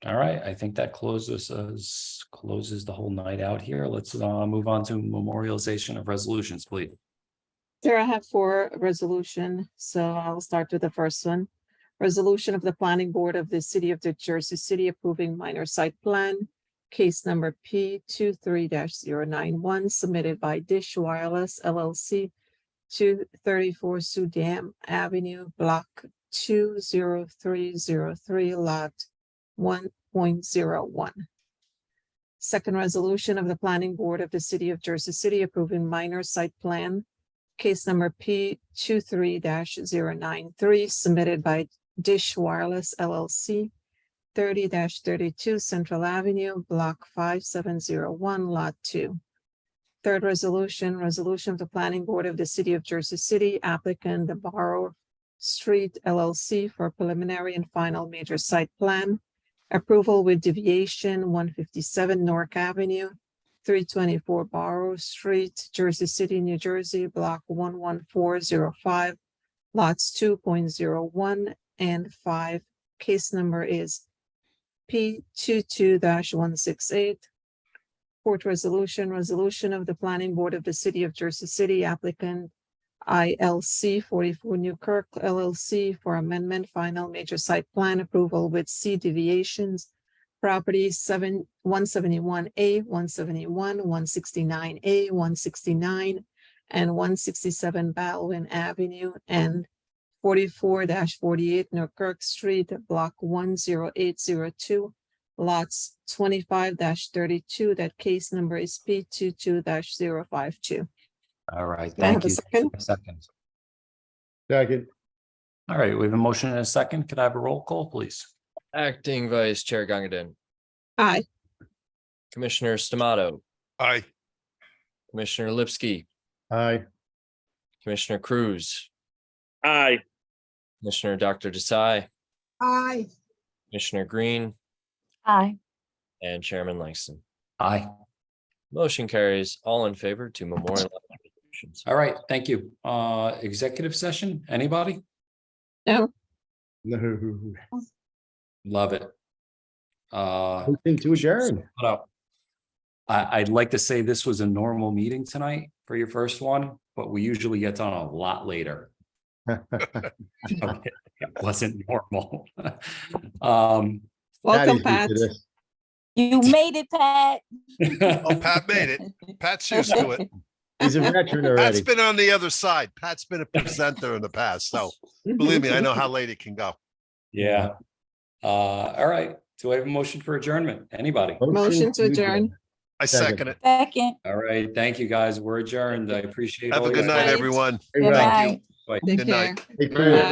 right, I think that closes the whole night out here. Let's move on to memorialization of resolutions, please. There I have 4 resolution, so I'll start with the first one. Resolution of the Planning Board of the City of Jersey City approving minor site plan, case number P23-091, submitted by Dish Wireless LLC, 234 Sudam Avenue, Block 20303, Lot 1.01. Second resolution of the Planning Board of the City of Jersey City approving minor site plan, case number P23-093, submitted by Dish Wireless LLC, 30-32 Central Avenue, Block 5701, Lot 2. Third resolution of the Planning Board of the City of Jersey City, applicant the Barrow Street LLC for preliminary and final major site plan, approval with deviation, 157 Newark Avenue, 324 Barrow Street, Jersey City, New Jersey, Block 11405, lots 2.01 and 5. Case number is P22-168. Fourth resolution of the Planning Board of the City of Jersey City, applicant ILC 44 Newkirk LLC for amendment, final major site plan approval with C deviations. Property 171A, 171, 169A, 169, and 167 Baldwin Avenue, and 44-48 Newkirk Street, Block 10802, lots 25-32. That case number is P22-052. All right, Can I have thank a you. second? Second. Second. All right, we have a motion and a second. Could I have a roll call, please? Acting Vice Chair Gongadin, Aye. Commissioner Stamato, Aye. Commissioner Lipsky, Aye. Commissioner Cruz, Aye. Commissioner Dr. Desai, Aye. Commissioner Green, Aye. and Chairman Langston. Aye. Motion carries, all in favor to memorialize resolutions. All right, thank you. Executive session, anybody? No. No. Love it. Motion to adjourn. Shut up. I'd like to say this was a normal meeting tonight for your first one, but we usually get done a lot later. Okay, it wasn't normal. Welcome, Pat. You made it, Pat. Oh, Pat made it. Pat's used to it. He's a veteran Pat's already. been on the other side. Pat's been a presenter in the past, so believe me, I know how late it can go. Yeah. All right. Do I have a motion for adjournment? Anybody? Motion to adjourn. I second it. Second. All right. Thank you, guys. We're adjourned. I appreciate Have all a good your night, time. everyone. Good night. Bye. Take Good care. night. Take care. Bye.